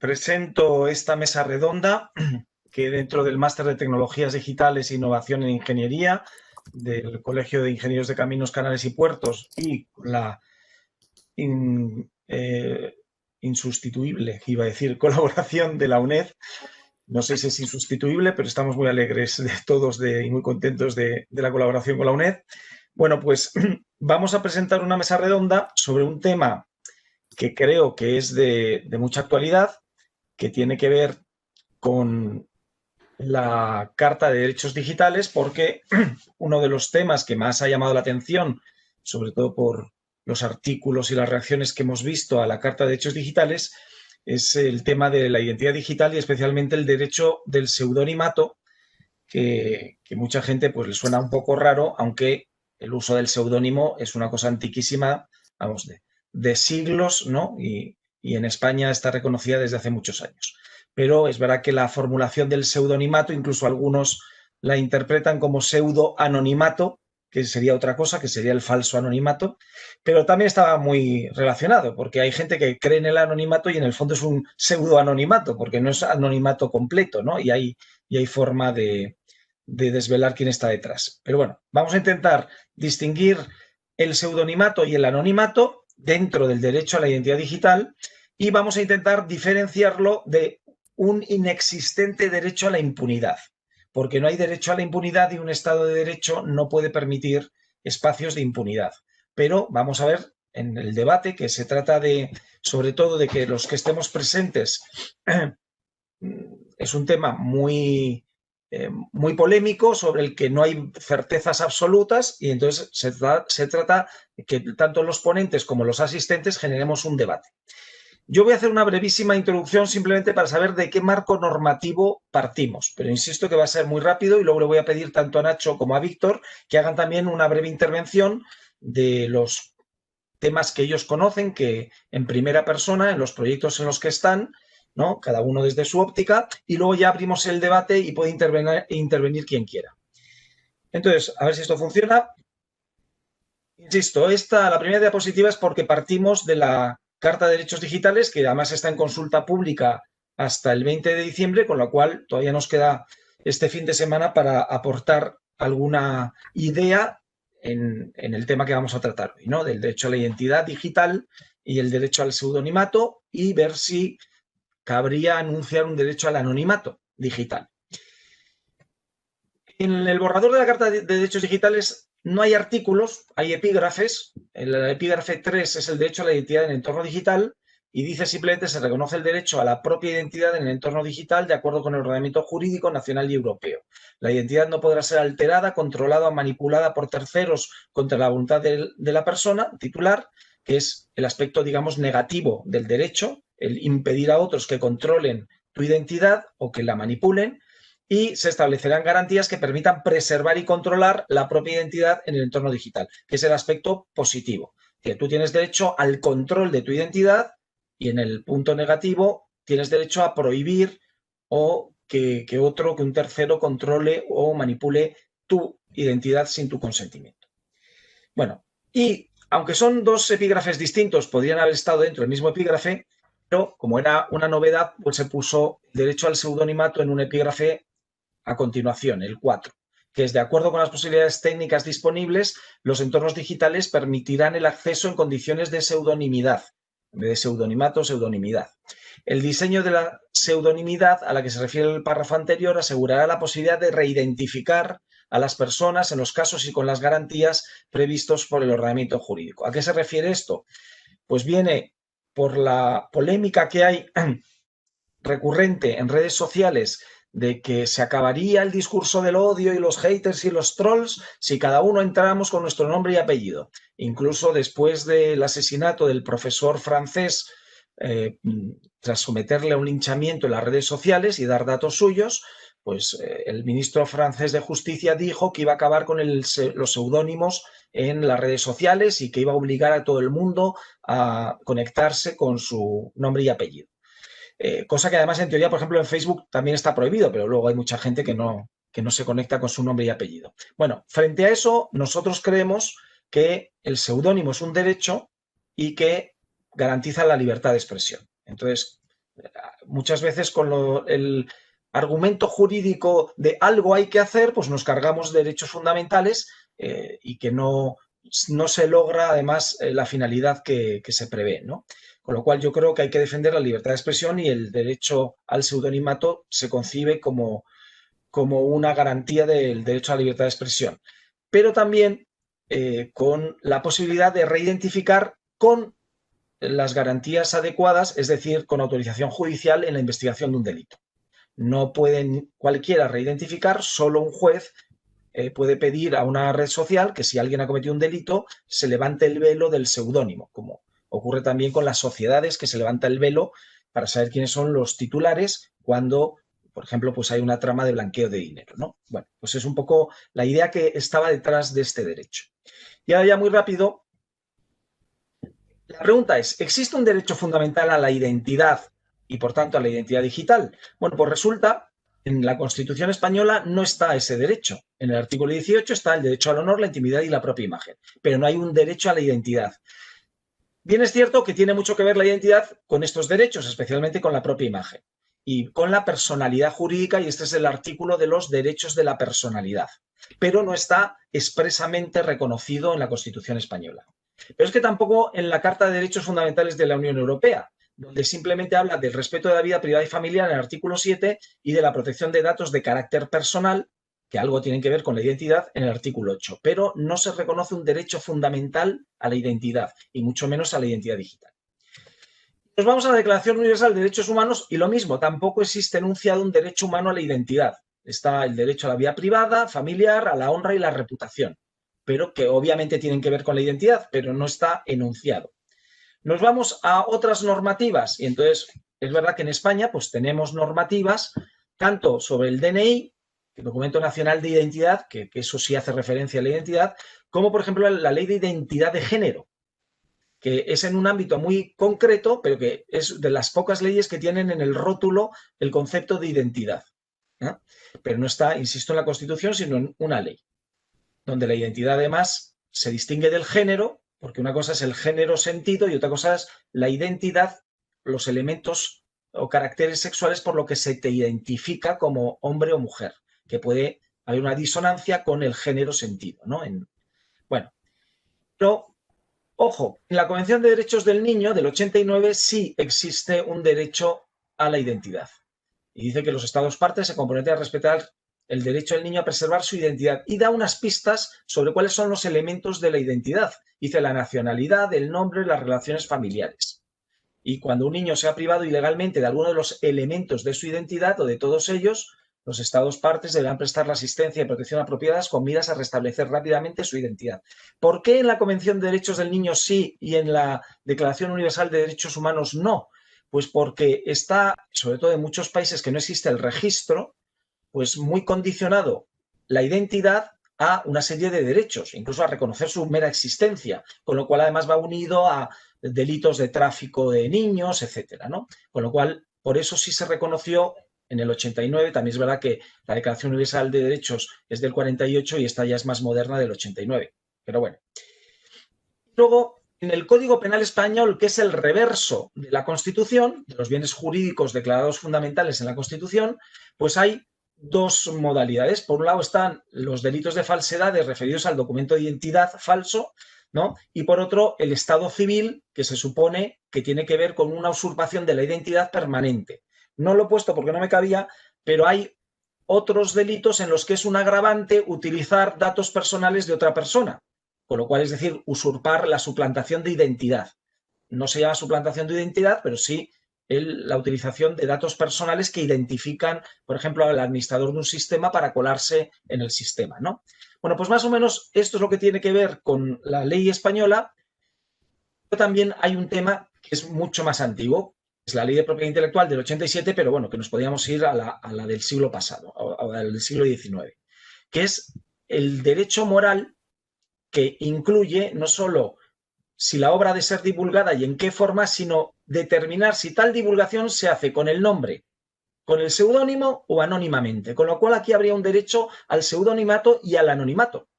presento esta mesa redonda que dentro del Máster de Tecnologías Digitales e Innovación en Ingeniería del Colegio de Ingenieros de Caminos, Canales y Puertos y la insustituible, iba a decir, colaboración de la UNED. No sé si es insustituible, pero estamos muy alegres de todos y muy contentos de la colaboración con la UNED. Bueno, pues vamos a presentar una mesa redonda sobre un tema que creo que es de mucha actualidad, que tiene que ver con la Carta de Derechos Digitales, porque uno de los temas que más ha llamado la atención, sobre todo por los artículos y las reacciones que hemos visto a la Carta de Derechos Digitales, es el tema de la identidad digital y especialmente el derecho del seudónimato, que mucha gente pues le suena un poco raro, aunque el uso del seudónimo es una cosa antiquísima, vamos, de siglos, ¿no? Y en España está reconocida desde hace muchos años. Pero es verdad que la formulación del seudónimato, incluso algunos la interpretan como pseudoanonimato, que sería otra cosa, que sería el falso anonimato, pero también estaba muy relacionado, porque hay gente que cree en el anonimato y en el fondo es un pseudoanonimato, porque no es anonimato completo, ¿no? Y hay forma de desvelar quién está detrás. Pero bueno, vamos a intentar distinguir el pseudonimato y el anonimato dentro del derecho a la identidad digital y vamos a intentar diferenciarlo de un inexistente derecho a la impunidad, porque no hay derecho a la impunidad y un Estado de Derecho no puede permitir espacios de impunidad. Pero vamos a ver en el debate que se trata de, sobre todo, de que los que estemos presentes es un tema muy polémico sobre el que no hay certezas absolutas y entonces se trata de que tanto los ponentes como los asistentes generemos un debate. Yo voy a hacer una brevísima introducción simplemente para saber de qué marco normativo partimos, pero insisto que va a ser muy rápido y luego le voy a pedir tanto a Nacho como a Víctor que hagan también una breve intervención de los temas que ellos conocen, que en primera persona, en los proyectos en los que están, ¿no? Cada uno desde su óptica, y luego ya abrimos el debate y puede intervenir quien quiera. Entonces, a ver si esto funciona. Insisto, la primera diapositiva es porque partimos de la Carta de Derechos Digitales, que además está en consulta pública hasta el 20 de diciembre, con lo cual todavía nos queda este fin de semana para aportar alguna idea en el tema que vamos a tratar hoy, ¿no? Del derecho a la identidad digital y el derecho al pseudonimato y ver si cabría anunciar un derecho al anonimato digital. En el borrador de la Carta de Derechos Digitales no hay artículos, hay epígrafes. El epígrafe 3 es el derecho a la identidad en el entorno digital y dice simplemente se reconoce el derecho a la propia identidad en el entorno digital de acuerdo con el ordenamiento jurídico nacional y europeo. La identidad no podrá ser alterada, controlada o manipulada por terceros contra la voluntad de la persona titular, que es el aspecto, digamos, negativo del derecho, el impedir a otros que controlen tu identidad o que la manipulen, y se establecerán garantías que permitan preservar y controlar la propia identidad en el entorno digital, que es el aspecto positivo. Que tú tienes derecho al control de tu identidad y en el punto negativo tienes derecho a prohibir o que un tercero controle o manipule tu identidad sin tu consentimiento. Bueno, y aunque son dos epígrafes distintos, podrían haber estado dentro del mismo epígrafe, pero como era una novedad, pues se puso derecho al pseudonimato en un epígrafe a continuación, el 4, que es de acuerdo con las posibilidades técnicas disponibles, los entornos digitales permitirán el acceso en condiciones de pseudonimidad, en vez de pseudonimato, pseudonimidad. El diseño de la pseudonimidad a la que se refiere el párrafo anterior asegurará la posibilidad de reidentificar a las personas en los casos y con las garantías previstos por el ordenamiento jurídico. ¿A qué se refiere esto? Pues viene por la polémica que hay recurrente en redes sociales de que se acabaría el discurso del odio y los haters y los trolls si cada uno entráramos con nuestro nombre y apellido. Incluso después del asesinato del profesor francés, tras someterle a un linchamiento en las redes sociales y dar datos suyos, pues el ministro francés de Justicia dijo que iba a acabar con los seudónimos en las redes sociales y que iba a obligar a todo el mundo a conectarse con su nombre y apellido. Cosa que además en teoría, por ejemplo, en Facebook también está prohibido, pero luego hay mucha gente que no se conecta con su nombre y apellido. Bueno, frente a eso, nosotros creemos que el seudónimo es un derecho y que garantiza la libertad de expresión. Entonces, muchas veces con el argumento jurídico de algo hay que hacer, pues nos cargamos derechos fundamentales y que no se logra además la finalidad que se prevé, ¿no? Con lo cual yo creo que hay que defender la libertad de expresión y el derecho al pseudonimato se concibe como una garantía del derecho a la libertad de expresión, pero también con la posibilidad de reidentificar con las garantías adecuadas, es decir, con autorización judicial en la investigación de un delito. No pueden cualquiera reidentificar, solo un juez puede pedir a una red social que si alguien ha cometido un delito se levante el velo del seudónimo, como ocurre también con las sociedades, que se levanta el velo para saber quiénes son los titulares cuando, por ejemplo, pues hay una trama de blanqueo de dinero, ¿no? Bueno, pues es un poco la idea que estaba detrás de este derecho. Y ahora ya muy rápido, la pregunta es, ¿existe un derecho fundamental a la identidad y, por tanto, a la identidad digital? Bueno, pues resulta, en la Constitución española no está ese derecho. En el artículo 18 está el derecho al honor, la intimidad y la propia imagen, pero no hay un derecho a la identidad. Bien es cierto que tiene mucho que ver la identidad con estos derechos, especialmente con la propia imagen y con la personalidad jurídica, y este es el artículo de los derechos de la personalidad, pero no está expresamente reconocido en la Constitución española. Pero es que tampoco en la Carta de Derechos Fundamentales de la Unión Europea, donde simplemente habla del respeto de la vida privada y familiar en el artículo 7 y de la protección de datos de carácter personal, que algo tienen que ver con la identidad, en el artículo 8, pero no se reconoce un derecho fundamental a la identidad, y mucho menos a la identidad digital. Nos vamos a la Declaración Universal de Derechos Humanos y lo mismo, tampoco existe enunciado un derecho humano a la identidad. Está el derecho a la vida privada, familiar, a la honra y la reputación, pero que obviamente tienen que ver con la identidad, pero no está enunciado. Nos vamos a otras normativas y entonces es verdad que en España pues tenemos normativas tanto sobre el DNI, el Documento Nacional de Identidad, que eso sí hace referencia a la identidad, como por ejemplo la Ley de Identidad de Género, que es en un ámbito muy concreto, pero que es de las pocas leyes que tienen en el rótulo el concepto de identidad, ¿no? Pero no está, insisto, en la Constitución, sino en una ley, donde la identidad además se distingue del género, porque una cosa es el género sentido y otra cosa es la identidad, los elementos o caracteres sexuales por lo que se te identifica como hombre o mujer, que puede haber una disonancia con el género sentido, ¿no? Bueno, pero ojo, en la Convención de Derechos del Niño del 89 sí existe un derecho a la identidad. Y dice que los Estados partes se comprometen a respetar el derecho del niño a preservar su identidad y da unas pistas sobre cuáles son los elementos de la identidad. Dice la nacionalidad, el nombre, las relaciones familiares. Y cuando un niño sea privado ilegalmente de alguno de los elementos de su identidad o de todos ellos, los Estados partes deberán prestar la asistencia y protección apropiadas con miras a restablecer rápidamente su identidad. ¿Por qué en la Convención de Derechos del Niño sí y en la Declaración Universal de Derechos Humanos no? Pues porque está, sobre todo en muchos países que no existe el registro, pues muy condicionado la identidad a una serie de derechos, incluso a reconocer su mera existencia, con lo cual además va unido a delitos de tráfico de niños, etcétera, ¿no? Con lo cual, por eso sí se reconoció en el 89, también es verdad que la Declaración Universal de Derechos es del 48 y esta ya es más moderna del 89, pero bueno. Luego, en el Código Penal Español, que es el reverso de la Constitución, de los bienes jurídicos declarados fundamentales en la Constitución, pues hay dos modalidades. Por un lado están los delitos de falsedades referidos al documento de identidad falso, ¿no? Y por otro, el estado civil, que se supone que tiene que ver con una usurpación de la identidad permanente. No lo he puesto porque no me cabía, pero hay otros delitos en los que es un agravante utilizar datos personales de otra persona. Con lo cual, es decir, usurpar la suplantación de identidad. No se llama suplantación de identidad, pero sí la utilización de datos personales que identifican, por ejemplo, al administrador de un sistema para colarse en el sistema, ¿no? Bueno, pues más o menos esto es lo que tiene que ver con la ley española. Pero también hay un tema que es mucho más antiguo, es la ley de propiedad intelectual del 87, pero bueno, que nos podríamos ir a la del siglo pasado, a la del siglo XIX, que es el derecho moral que incluye no solo si la obra ha de ser divulgada y en qué forma, sino determinar si tal divulgación se hace con el nombre, con el seudónimo o anónimamente. Con lo cual aquí habría un derecho al seudonimato y al anonimato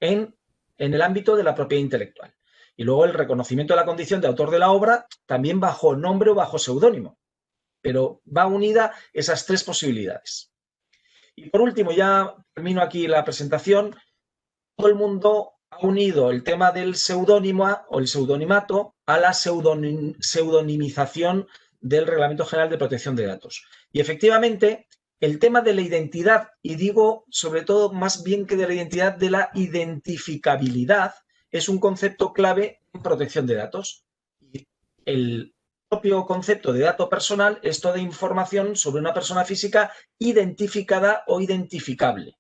en el ámbito de la propiedad intelectual. Y luego el reconocimiento de la condición de autor de la obra también bajo nombre o bajo seudónimo. pero va unida esas tres posibilidades. Y por último, ya termino aquí la presentación, todo el mundo ha unido el tema del seudónimo o el seudonimato a la pseudonimización del Reglamento General de Protección de Datos. Y efectivamente, el tema de la identidad, y digo sobre todo más bien que de la identidad, de la identificabilidad, es un concepto clave en protección de datos. Y el propio concepto de dato personal es toda información sobre una persona física identificada o identificable.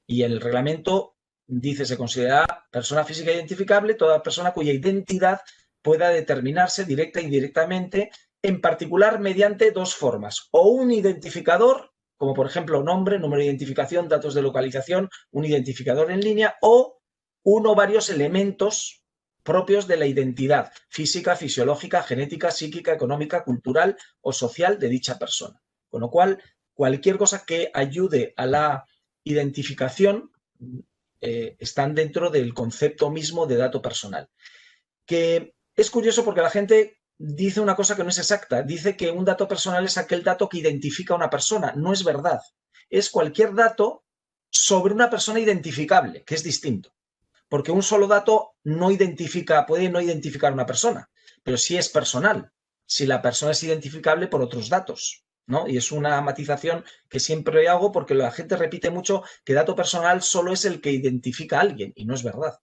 Y el reglamento dice, se considera persona física identificable toda persona cuya identidad pueda determinarse directa e indirectamente, en particular mediante dos formas, o un identificador, como por ejemplo nombre, número de identificación, datos de localización, un identificador en línea, o uno o varios elementos propios de la identidad física, fisiológica, genética, psíquica, económica, cultural o social de dicha persona. Con lo cual, cualquier cosa que ayude a la identificación están dentro del concepto mismo de dato personal. Que es curioso porque la gente dice una cosa que no es exacta. Dice que un dato personal es aquel dato que identifica a una persona. No es verdad. Es cualquier dato sobre una persona identificable, que es distinto. Porque un solo dato no identifica, puede no identificar a una persona, pero sí es personal, si la persona es identificable por otros datos, ¿no? Y es una matización que siempre hago porque la gente repite mucho que dato personal solo es el que identifica a alguien, y no es verdad.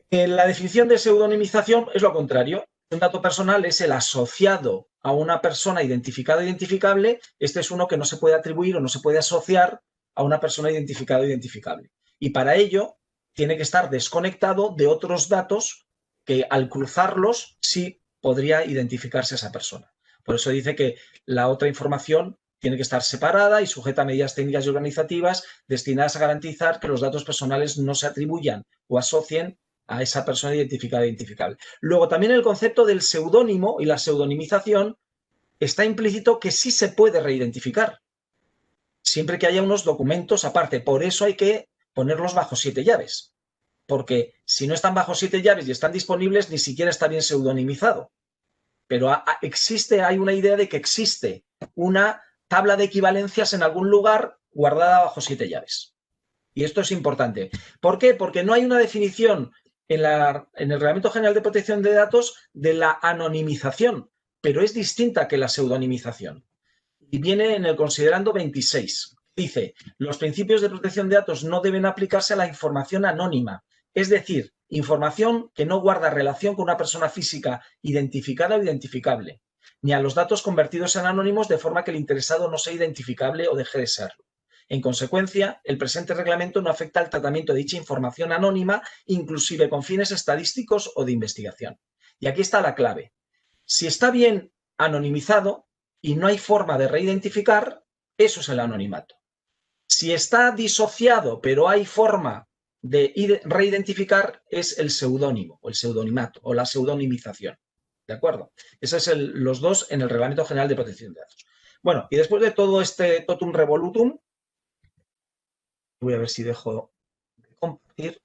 La definición de pseudonimización es lo contrario. Un dato personal es el asociado a una persona identificada o identificable. Este es uno que no se puede atribuir o no se puede asociar a una persona identificada o identificable. Y para ello tiene que estar desconectado de otros datos que al cruzarlos sí podría identificarse a esa persona. Por eso dice que la otra información tiene que estar separada y sujeta a medidas técnicas y organizativas destinadas a garantizar que los datos personales no se atribuyan o asocien a esa persona identificada e identificable. Luego, también el concepto del seudónimo y la pseudonimización está implícito que sí se puede reidentificar, siempre que haya unos documentos aparte. Por eso hay que ponerlos bajo 7 llaves, porque si no están bajo 7 llaves y están disponibles, ni siquiera está bien pseudonimizado. Pero hay una idea de que existe una tabla de equivalencias en algún lugar guardada bajo 7 llaves. Y esto es importante. ¿Por qué? Porque no hay una definición en el Reglamento General de Protección de Datos de la anonimización, pero es distinta que la pseudonimización. Y viene en el considerando 26. Dice, los principios de protección de datos no deben aplicarse a la información anónima, es decir, información que no guarda relación con una persona física identificada o identificable, ni a los datos convertidos en anónimos de forma que el interesado no sea identificable o deje de serlo. En consecuencia, el presente reglamento no afecta al tratamiento de dicha información anónima, inclusive con fines estadísticos o de investigación. Y aquí está la clave. Si está bien anonimizado y no hay forma de reidentificar, eso es el anonimato. Si está disociado, pero hay forma de reidentificar, es el seudónimo o el pseudonimato o la pseudonimización. ¿De acuerdo? Esos son los dos en el Reglamento General de Protección de Datos. Bueno, y después de todo este totum revolutum, voy a ver si dejo de compartir.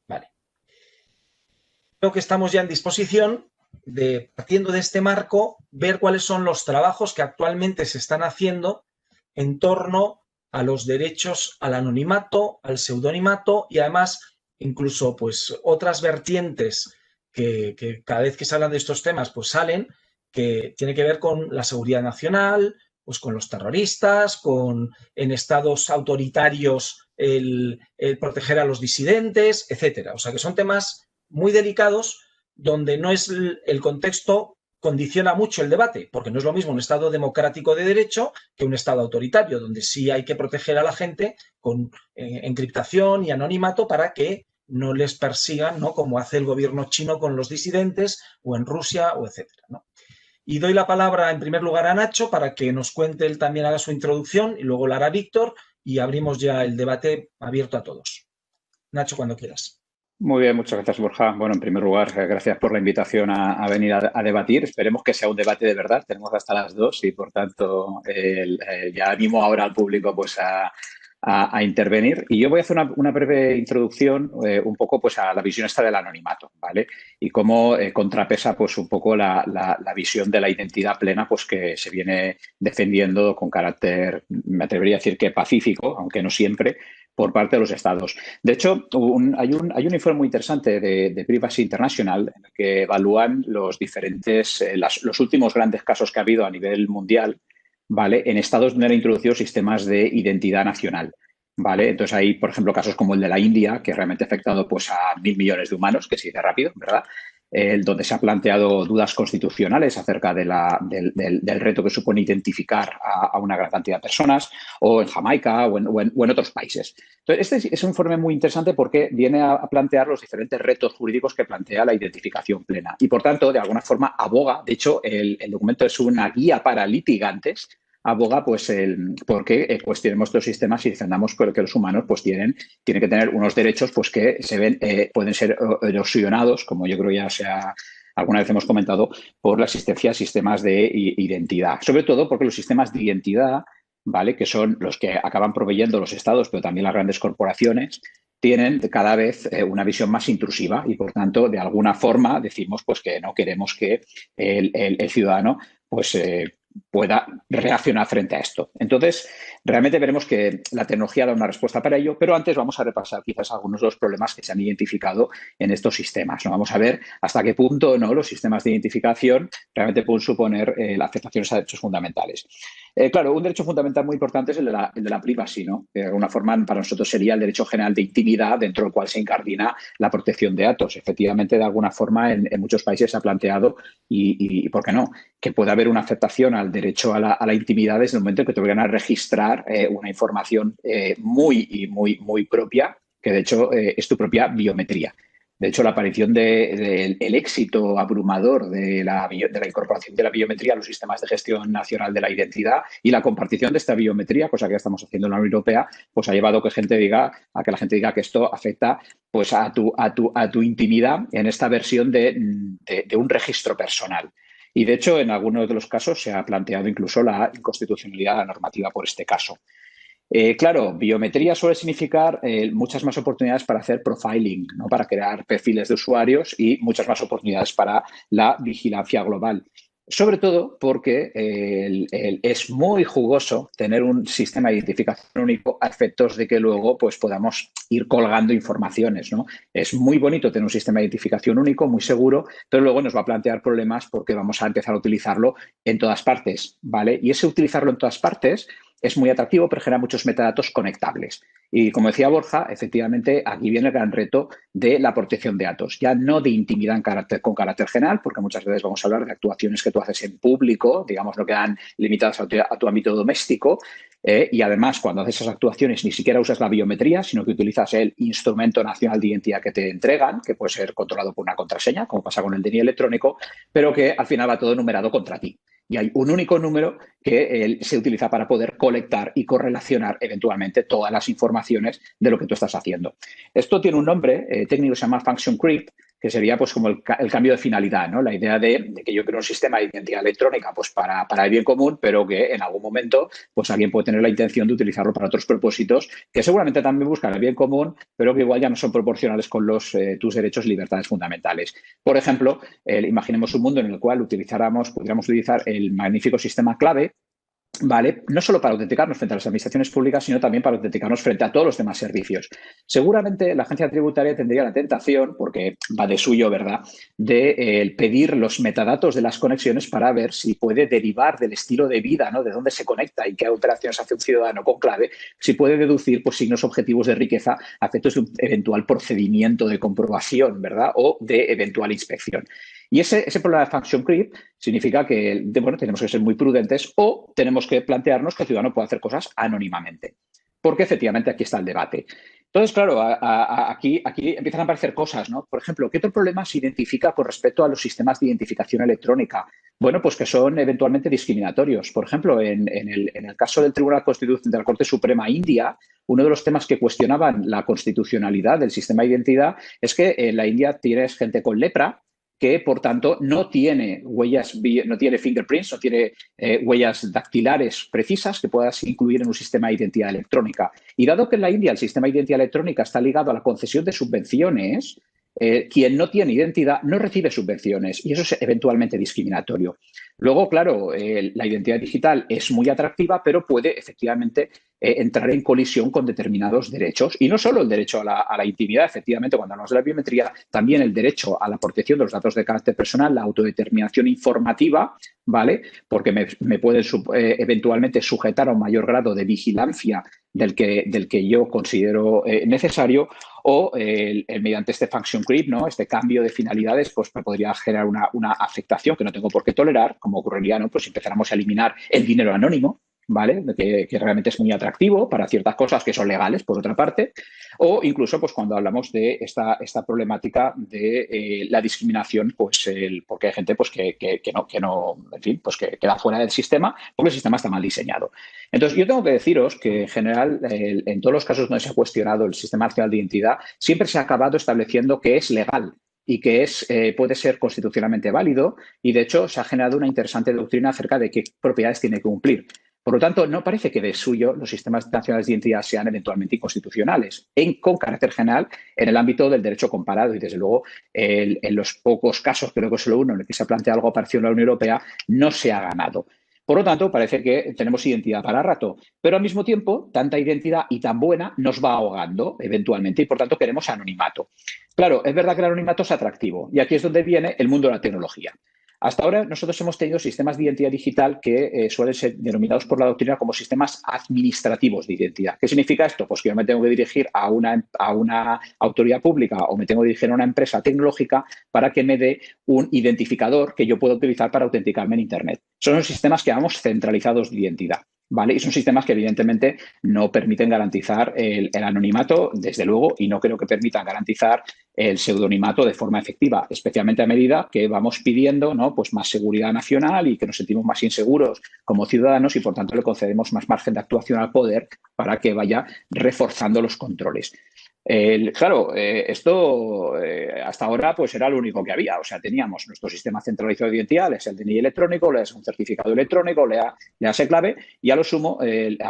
Vale. Creo que estamos ya en disposición de, partiendo de este marco, ver cuáles son los trabajos que actualmente se están haciendo en torno a los derechos al anonimato, al pseudonimato y además incluso pues otras vertientes que cada vez que se hablan de estos temas pues salen, que tiene que ver con la seguridad nacional, pues con los terroristas, con en estados autoritarios el proteger a los disidentes, etcétera. O sea que son temas muy delicados donde no es el contexto condiciona mucho el debate, porque no es lo mismo un Estado democrático de derecho que un Estado autoritario, donde sí hay que proteger a la gente con encriptación y anonimato para que no les persigan, ¿no? Como hace el gobierno chino con los disidentes o en Rusia o etcétera, ¿no? Y doy la palabra en primer lugar a Nacho para que nos cuente, él también haga su introducción y luego la hará Víctor y abrimos ya el debate abierto a todos. Nacho, cuando quieras. Muy bien, muchas gracias, Borja. Bueno, en primer lugar, gracias por la invitación a venir a debatir. Esperemos que sea un debate de verdad. Tenemos hasta las 2 y, por tanto, ya animo ahora al público pues a a intervenir. Y yo voy a hacer una breve introducción un poco pues, a la visión esta del anonimato, ¿vale? Y cómo contrapesa pues, un poco la visión de la identidad plena pues, que se viene defendiendo con carácter, me atrevería a decir que pacífico, aunque no siempre, por parte de los estados. De hecho, hay un informe muy interesante de Privacy International en el que evalúan los diferentes, los últimos grandes casos que ha habido a nivel mundial, ¿vale? En estados donde han introducido sistemas de identidad nacional, ¿vale? Entonces hay, por ejemplo, casos como el de la India, que realmente ha afectado pues, a 1.000 millones de humanos, que se dice rápido, ¿verdad? Donde se han planteado dudas constitucionales acerca del reto que supone identificar a una gran cantidad de personas, o en Jamaica o en otros países. Entonces, este es un informe muy interesante porque viene a plantear los diferentes retos jurídicos que plantea la identificación plena y, por tanto, de alguna forma aboga, de hecho, el documento es una guía para litigantes, aboga pues porque cuestionemos estos sistemas y defendamos que los humanos pues tienen que tener unos derechos pues que se ven pueden ser erosionados, como yo creo alguna vez hemos comentado, por la existencia de sistemas de identidad. Sobre todo porque los sistemas de identidad, ¿vale? Que son los que acaban proveyendo los estados, pero también las grandes corporaciones, tienen cada vez una visión más intrusiva y, por tanto, de alguna forma decimos pues que no queremos que el ciudadano pues pueda reaccionar frente a esto. Entonces, realmente veremos que la tecnología da una respuesta para ello, pero antes vamos a repasar quizás algunos de los problemas que se han identificado en estos sistemas, ¿no? Vamos a ver hasta qué punto, ¿no?, los sistemas de identificación realmente pueden suponer la afectación a derechos fundamentales. Claro, un derecho fundamental muy importante es el de la privacy, ¿no? De alguna forma, para nosotros sería el derecho general de intimidad, dentro del cual se incardina la protección de datos. Efectivamente, de alguna forma, en muchos países se ha planteado, y ¿por qué no?, que pueda haber una afectación al derecho a la intimidad desde el momento en que te vayan a registrar una información muy propia, que de hecho es tu propia biometría. De hecho, la aparición del éxito abrumador de la incorporación de la biometría a los sistemas de gestión nacional de la identidad y la compartición de esta biometría, cosa que ya estamos haciendo en la Unión Europea, pues ha llevado a que la gente diga que esto afecta pues, a tu intimidad en esta versión de un registro personal. Y, de hecho, en algunos de los casos se ha planteado incluso la inconstitucionalidad de la normativa por este caso. Claro, biometría suele significar muchas más oportunidades para hacer profiling, ¿no?, para crear perfiles de usuarios y muchas más oportunidades para la vigilancia global. Sobre todo porque es muy jugoso tener un sistema de identificación único a efectos de que luego pues, podamos ir colgando informaciones, ¿no? Es muy bonito tener un sistema de identificación único, muy seguro, pero luego nos va a plantear problemas porque vamos a empezar a utilizarlo en todas partes, ¿vale? Y ese utilizarlo en todas partes es muy atractivo, pero genera muchos metadatos conectables. Y como decía Borja, efectivamente, aquí viene el gran reto de la protección de datos. Ya no de intimidad con carácter general, porque muchas veces vamos a hablar de actuaciones que tú haces en público, digamos, no quedan limitadas a tu ámbito doméstico. Y además, cuando haces esas actuaciones, ni siquiera usas la biometría, sino que utilizas el instrumento nacional de identidad que te entregan, que puede ser controlado por una contraseña, como pasa con el DNI electrónico, pero que al final va todo numerado contra ti. Y hay un único número que se utiliza para poder colectar y correlacionar eventualmente todas las informaciones de lo que tú estás haciendo. Esto tiene un nombre técnico, se llama function creep, que sería pues como el cambio de finalidad, ¿no? La idea de que yo creo un sistema de identidad electrónica pues para el bien común, pero que en algún momento pues alguien puede tener la intención de utilizarlo para otros propósitos que seguramente también buscan el bien común, pero que igual ya no son proporcionales con tus derechos y libertades fundamentales. Por ejemplo, imaginemos un mundo en el cual pudiéramos utilizar el magnífico sistema clave, ¿vale? No solo para autenticarnos frente a las administraciones públicas, sino también para autenticarnos frente a todos los demás servicios. Seguramente la agencia tributaria tendría la tentación, porque va de suyo, ¿verdad?, de pedir los metadatos de las conexiones para ver si puede derivar del estilo de vida, ¿no?, de dónde se conecta y qué operaciones hace un ciudadano con clave, si puede deducir pues, signos objetivos de riqueza a efectos de un eventual procedimiento de comprobación, ¿verdad?, o de eventual inspección. Y ese problema de function creep significa que tenemos que ser muy prudentes o tenemos que plantearnos que el ciudadano puede hacer cosas anónimamente. Porque efectivamente aquí está el debate. Entonces, claro, aquí empiezan a aparecer cosas, ¿no? Por ejemplo, ¿qué otro problema se identifica con respecto a los sistemas de identificación electrónica? Bueno, pues que son eventualmente discriminatorios. Por ejemplo, en el caso del Tribunal Constitucional de la Corte Suprema India, uno de los temas que cuestionaban la constitucionalidad del sistema de identidad es que en la India tienes gente con lepra que, por tanto, no tiene huellas, no tiene fingerprints, no tiene huellas dactilares precisas que puedas incluir en un sistema de identidad electrónica. Y dado que en la India el sistema de identidad electrónica está ligado a la concesión de subvenciones, quien no tiene identidad no recibe subvenciones y eso es eventualmente discriminatorio. Luego, claro, la identidad digital es muy atractiva, pero puede efectivamente entrar en colisión con determinados derechos. Y no solo el derecho a la intimidad, efectivamente, cuando hablamos de la biometría, también el derecho a la protección de los datos de carácter personal, la autodeterminación informativa, ¿vale? Porque me pueden eventualmente sujetar a un mayor grado de vigilancia del que yo considero necesario, o mediante este function creep, ¿no? Este cambio de finalidades, pues me podría generar una afectación que no tengo por qué tolerar, como ocurriría, ¿no? Pues si empezáramos a eliminar el dinero anónimo, ¿vale? Que realmente es muy atractivo para ciertas cosas que son legales, por otra parte, o incluso pues cuando hablamos de esta problemática de la discriminación, pues porque hay gente pues que no, en fin, pues que queda fuera del sistema porque el sistema está mal diseñado. Entonces, yo tengo que deciros que en general, en todos los casos donde se ha cuestionado el Sistema Nacional de Identidad, siempre se ha acabado estableciendo que es legal y que puede ser constitucionalmente válido, y de hecho se ha generado una interesante doctrina acerca de qué propiedades tiene que cumplir. Por lo tanto, no parece que de suyo los sistemas nacionales de identidad sean eventualmente inconstitucionales, con carácter general en el ámbito del derecho comparado. Y desde luego, en los pocos casos, creo que solo uno en el que se ha planteado algo parecido en la Unión Europea, no se ha ganado. Por lo tanto, parece que tenemos identidad para rato, pero al mismo tiempo, tanta identidad y tan buena nos va ahogando eventualmente y, por tanto, queremos anonimato. Claro, es verdad que el anonimato es atractivo y aquí es donde viene el mundo de la tecnología. Hasta ahora nosotros hemos tenido sistemas de identidad digital que suelen ser denominados por la doctrina como sistemas administrativos de identidad. ¿Qué significa esto? Pues que yo me tengo que dirigir a una autoridad pública o me tengo que dirigir a una empresa tecnológica para que me dé un identificador que yo pueda utilizar para autenticarme en Internet. Son los sistemas que llamamos centralizados de identidad, ¿vale? Y son sistemas que evidentemente no permiten garantizar el anonimato, desde luego, y no creo que permitan garantizar el pseudonimato de forma efectiva, especialmente a medida que vamos pidiendo, ¿no? Pues más seguridad nacional y que nos sentimos más inseguros como ciudadanos y, por tanto, le concedemos más margen de actuación al poder para que vaya reforzando los controles. Claro, esto hasta ahora pues era lo único que había. O sea, teníamos nuestro sistema centralizado de identidad, es el DNI electrónico, le das un certificado electrónico, le das el clave y a lo sumo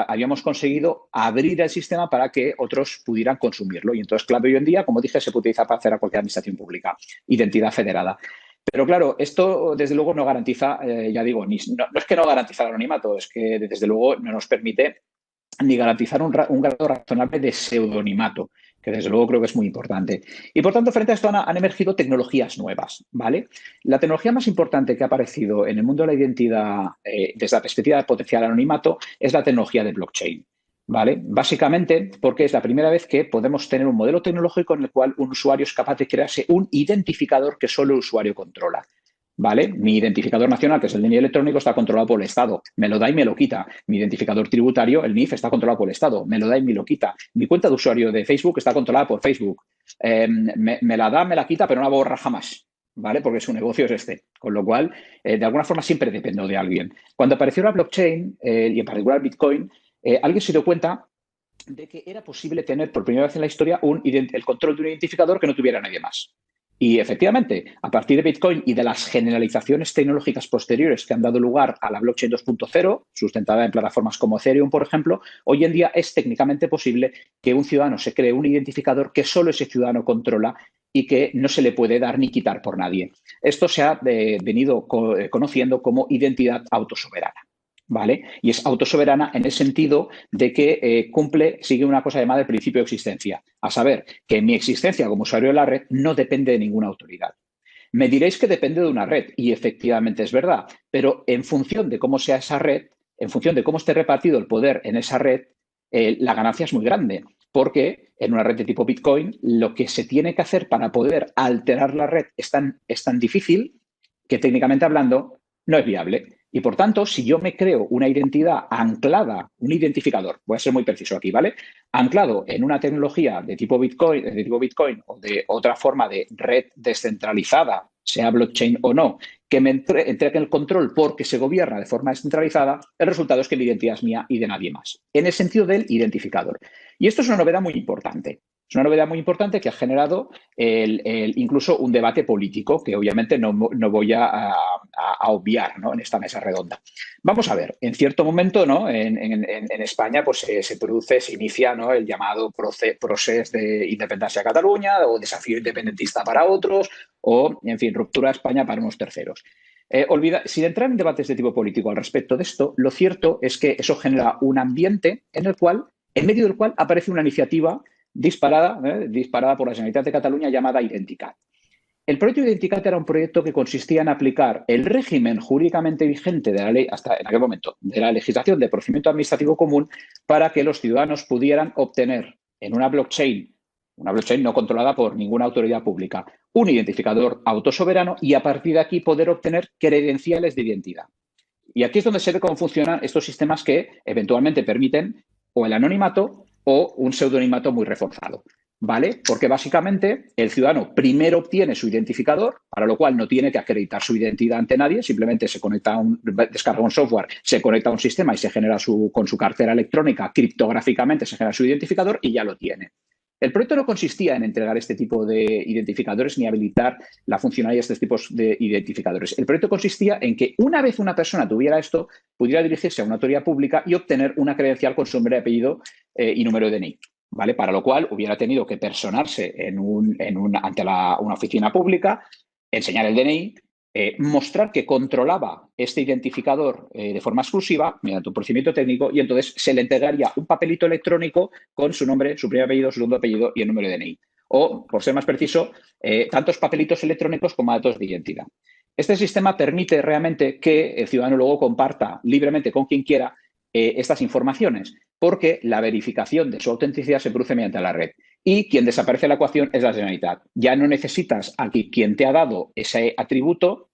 habíamos conseguido abrir el sistema para que otros pudieran consumirlo. Y entonces clave hoy en día, como dije, se puede utilizar para hacer a cualquier administración pública, identidad federada. Pero claro, esto desde luego no garantiza, ya digo, no es que no garantiza el anonimato, es que desde luego no nos permite ni garantizar un grado razonable de pseudonimato, que desde luego creo que es muy importante. Y por tanto, frente a esto han emergido tecnologías nuevas, ¿vale? La tecnología más importante que ha aparecido en el mundo de la identidad desde la perspectiva de potencial anonimato es la tecnología de blockchain, ¿vale? Básicamente porque es la primera vez que podemos tener un modelo tecnológico en el cual un usuario es capaz de crearse un identificador que solo el usuario controla. ¿Vale? Mi identificador nacional, que es el DNI electrónico, está controlado por el Estado. Me lo da y me lo quita. Mi identificador tributario, el NIF, está controlado por el Estado. Me lo da y me lo quita. Mi cuenta de usuario de Facebook está controlada por Facebook. Me la da, me la quita, pero no la borra jamás. ¿Vale? Porque su negocio es este. Con lo cual, de alguna forma siempre dependo de alguien. Cuando apareció la blockchain, y en particular Bitcoin, alguien se dio cuenta de que era posible tener por primera vez en la historia el control de un identificador que no tuviera nadie más. Y efectivamente, a partir de Bitcoin y de las generalizaciones tecnológicas posteriores que han dado lugar a la blockchain 2.0, sustentada en plataformas como Ethereum, por ejemplo, hoy en día es técnicamente posible que un ciudadano se cree un identificador que solo ese ciudadano controla y que no se le puede dar ni quitar por nadie. Esto se ha venido conociendo como identidad autosoberana. ¿Vale? Y es autosoberana en el sentido de que sigue una cosa llamada el principio de existencia, a saber, que mi existencia como usuario de la red no depende de ninguna autoridad. Me diréis que depende de una red, y efectivamente es verdad, pero en función de cómo sea esa red, en función de cómo esté repartido el poder en esa red, la ganancia es muy grande, porque en una red de tipo Bitcoin lo que se tiene que hacer para poder alterar la red es tan difícil que técnicamente hablando no es viable. Y por tanto, si yo me creo una identidad anclada, un identificador, voy a ser muy preciso aquí, ¿vale? Anclado en una tecnología de tipo Bitcoin o de otra forma de red descentralizada, sea blockchain o no, que me entregue el control porque se gobierna de forma descentralizada, el resultado es que mi identidad es mía y de nadie más, en el sentido del identificador. Y esto es una novedad muy importante. Es una novedad muy importante que ha generado incluso un debate político que obviamente no voy a obviar, ¿no?, en esta mesa redonda. Vamos a ver, en cierto momento, ¿no?, en España pues, se inicia, ¿no?, el llamado procés de independencia de Cataluña o desafío independentista para otros o, en fin, ruptura de España para unos terceros. Sin entrar en debates de tipo político al respecto de esto, lo cierto es que eso genera un ambiente en medio del cual aparece una iniciativa disparada por la Generalitat de Cataluña llamada Identicat. El proyecto Identicat era un proyecto que consistía en aplicar el régimen jurídicamente vigente de la ley, hasta en aquel momento, de la legislación de procedimiento administrativo común, para que los ciudadanos pudieran obtener en una blockchain no controlada por ninguna autoridad pública, un identificador autosoberano y a partir de aquí poder obtener credenciales de identidad. Y aquí es donde se ve cómo funcionan estos sistemas que eventualmente permiten o el anonimato o un pseudonimato muy reforzado, ¿vale? Porque básicamente el ciudadano primero obtiene su identificador, para lo cual no tiene que acreditar su identidad ante nadie, simplemente descarga un software, se conecta a un sistema y se genera con su cartera electrónica, criptográficamente se genera su identificador y ya lo tiene. El proyecto no consistía en entregar este tipo de identificadores ni habilitar la funcionalidad de estos tipos de identificadores. El proyecto consistía en que una vez una persona tuviera esto, pudiera dirigirse a una autoridad pública y obtener una credencial con su nombre, apellido y número de DNI, ¿vale? Para lo cual hubiera tenido que personarse ante una oficina pública, enseñar el DNI, mostrar que controlaba este identificador de forma exclusiva mediante un procedimiento técnico y entonces se le entregaría un papelito electrónico con su nombre, su primer apellido, su segundo apellido y el número de DNI. O, por ser más preciso, tantos papelitos electrónicos como datos de identidad. Este sistema permite realmente que el ciudadano luego comparta libremente con quien quiera estas informaciones, porque la verificación de su autenticidad se produce mediante la red. Y quien desaparece de la ecuación es la Generalitat. Ya no necesitas a quien te ha dado ese atributo,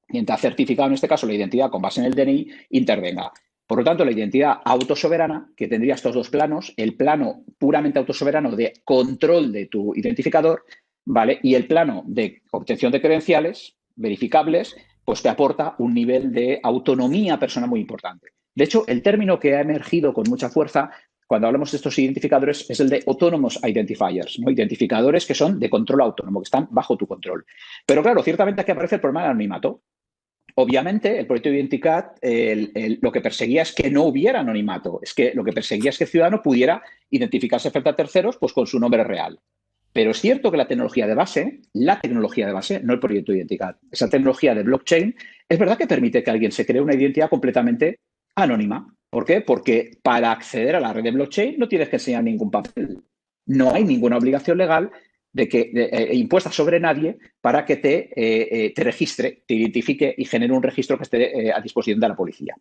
quien te ha certificado, en este caso, la identidad con base en el DNI, intervenga. Por lo tanto, la identidad autosoberana, que tendría estos dos planos, el plano puramente autosoberano de control de tu identificador, ¿vale?, y el plano de obtención de credenciales verificables, pues te aporta un nivel de autonomía personal muy importante. De hecho, el término que ha emergido con mucha fuerza cuando hablamos de estos identificadores es el de Autonomous Identifiers, ¿no?, identificadores que son de control autónomo, que están bajo tu control. Pero claro, ciertamente aquí aparece el problema del anonimato. Obviamente, el proyecto Identicat lo que perseguía es que no hubiera anonimato, es que lo que perseguía es que el ciudadano pudiera identificarse frente a terceros pues, con su nombre real. Pero es cierto que la tecnología de base, no el proyecto Identicat, esa tecnología de blockchain, es verdad que permite que alguien se cree una identidad completamente anónima. ¿Por qué? Porque para acceder a la red de blockchain no tienes que enseñar ningún papel. No hay ninguna obligación legal impuesta sobre nadie para que te registre, te identifique y genere un registro que esté a disposición de la policía.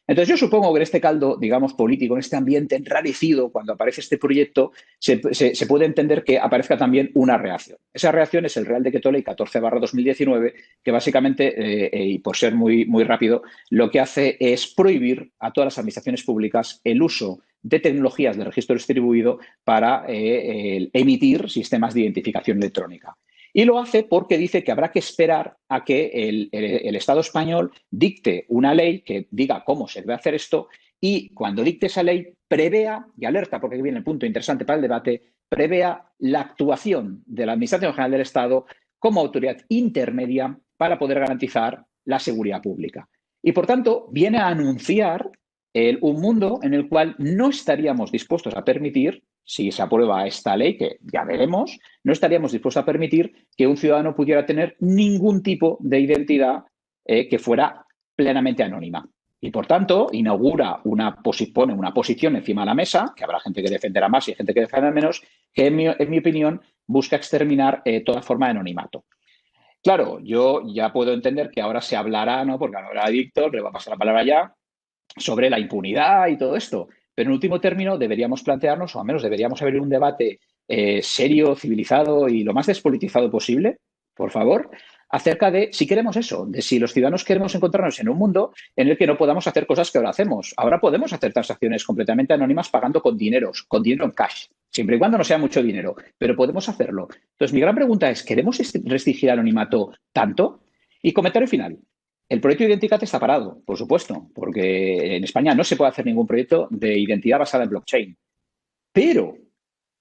Entonces, yo supongo que en este caldo, digamos, político, en este ambiente enrarecido, cuando aparece este proyecto, se puede entender que aparezca también una reacción. Esa reacción es el Real Decreto Ley 14/2019, que básicamente, y por ser muy rápido, lo que hace es prohibir a todas las administraciones públicas el uso de tecnologías de registro distribuido para emitir sistemas de identificación electrónica. Y lo hace porque dice que habrá que esperar a que el Estado español dicte una ley que diga cómo se debe hacer esto y cuando dicte esa ley prevea, y alerta porque aquí viene el punto interesante para el debate, prevea la actuación de la Administración General del Estado como autoridad intermedia para poder garantizar la seguridad pública. Y por tanto viene a anunciar un mundo en el cual no estaríamos dispuestos a permitir, si se aprueba esta ley, que ya veremos, no estaríamos dispuestos a permitir que un ciudadano pudiera tener ningún tipo de identidad que fuera plenamente anónima. Y, por tanto, pone una posición encima de la mesa, que habrá gente que defenderá más y gente que defenderá menos, que, en mi opinión, busca exterminar toda forma de anonimato. Claro, yo ya puedo entender que ahora se hablará, ¿no?, porque ahora Víctor le va a pasar la palabra ya, sobre la impunidad y todo esto. Pero en último término deberíamos plantearnos, o al menos deberíamos abrir un debate serio, civilizado y lo más despolitizado posible, por favor, acerca de si queremos eso, de si los ciudadanos queremos encontrarnos en un mundo en el que no podamos hacer cosas que ahora hacemos. Ahora podemos hacer transacciones completamente anónimas pagando con dinero en cash, siempre y cuando no sea mucho dinero, pero podemos hacerlo. Entonces, mi gran pregunta es, ¿queremos restringir el anonimato tanto? Y comentario final. El proyecto Identicat está parado, por supuesto, porque en España no se puede hacer ningún proyecto de identidad basada en blockchain. Pero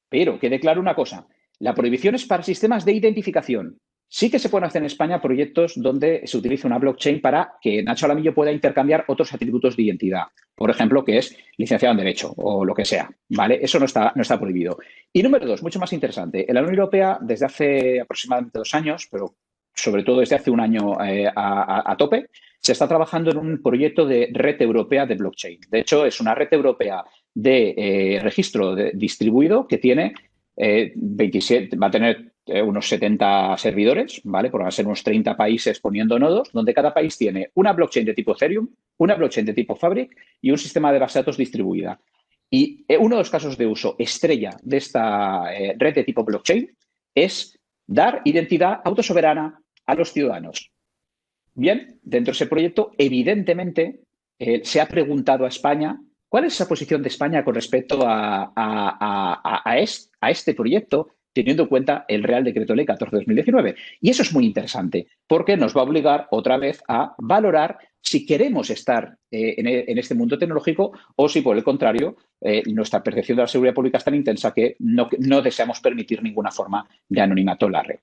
Pero quede claro una cosa, la prohibición es para sistemas de identificación. Sí que se pueden hacer en España proyectos donde se utiliza una blockchain para que Nacho Alamillo pueda intercambiar otros atributos de identidad. Por ejemplo, que es licenciado en Derecho o lo que sea. ¿Vale? Eso no está prohibido. Y número dos, mucho más interesante. En la Unión Europea, desde hace aproximadamente 2 años, pero sobre todo desde hace un año a tope, se está trabajando en un proyecto de red europea de blockchain. De hecho, es una red europea de registro distribuido que tiene 27, va a tener unos 70 servidores, ¿vale? Porque van a ser unos 30 países poniendo nodos, donde cada país tiene una blockchain de tipo Ethereum, una blockchain de tipo Fabric y un sistema de base de datos distribuida. Y uno de los casos de uso estrella de esta red de tipo blockchain es dar identidad autosoberana a los ciudadanos. Bien, dentro de ese proyecto, evidentemente, se ha preguntado a España cuál es esa posición de España con respecto a este proyecto, teniendo en cuenta el Real Decreto Ley 14/2019. Y eso es muy interesante, porque nos va a obligar otra vez a valorar si queremos estar en este mundo tecnológico o si, por el contrario, nuestra percepción de la seguridad pública es tan intensa que no deseamos permitir ninguna forma de anonimato en la red.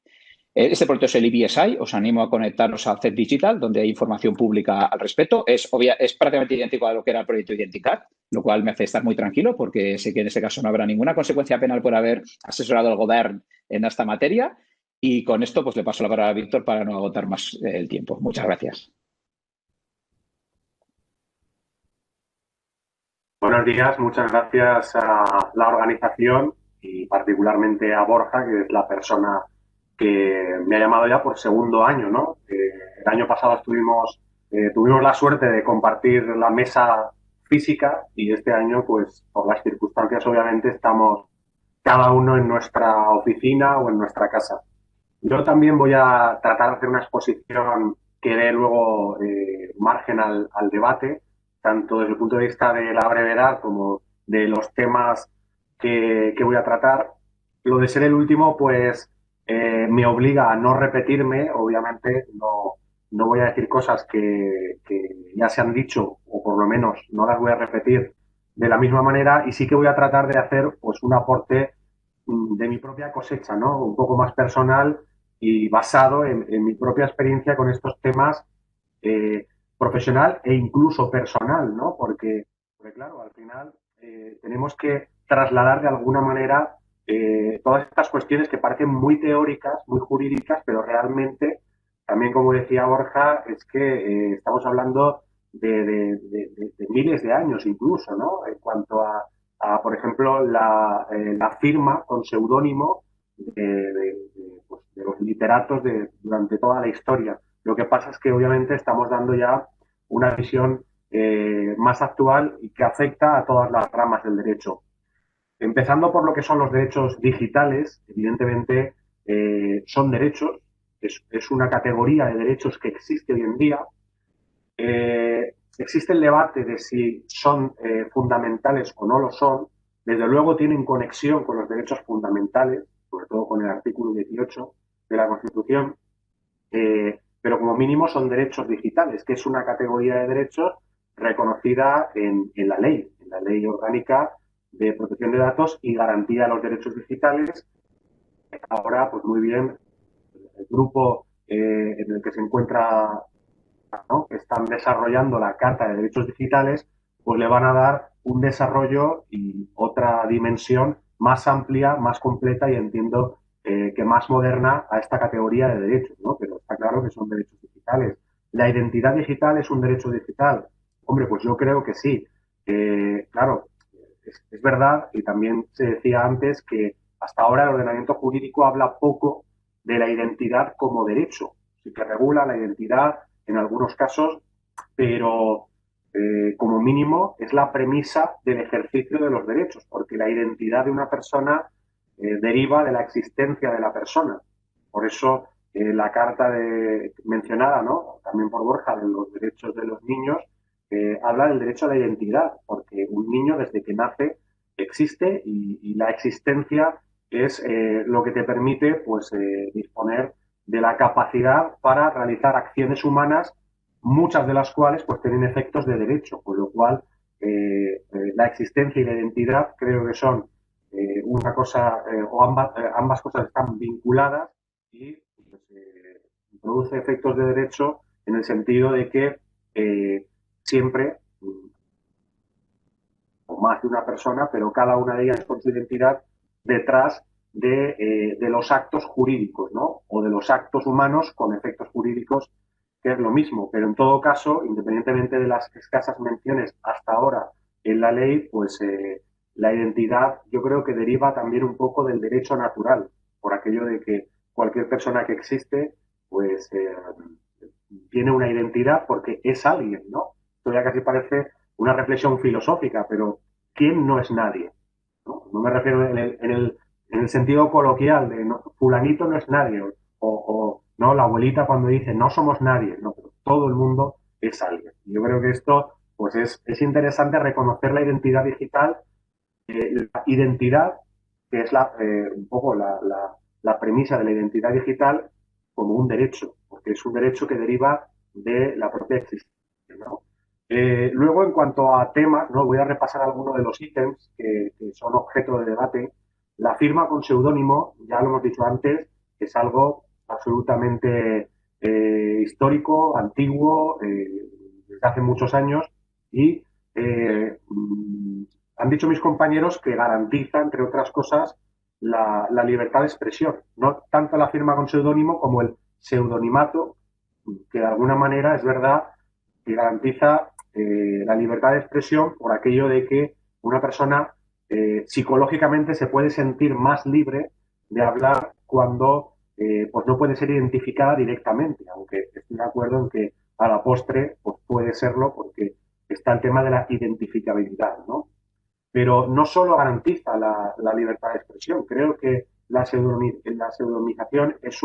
Este proyecto es el EBSI, os animo a conectaros al CEP Digital, donde hay información pública al respecto. Es prácticamente idéntico a lo que era el proyecto Identicat, lo cual me hace estar muy tranquilo porque sé que en ese caso no habrá ninguna consecuencia penal por haber asesorado al gobierno en esta materia. Y con esto pues le paso la palabra a Víctor para no agotar más el tiempo. Muchas gracias. Buenos días, muchas gracias a la organización y particularmente a Borja, que es la persona que me ha llamado ya por segundo año, ¿no? El año pasado tuvimos la suerte de compartir la mesa física y este año, pues por las circunstancias, obviamente, estamos cada uno en nuestra oficina o en nuestra casa. Yo también voy a tratar de hacer una exposición que dé luego margen al debate, tanto desde el punto de vista de la brevedad como de los temas que voy a tratar. Lo de ser el último, pues me obliga a no repetirme, obviamente no voy a decir cosas que ya se han dicho, o por lo menos no las voy a repetir de la misma manera, y sí que voy a tratar de hacer pues un aporte de mi propia cosecha, ¿no? Un poco más personal y basado en mi propia experiencia con estos temas profesional e incluso personal, ¿no? Porque claro, al final tenemos que trasladar de alguna manera todas estas cuestiones que parecen muy teóricas, muy jurídicas, pero realmente, también como decía Borja, es que estamos hablando de miles de años incluso, ¿no? En cuanto por ejemplo, la firma con seudónimo pues, de los literatos durante toda la historia. Lo que pasa es que obviamente estamos dando ya una visión más actual y que afecta a todas las ramas del derecho. Empezando por lo que son los derechos digitales, evidentemente son derechos, es una categoría de derechos que existe hoy en día. Existe el debate de si son fundamentales o no lo son. Desde luego tienen conexión con los derechos fundamentales, sobre todo con el artículo 18 de la Constitución, pero como mínimo son derechos digitales, que es una categoría de derechos reconocida en la ley orgánica de protección de datos y garantía de los derechos digitales. Ahora, pues muy bien, el grupo en el que se encuentra, ¿no?, que están desarrollando la Carta de Derechos Digitales, pues le van a dar un desarrollo y otra dimensión más amplia, más completa y entiendo que más moderna a esta categoría de derechos, ¿no? Pero está claro que son derechos digitales. ¿La identidad digital es un derecho digital? Hombre, pues yo creo que sí. Claro, es verdad, y también se decía antes, que hasta ahora el ordenamiento jurídico habla poco de la identidad como derecho. Sí que regula la identidad en algunos casos, pero como mínimo es la premisa del ejercicio de los derechos, porque la identidad de una persona deriva de la existencia de la persona. Por eso la carta mencionada, ¿no?, también por Borja, de los derechos de los niños, habla del derecho a la identidad, porque un niño desde que nace existe y la existencia es lo que te permite pues, disponer de la capacidad para realizar acciones humanas, muchas de las cuales pues, tienen efectos de derecho, con lo cual la existencia y la identidad creo que son una cosa o ambas cosas están vinculadas y pues, produce efectos de derecho en el sentido de que siempre, o más de una persona, pero cada una de ellas con su identidad detrás de los actos jurídicos, ¿no? O de los actos humanos con efectos jurídicos, que es lo mismo. Pero en todo caso, independientemente de las escasas menciones hasta ahora en la ley, pues la identidad yo creo que deriva también un poco del derecho natural, por aquello de que cualquier persona que existe, pues tiene una identidad porque es alguien, ¿no? Esto ya casi parece una reflexión filosófica, pero ¿quién no es nadie? No me refiero en el sentido coloquial de no, fulanito no es nadie, o no, la abuelita cuando dice no somos nadie, no, pero todo el mundo es alguien. Yo creo que esto pues es interesante reconocer la identidad digital, la identidad, que es un poco la premisa de la identidad digital como un derecho, porque es un derecho que deriva de la propia existencia, ¿no? Luego, en cuanto a temas, ¿no? Voy a repasar algunos de los ítems que son objeto de debate. La firma con seudónimo, ya lo hemos dicho antes, es algo absolutamente histórico, antiguo, desde hace muchos años y han dicho mis compañeros que garantiza, entre otras cosas, la libertad de expresión. No tanto la firma con seudónimo como el pseudonimato, que de alguna manera es verdad que garantiza la libertad de expresión por aquello de que una persona psicológicamente se puede sentir más libre de hablar cuando pues no puede ser identificada directamente, aunque estoy de acuerdo en que a la postre pues puede serlo porque está el tema de la identificabilidad, ¿no? Pero no solo garantiza la libertad de expresión, creo que la pseudonimización es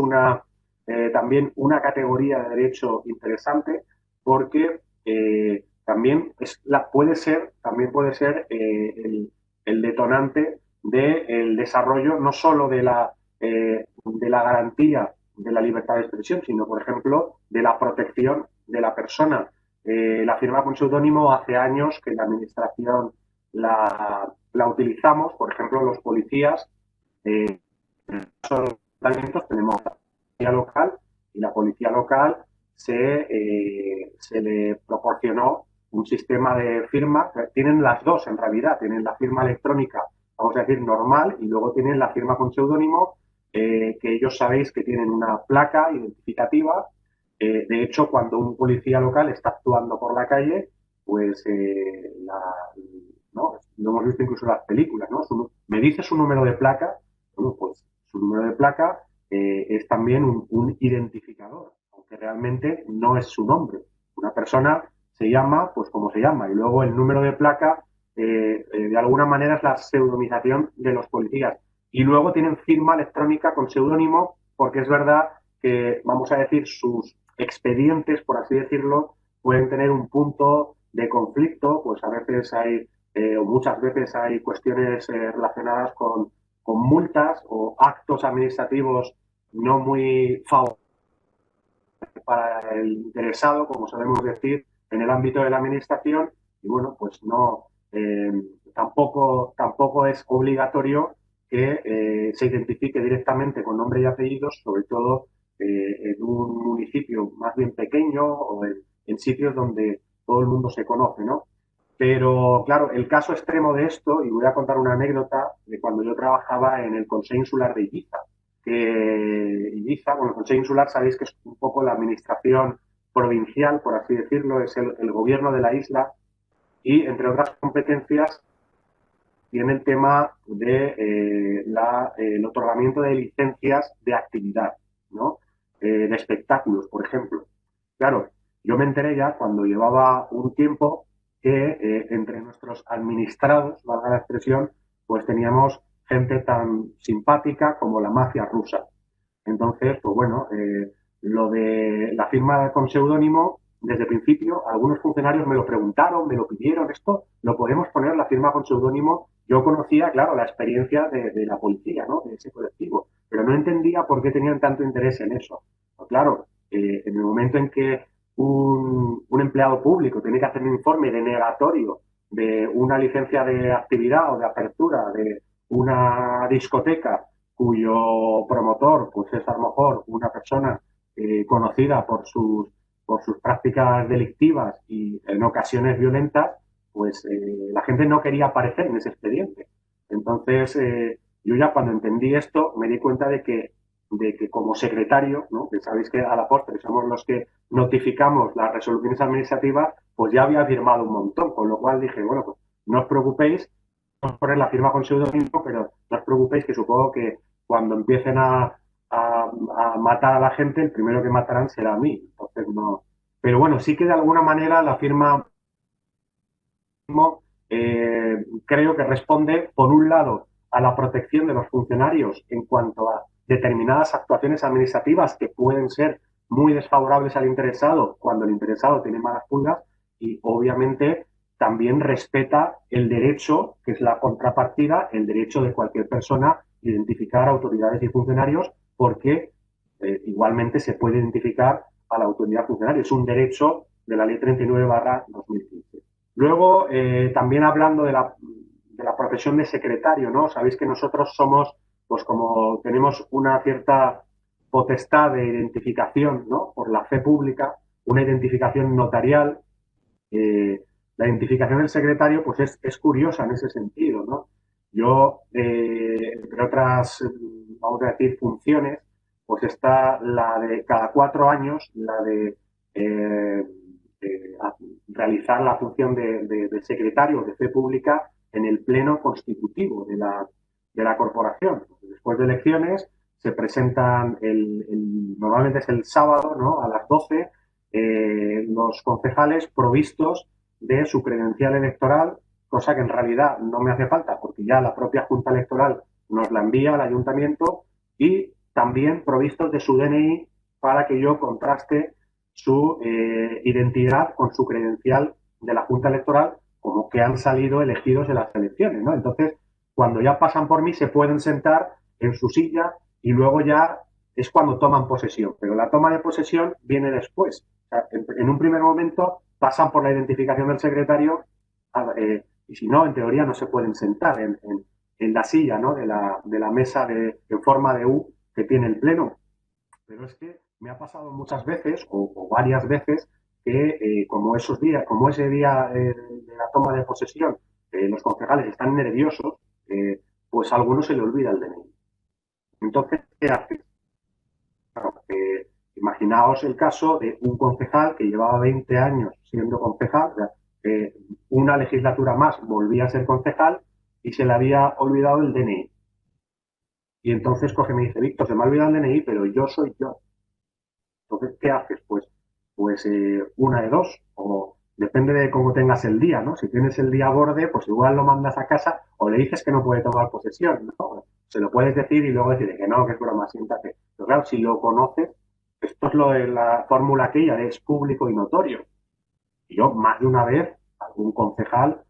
también una categoría de derecho interesante porque también puede ser el detonante del desarrollo no solo de la garantía de la libertad de expresión, sino, por ejemplo, de la protección de la persona. La firma con seudónimo hace años que la Administración la utilizamos, por ejemplo, los policías, en los ayuntamientos tenemos la policía local y la policía local se le proporcionó un sistema de firma, tienen las dos en realidad, tienen la firma electrónica, vamos a decir, normal, y luego tienen la firma con seudónimo, que ellos sabéis que tienen una placa identificativa. De hecho, cuando un policía local está actuando por la calle, pues ¿no? Lo hemos visto incluso en las películas, ¿no? Me dice su número de placa, bueno, pues su número de placa es también un identificador, aunque realmente no es su nombre. Una persona se llama, pues como se llama, y luego el número de placa, de alguna manera es la pseudonización de los policías. Y luego tienen firma electrónica con seudónimo, porque es verdad que, vamos a decir, sus expedientes, por así decirlo, pueden tener un punto de conflicto, pues a veces hay o muchas veces hay cuestiones relacionadas con multas o actos administrativos no muy favorables para el interesado, como solemos decir, en el ámbito de la administración. Y bueno, pues no, tampoco es obligatorio que se identifique directamente con nombre y apellidos, sobre todo en un municipio más bien pequeño o en sitios donde todo el mundo se conoce, ¿no? Pero, claro, el caso extremo de esto, y voy a contar una anécdota de cuando yo trabajaba en el Consejo Insular de Ibiza, que Ibiza, bueno, el Consejo Insular sabéis que es un poco la administración provincial, por así decirlo, es el gobierno de la isla, y entre otras competencias tiene el tema de el otorgamiento de licencias de actividad, ¿no? De espectáculos, por ejemplo. Claro, yo me enteré ya cuando llevaba un tiempo que entre nuestros administrados, valga la expresión, pues teníamos gente tan simpática como la mafia rusa. Entonces, pues bueno, lo de la firma con seudónimo, desde el principio, algunos funcionarios me lo preguntaron, me lo pidieron, esto lo podemos poner la firma con seudónimo. Yo conocía, claro, la experiencia de la policía, ¿no? De ese colectivo, pero no entendía por qué tenían tanto interés en eso. Pues claro, en el momento en que un empleado público tiene que hacer un informe denegatorio de una licencia de actividad o de apertura una discoteca cuyo promotor pues es a lo mejor una persona conocida por sus prácticas delictivas y en ocasiones violentas, pues la gente no quería aparecer en ese expediente. Entonces, yo ya cuando entendí esto me di cuenta de que como secretario, ¿no? Que sabéis que a la postre somos los que notificamos las resoluciones administrativas, pues ya había firmado un montón, con lo cual dije, bueno, pues no os preocupéis, vamos a poner la firma con seudónimo, pero no os preocupéis que supongo que cuando empiecen a matar a la gente, el primero que matarán será a mí. Entonces no. Pero bueno, sí que de alguna manera la firma creo que responde, por un lado, a la protección de los funcionarios en cuanto a determinadas actuaciones administrativas que pueden ser muy desfavorables al interesado cuando el interesado tiene malas pulgas y obviamente también respeta el derecho, que es la contrapartida, el derecho de cualquier persona de identificar autoridades y funcionarios porque igualmente se puede identificar a la autoridad funcionaria. Es un derecho de la Ley 39/2015. Luego, también hablando de la profesión de secretario, ¿no? Sabéis que nosotros somos, pues como tenemos una cierta potestad de identificación, ¿no? Por la fe pública, una identificación notarial. La identificación del secretario, pues es curiosa en ese sentido, ¿no? Yo, entre otras, vamos a decir, funciones, pues está la de cada 4 años, la de realizar la función de secretario de fe pública en el pleno constitutivo de la corporación. Después de elecciones se presentan, normalmente es el sábado, ¿no? A las 12, los concejales provistos de su credencial electoral, cosa que en realidad no me hace falta porque ya la propia Junta Electoral nos la envía al ayuntamiento, y también provistos de su DNI para que yo contraste su identidad con su credencial de la Junta Electoral como que han salido elegidos en las elecciones, ¿no? Entonces, cuando ya pasan por mí, se pueden sentar en su silla y luego ya es cuando toman posesión. Pero la toma de posesión viene después. O sea, en un primer momento pasan por la identificación del secretario y si no, en teoría no se pueden sentar en la silla, ¿no? de la mesa en forma de U que tiene el pleno. Pero es que me ha pasado muchas veces o varias veces que como esos días, como ese día de la toma de posesión, los concejales están nerviosos, pues a algunos se le olvida el DNI. Entonces, ¿qué haces? Claro, imaginaos el caso de un concejal que llevaba 20 años siendo concejal, o sea, una legislatura más volvía a ser concejal y se le había olvidado el DNI. Y entonces coge y me dice, Víctor, se me ha olvidado el DNI, pero yo soy yo. Entonces, ¿qué haces? Pues una de dos, o depende de cómo tengas el día, ¿no? Si tienes el día borde, pues igual lo mandas a casa o le dices que no puede tomar posesión, ¿no? Se lo puedes decir y luego decirle que no, que es broma, siéntate. Pero claro, si lo conoces, esto es lo de la fórmula aquella de es público y notorio. Y yo, más de una vez, algún concejal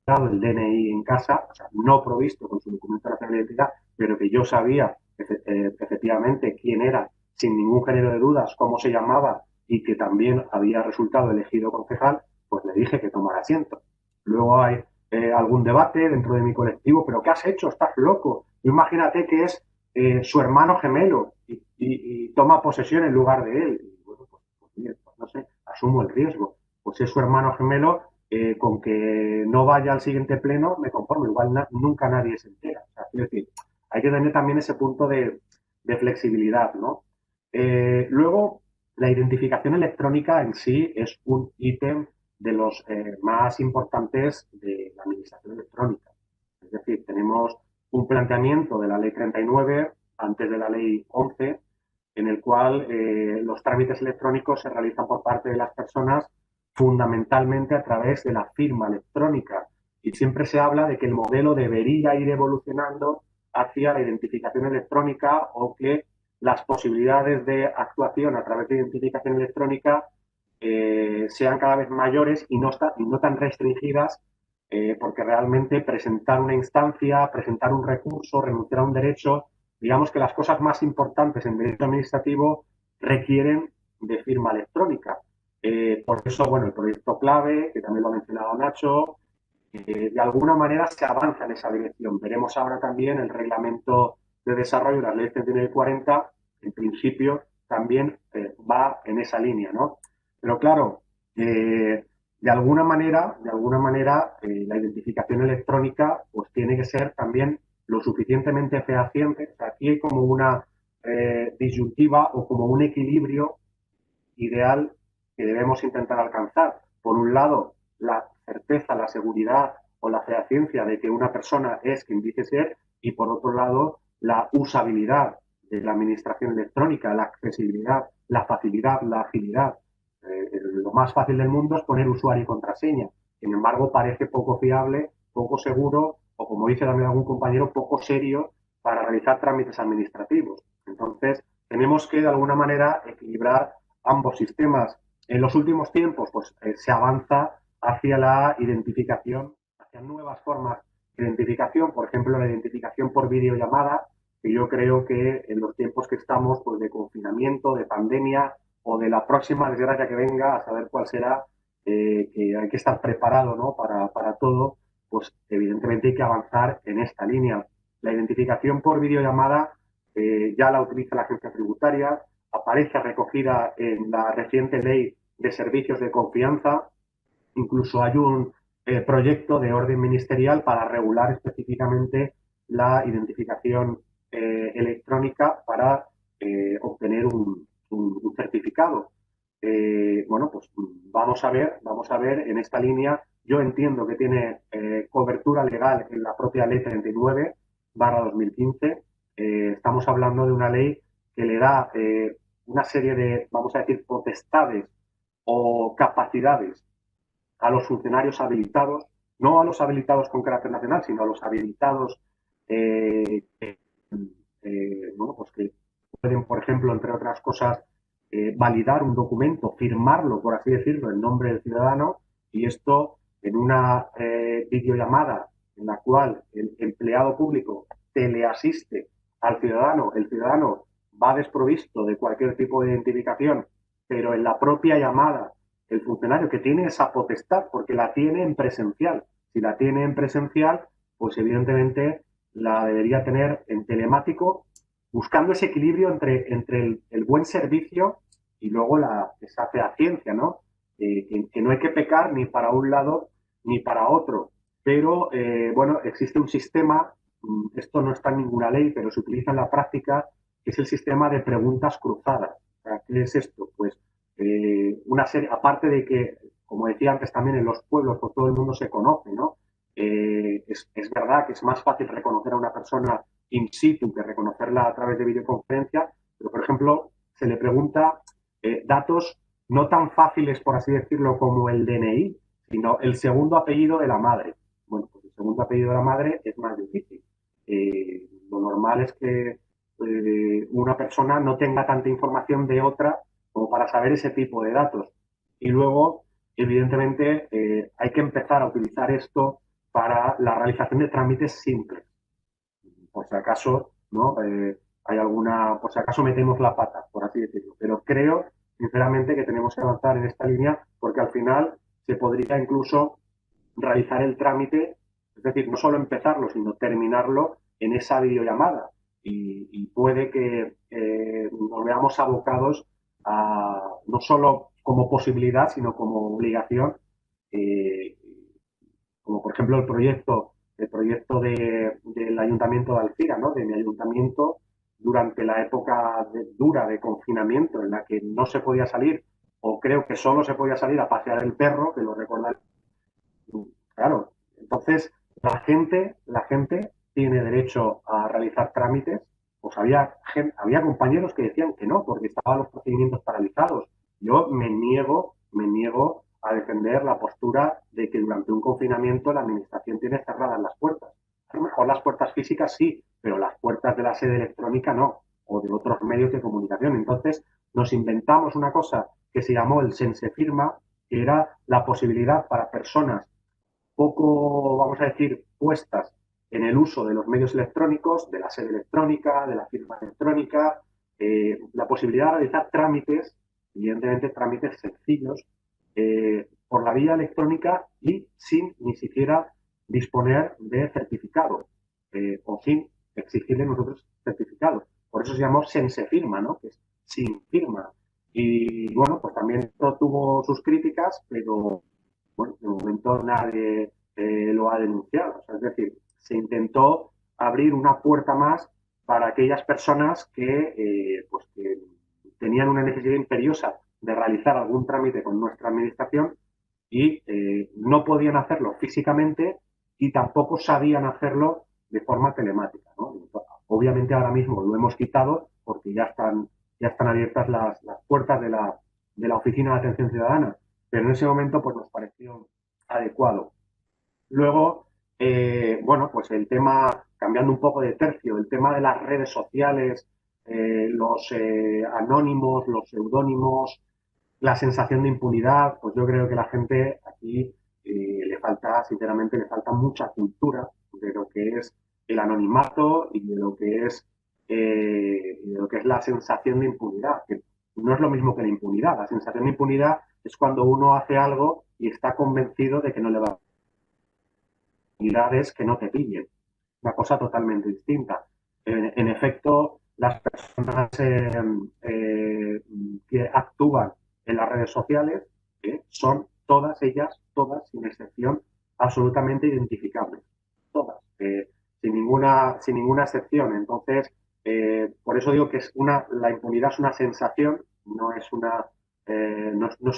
dado el DNI en casa, o sea, no provisto con su documento de identidad, pero que yo sabía efectivamente quién era, sin ningún género de dudas, cómo se llamaba y que también había resultado elegido concejal, pues le dije que tomara asiento. Luego hay algún debate dentro de mi colectivo, pero ¿qué has hecho? Estás loco. Imagínate que es su hermano gemelo y toma posesión en lugar de él. Y bueno, pues, no sé, asumo el riesgo. Pues es su hermano gemelo, con que no vaya al siguiente pleno me conformo, igual nunca nadie se entera. O sea, es decir, hay que tener también ese punto de flexibilidad, ¿no? Luego, la identificación electrónica en sí es un ítem de los más importantes de la administración electrónica. Es decir, tenemos un planteamiento de la ley 39, antes de la ley 11, en el cual los trámites electrónicos se realizan por parte de las personas fundamentalmente a través de la firma electrónica. Y siempre se habla de que el modelo debería ir evolucionando hacia la identificación electrónica o que las posibilidades de actuación a través de identificación electrónica sean cada vez mayores y no tan restringidas, porque realmente presentar una instancia, presentar un recurso, renunciar a un derecho, digamos que las cosas más importantes en derecho administrativo requieren de firma electrónica. Por eso, bueno, el proyecto clave, que también lo ha mencionado Nacho, de alguna manera se avanza en esa dirección. Veremos ahora también el reglamento de desarrollo, la ley 3940, en principio también va en esa línea, ¿no? Pero claro, de alguna manera, la identificación electrónica pues tiene que ser también lo suficientemente fehaciente. O sea, aquí hay como una disyuntiva o como un equilibrio ideal que debemos intentar alcanzar. Por un lado, la certeza, la seguridad o la fehaciencia de que una persona es quien dice ser, y por otro lado, la usabilidad de la administración electrónica, la accesibilidad, la facilidad, la agilidad. Lo más fácil del mundo es poner usuario y contraseña. Sin embargo, parece poco fiable, poco seguro o, como dice también algún compañero, poco serio para realizar trámites administrativos. Entonces, tenemos que, de alguna manera, equilibrar ambos sistemas. En los últimos tiempos, pues se avanza hacia la identificación, hacia nuevas formas de identificación, por ejemplo, la identificación por videollamada, que yo creo que en los tiempos que estamos, pues de confinamiento, de pandemia o de la próxima desgracia que venga, a saber cuál será, que hay que estar preparado, ¿no? para todo, pues evidentemente hay que avanzar en esta línea. La identificación por videollamada ya la utiliza la agencia tributaria, aparece recogida en la reciente ley de servicios de confianza. Incluso hay un proyecto de orden ministerial para regular específicamente la identificación electrónica para obtener un certificado. Bueno, pues vamos a ver en esta línea. Yo entiendo que tiene cobertura legal en la propia ley 39/2015. Estamos hablando de una ley que le da una serie de, vamos a decir, potestades o capacidades a los funcionarios habilitados, no a los habilitados con carácter nacional, sino a los habilitados bueno, pues que pueden, por ejemplo, entre otras cosas, validar un documento, firmarlo, por así decirlo, en nombre del ciudadano, y esto en una videollamada en la cual el empleado público teleasiste al ciudadano, el ciudadano va desprovisto de cualquier tipo de identificación, pero en la propia llamada el funcionario que tiene esa potestad, porque la tiene en presencial. Si la tiene en presencial, pues evidentemente la debería tener en telemático, buscando ese equilibrio entre el buen servicio y luego esa fehaciencia, ¿no? Que no hay que pecar ni para un lado ni para otro. Pero, bueno, existe un sistema, esto no está en ninguna ley, pero se utiliza en la práctica, que es el sistema de preguntas cruzadas. O sea, ¿qué es esto? Pues una serie, aparte de que, como decía antes también, en los pueblos pues todo el mundo se conoce, ¿no? Es verdad que es más fácil reconocer a una persona in situ que reconocerla a través de videoconferencia, pero por ejemplo se le pregunta datos no tan fáciles, por así decirlo, como el DNI, sino el segundo apellido de la madre. Bueno, pues el segundo apellido de la madre es más difícil. Lo normal es que una persona no tenga tanta información de otra como para saber ese tipo de datos. Y luego, evidentemente, hay que empezar a utilizar esto para la realización de trámites simples. Por si acaso, ¿no? Hay alguna, por si acaso metemos la pata, por así decirlo. Pero creo, sinceramente, que tenemos que avanzar en esta línea porque al final se podría incluso realizar el trámite, es decir, no solo empezarlo, sino terminarlo en esa videollamada. Y puede que nos veamos abocados a, no solo como posibilidad, sino como obligación, eh, como por ejemplo del Ayuntamiento de Alcira, ¿no? De mi ayuntamiento, durante la época dura de confinamiento, en la que no se podía salir, o creo que solo se podía salir a pasear el perro, que lo recuerda. Claro, entonces la gente tiene derecho a realizar trámites. Pues había compañeros que decían que no, porque estaban los procedimientos paralizados. Yo me niego a defender la postura de que durante un confinamiento la administración tiene cerradas las puertas. A lo mejor las puertas físicas sí, pero las puertas de la sede electrónica no, o de otros medios de comunicación. Entonces nos inventamos una cosa que se llamó el Sensefirma, que era la posibilidad para personas poco, vamos a decir, puestas en el uso de los medios electrónicos, de la sede electrónica, de la firma electrónica, la posibilidad de realizar trámites, evidentemente trámites sencillos, por la vía electrónica y sin ni siquiera disponer de certificado o sin exigirle nosotros certificado. Por eso se llamó sense firma, ¿no? Que es sin firma. Y bueno, pues también esto tuvo sus críticas, pero bueno, de momento nadie lo ha denunciado. O sea, es decir, se intentó abrir una puerta más para aquellas personas pues que tenían una necesidad imperiosa de realizar algún trámite con nuestra administración y no podían hacerlo físicamente y tampoco sabían hacerlo de forma telemática, ¿no? Obviamente ahora mismo lo hemos quitado porque ya están abiertas las puertas de la Oficina de Atención Ciudadana, pero en ese momento pues nos pareció adecuado. Luego, bueno, pues el tema, cambiando un poco de tercio, el tema de las redes sociales, los anónimos, los seudónimos, la sensación de impunidad, pues yo creo que la gente aquí le falta, sinceramente, le falta mucha cultura de lo que es el anonimato y de lo que es la sensación de impunidad, que no es lo mismo que la impunidad. La sensación de impunidad es cuando uno hace algo y está convencido de que no le va a es que no te pillen. Una cosa totalmente distinta. En efecto, las personas que actúan en las redes sociales son todas ellas, todas, sin excepción, absolutamente identificables. Todas, sin ninguna excepción. Entonces, por eso digo que la impunidad es una sensación, no es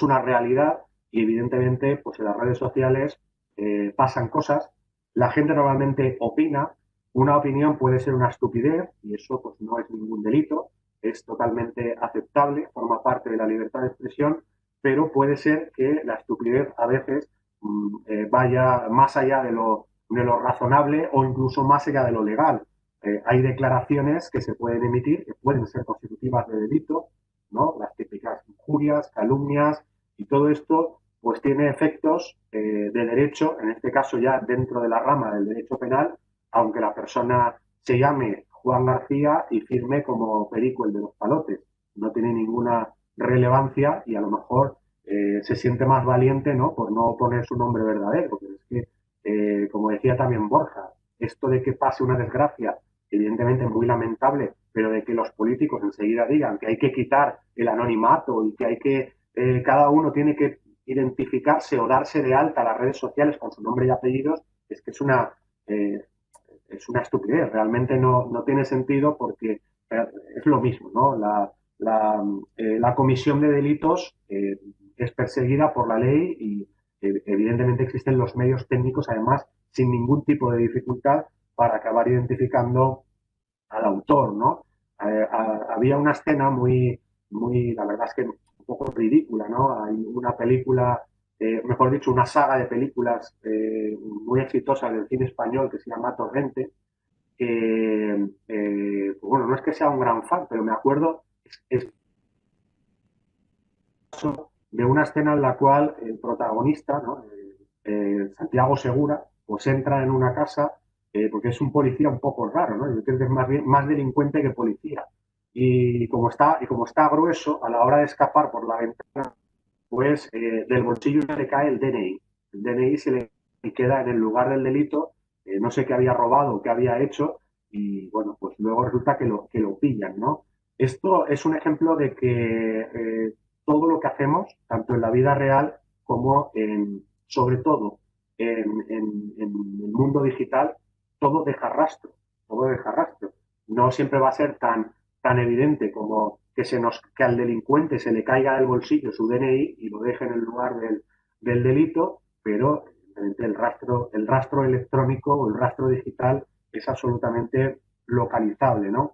una realidad y evidentemente pues en las redes sociales pasan cosas. La gente normalmente opina, una opinión puede ser una estupidez y eso pues no es ningún delito, es totalmente aceptable, forma parte de la libertad de expresión, pero puede ser que la estupidez a veces vaya más allá de lo razonable o incluso más allá de lo legal. Hay declaraciones que se pueden emitir que pueden ser constitutivas de delito, ¿no? Las típicas injurias, calumnias y todo esto pues tiene efectos de derecho, en este caso ya dentro de la rama del derecho penal, aunque la persona se llame Juan García y firme como Perico el de los palotes. No tiene ninguna relevancia y a lo mejor se siente más valiente, ¿no? Por no poner su nombre verdadero. Pero es que, como decía también Borja, esto de que pase una desgracia, evidentemente muy lamentable, pero de que los políticos enseguida digan que hay que quitar el anonimato y que hay que cada uno tiene que identificarse o darse de alta a las redes sociales con su nombre y apellidos, es que es una estupidez. Realmente no tiene sentido porque es lo mismo, ¿no? La comisión de delitos es perseguida por la ley y evidentemente existen los medios técnicos, además, sin ningún tipo de dificultad para acabar identificando al autor, ¿no? Había una escena la verdad es que un poco ridícula, ¿no? Hay una película, mejor dicho, una saga de películas muy exitosas del cine español que se llama Torrente, que, pues bueno, no es que sea un gran fan, pero me acuerdo es de una escena en la cual el protagonista, ¿no? Santiago Segura, pues entra en una casa porque es un policía un poco raro, ¿no? Yo creo que es más delincuente que policía. Y como está grueso, a la hora de escapar por la ventana, pues del bolsillo se le cae el DNI. El DNI se le queda en el lugar del delito, no sé qué había robado, qué había hecho, y bueno, pues luego resulta que lo pillan, ¿no? Esto es un ejemplo de que todo lo que hacemos, tanto en la vida real como sobre todo en el mundo digital, todo deja rastro, todo deja rastro. No siempre va a ser tan evidente como que al delincuente se le caiga del bolsillo su DNI y lo deje en el lugar del delito, pero el rastro electrónico o el rastro digital es absolutamente localizable, ¿no?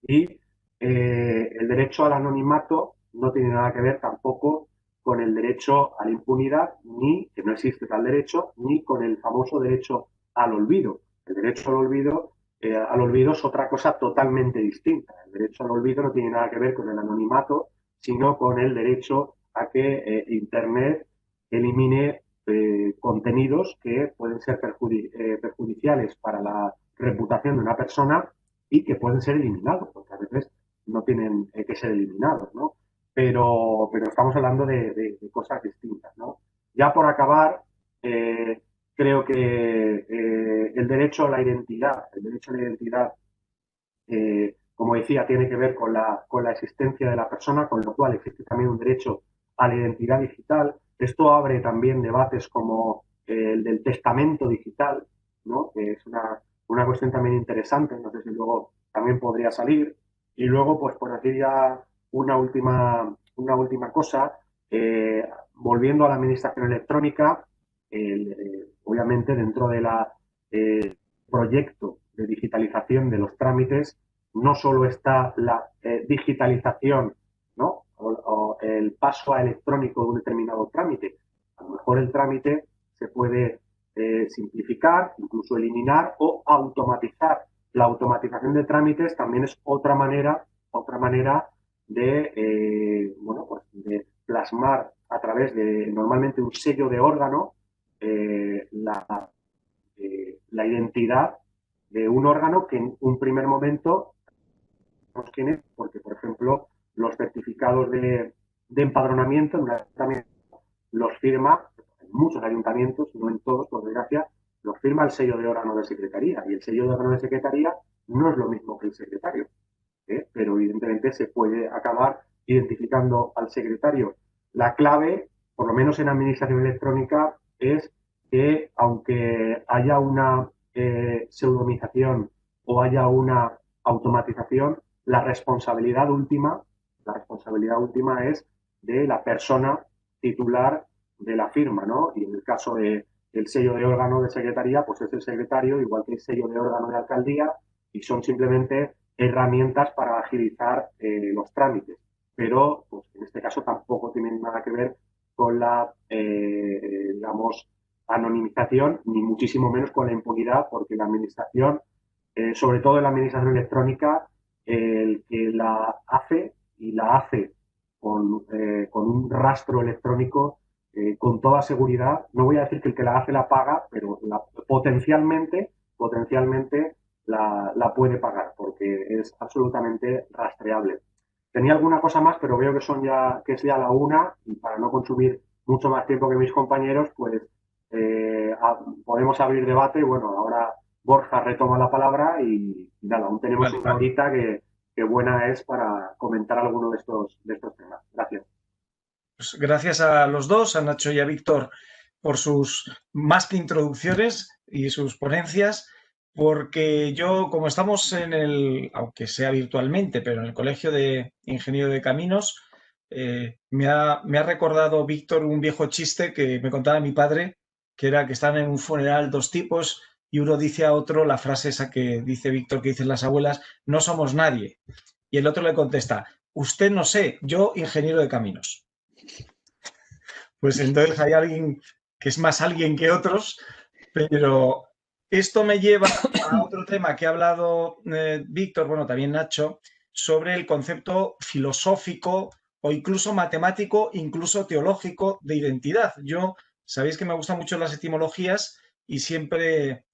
Y el derecho al anonimato no tiene nada que ver tampoco con el derecho a la impunidad, ni que no existe tal derecho, ni con el famoso derecho al olvido. El derecho al olvido es otra cosa totalmente distinta. El derecho al olvido no tiene nada que ver con el anonimato, sino con el derecho a que Internet elimine contenidos que pueden ser perjudiciales para la reputación de una persona y que pueden ser eliminados, porque a veces no tienen que ser eliminados, ¿no? Pero estamos hablando de cosas distintas, ¿no? Ya por acabar, creo que el derecho a la identidad, como decía, tiene que ver con la existencia de la persona, con lo cual existe también un derecho a la identidad digital. Esto abre también debates como el del testamento digital, ¿no? Que es una cuestión también interesante, no sé si luego también podría salir. Y luego, pues por decir ya una última cosa, volviendo a la administración electrónica, obviamente dentro del proyecto de digitalización de los trámites, no solo está la digitalización, ¿no? O el paso a electrónico de un determinado trámite. A lo mejor el trámite se puede simplificar, incluso eliminar o automatizar. La automatización de trámites también es otra manera bueno, pues de plasmar a través de normalmente un sello de órgano la identidad de un órgano que en un primer momento no tiene, porque por ejemplo los certificados de empadronamiento en un ayuntamiento los firma, en muchos ayuntamientos, no en todos por desgracia, los firma el sello de órgano de secretaría, y el sello de órgano de secretaría no es lo mismo que el secretario, pero evidentemente se puede acabar identificando al secretario. La clave, por lo menos en administración electrónica, es que aunque haya una pseudonización o haya una automatización, la responsabilidad última es de la persona titular de la firma, ¿no? Y en el caso del sello de órgano de secretaría, pues es el secretario, igual que el sello de órgano de alcaldía, y son simplemente herramientas para agilizar los trámites. Pero, pues, en este caso tampoco tienen nada que ver con la, digamos, anonimización, ni muchísimo menos con la impunidad, porque la administración, sobre todo en la administración electrónica, el que la hace y la hace con un rastro electrónico, con toda seguridad, no voy a decir que el que la hace la paga, pero potencialmente la puede pagar, porque es absolutamente rastreable. Tenía alguna cosa más, pero veo que es ya la una, y para no consumir mucho más tiempo que mis compañeros, pues podemos abrir debate. Y bueno, ahora Borja retoma la palabra y nada, aún tenemos una horita que buena es para comentar alguno de estos temas. Gracias. Pues gracias a los dos, a Nacho y a Víctor, por sus más que introducciones y sus ponencias, porque yo, como estamos aunque sea virtualmente, pero en el Colegio de Ingeniero de Caminos, me ha recordado Víctor un viejo chiste que me contaba mi padre, que era que están en un funeral dos tipos y uno dice a otro la frase esa que dice Víctor, que dicen las abuelas: no somos nadie. Y el otro le contesta: usted no sé, yo ingeniero de caminos. Pues entonces hay alguien que es más alguien que otros, pero esto me lleva a otro tema que ha hablado Víctor, bueno, también Nacho, sobre el concepto filosófico o incluso matemático, incluso teológico de identidad. Yo, sabéis que me gustan mucho las etimologías y siempre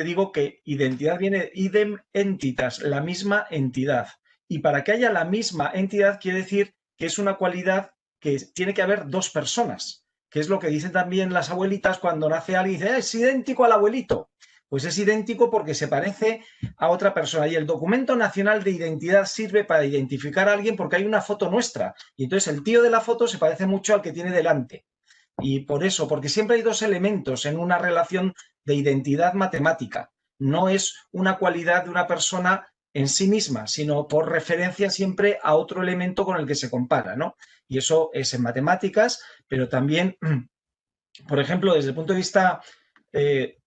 digo que identidad viene idem entitas, la misma entidad. Y para que haya la misma entidad quiere decir que es una cualidad que tiene que haber dos personas, que es lo que dicen también las abuelitas cuando nace alguien y dice: es idéntico al abuelito. Pues es idéntico porque se parece a otra persona. Y el documento nacional de identidad sirve para identificar a alguien porque hay una foto nuestra. Y entonces el tío de la foto se parece mucho al que tiene delante. Y por eso, porque siempre hay dos elementos en una relación de identidad matemática. No es una cualidad de una persona en sí misma, sino por referencia siempre a otro elemento con el que se compara, ¿no? Y eso es en matemáticas, pero también, por ejemplo, desde el punto de vista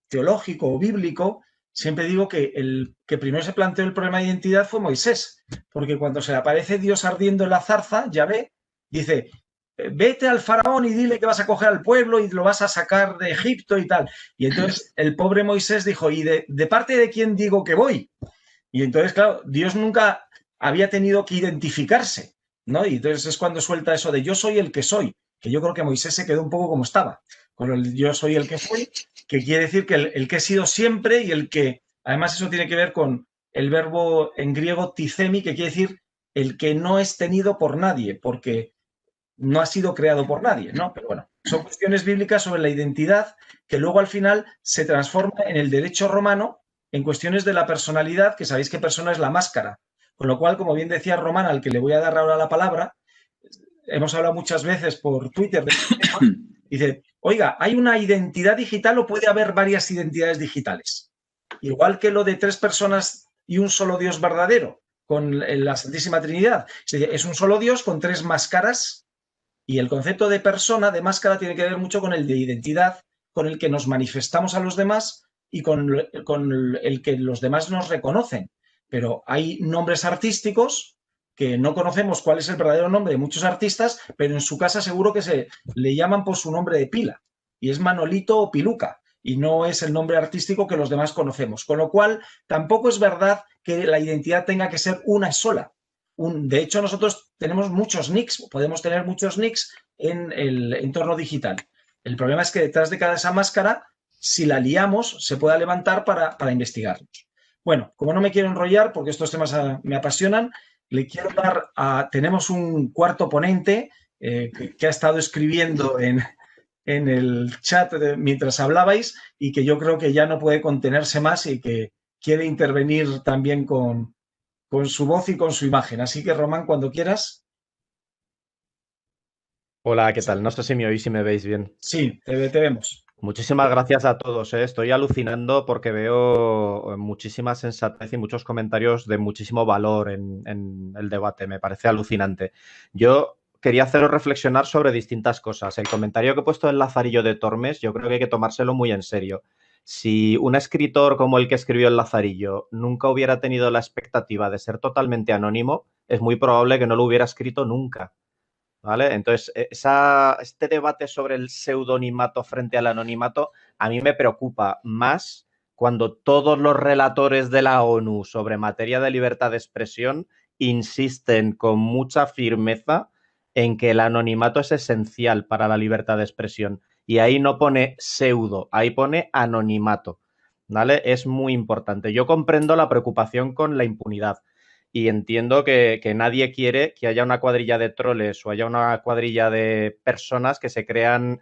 teológico o bíblico, siempre digo que el que primero se planteó el problema de identidad fue Moisés, porque cuando se le aparece Dios ardiendo en la zarza, Yahvé, dice: vete al faraón y dile que vas a coger al pueblo y lo vas a sacar de Egipto y tal. Y entonces el pobre Moisés dijo: ¿y de parte de quién digo que voy? Y entonces, claro, Dios nunca había tenido que identificarse, ¿no? Y entonces es cuando suelta eso de yo soy el que soy, que yo creo que Moisés se quedó un poco como estaba, con el yo soy el que fui, que quiere decir que el que he sido siempre y el que, además eso tiene que ver con el verbo en griego tisemi, que quiere decir el que no es tenido por nadie, porque no ha sido creado por nadie, ¿no? Pero bueno, son cuestiones bíblicas sobre la identidad que luego al final se transforma en el derecho romano en cuestiones de la personalidad, que sabéis que persona es la máscara. Con lo cual, como bien decía Román, al que le voy a dar ahora la palabra, hemos hablado muchas veces por Twitter de este tema, dice, oiga, ¿hay una identidad digital o puede haber varias identidades digitales? Igual que lo de 3 personas y un solo Dios verdadero con la Santísima Trinidad. Es un solo Dios con 3 máscaras y el concepto de persona, de máscara, tiene que ver mucho con el de identidad, con el que nos manifestamos a los demás y con el que los demás nos reconocen. Pero hay nombres artísticos que no conocemos cuál es el verdadero nombre de muchos artistas, pero en su casa seguro que se le llaman por su nombre de pila, y es Manolito o Piluca, y no es el nombre artístico que los demás conocemos. Con lo cual, tampoco es verdad que la identidad tenga que ser una sola. De hecho, nosotros tenemos muchos nicks, podemos tener muchos nicks en el entorno digital. El problema es que detrás de cada esa máscara, si la liamos, se pueda levantar para investigarlos. Bueno, como no me quiero enrollar, porque estos temas me apasionan, le quiero dar tenemos un cuarto ponente que ha estado escribiendo en el chat mientras hablabais y que yo creo que ya no puede contenerse más y que quiere intervenir también con su voz y con su imagen. Así que, Román, cuando quieras. Hola, ¿qué tal? No sé si me oís y me veis bien. Sí, te vemos. Muchísimas gracias a todos, ¿eh? Estoy alucinando porque veo muchísima sensatez y muchos comentarios de muchísimo valor en el debate. Me parece alucinante. Yo quería haceros reflexionar sobre distintas cosas. El comentario que he puesto en Lazarillo de Tormes, yo creo que hay que tomárselo muy en serio. Si un escritor como el que escribió el Lazarillo nunca hubiera tenido la expectativa de ser totalmente anónimo, es muy probable que no lo hubiera escrito nunca. ¿Vale? Entonces, este debate sobre el pseudonimato frente al anonimato a mí me preocupa más cuando todos los relatores de la ONU sobre materia de libertad de expresión insisten con mucha firmeza en que el anonimato es esencial para la libertad de expresión. Y ahí no pone pseudo, ahí pone anonimato. ¿Vale? Es muy importante. Yo comprendo la preocupación con la impunidad. Y entiendo que nadie quiere que haya una cuadrilla de troles o haya una cuadrilla de personas que se crean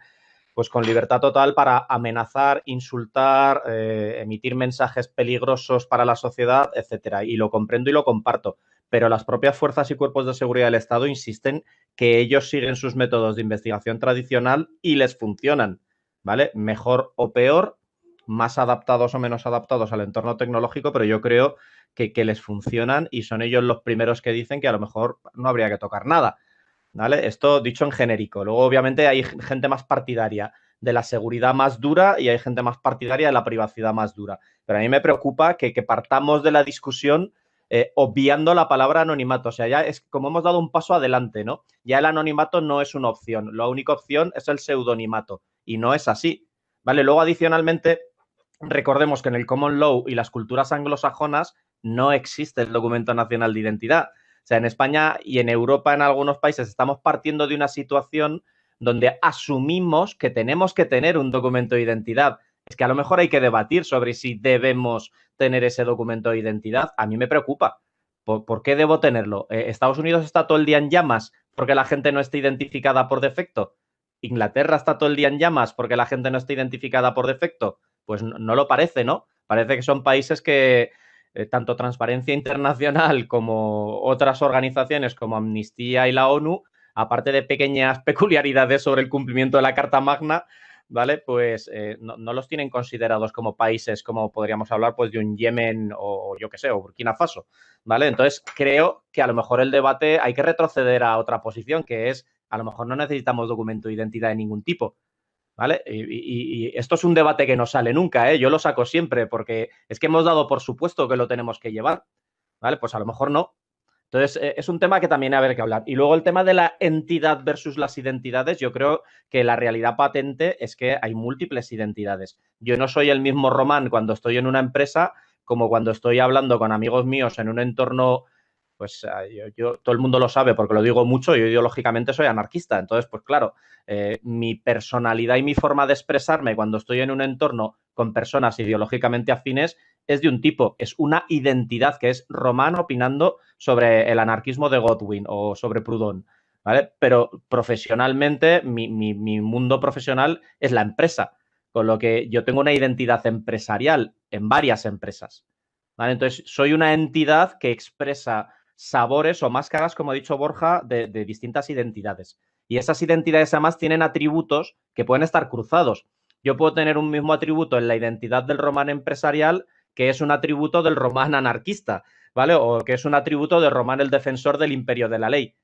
pues con libertad total para amenazar, insultar, emitir mensajes peligrosos para la sociedad, etcétera. Y lo comprendo y lo comparto. Pero las propias fuerzas y cuerpos de seguridad del Estado insisten que ellos siguen sus métodos de investigación tradicional y les funcionan, ¿vale? Mejor o peor, más adaptados o menos adaptados al entorno tecnológico, pero yo creo que les funcionan y son ellos los primeros que dicen que a lo mejor no habría que tocar nada, ¿vale? Esto dicho en genérico. Luego, obviamente, hay gente más partidaria de la seguridad más dura y hay gente más partidaria de la privacidad más dura. Pero a mí me preocupa que partamos de la discusión obviando la palabra anonimato. O sea, ya es como hemos dado un paso adelante, ¿no? Ya el anonimato no es una opción. La única opción es el pseudonimato y no es así, ¿vale? Luego, adicionalmente, recordemos que en el common law y las culturas anglosajonas no existe el documento nacional de identidad. O sea, en España y en Europa, en algunos países, estamos partiendo de una situación donde asumimos que tenemos que tener un documento de identidad. Es que a lo mejor hay que debatir sobre si debemos tener ese documento de identidad. A mí me preocupa. ¿Por qué debo tenerlo? ¿Estados Unidos está todo el día en llamas porque la gente no está identificada por defecto? ¿Inglaterra está todo el día en llamas porque la gente no está identificada por defecto? Pues no lo parece, ¿no? Parece que son países que tanto Transparencia Internacional como otras organizaciones como Amnistía y la ONU, aparte de pequeñas peculiaridades sobre el cumplimiento de la Carta Magna, ¿vale? Pues no los tienen considerados como países, como podríamos hablar pues de un Yemen o yo qué sé, o Burkina Faso, ¿vale? Entonces creo que a lo mejor el debate hay que retroceder a otra posición, que es a lo mejor no necesitamos documento de identidad de ningún tipo, ¿vale? Y esto es un debate que no sale nunca, ¿eh? Yo lo saco siempre porque es que hemos dado por supuesto que lo tenemos que llevar, ¿vale? Pues a lo mejor no. Entonces, es un tema que también hay que hablar. Y luego el tema de la entidad versus las identidades, yo creo que la realidad patente es que hay múltiples identidades. Yo no soy el mismo Román cuando estoy en una empresa como cuando estoy hablando con amigos míos en un entorno, pues todo el mundo lo sabe porque lo digo mucho, yo ideológicamente soy anarquista. Entonces, pues claro, mi personalidad y mi forma de expresarme cuando estoy en un entorno con personas ideológicamente afines es de un tipo, es una identidad que es Román opinando sobre el anarquismo de Godwin o sobre Proudhon, ¿vale? Pero profesionalmente, mi mundo profesional es la empresa, con lo que yo tengo una identidad empresarial en varias empresas, ¿vale? Entonces, soy una entidad que expresa sabores o máscaras, como ha dicho Borja, de distintas identidades. Y esas identidades además tienen atributos que pueden estar cruzados. Yo puedo tener un mismo atributo en la identidad del Román empresarial que es un atributo del Román anarquista, ¿vale? O que es un atributo del Román el defensor del imperio de la ley.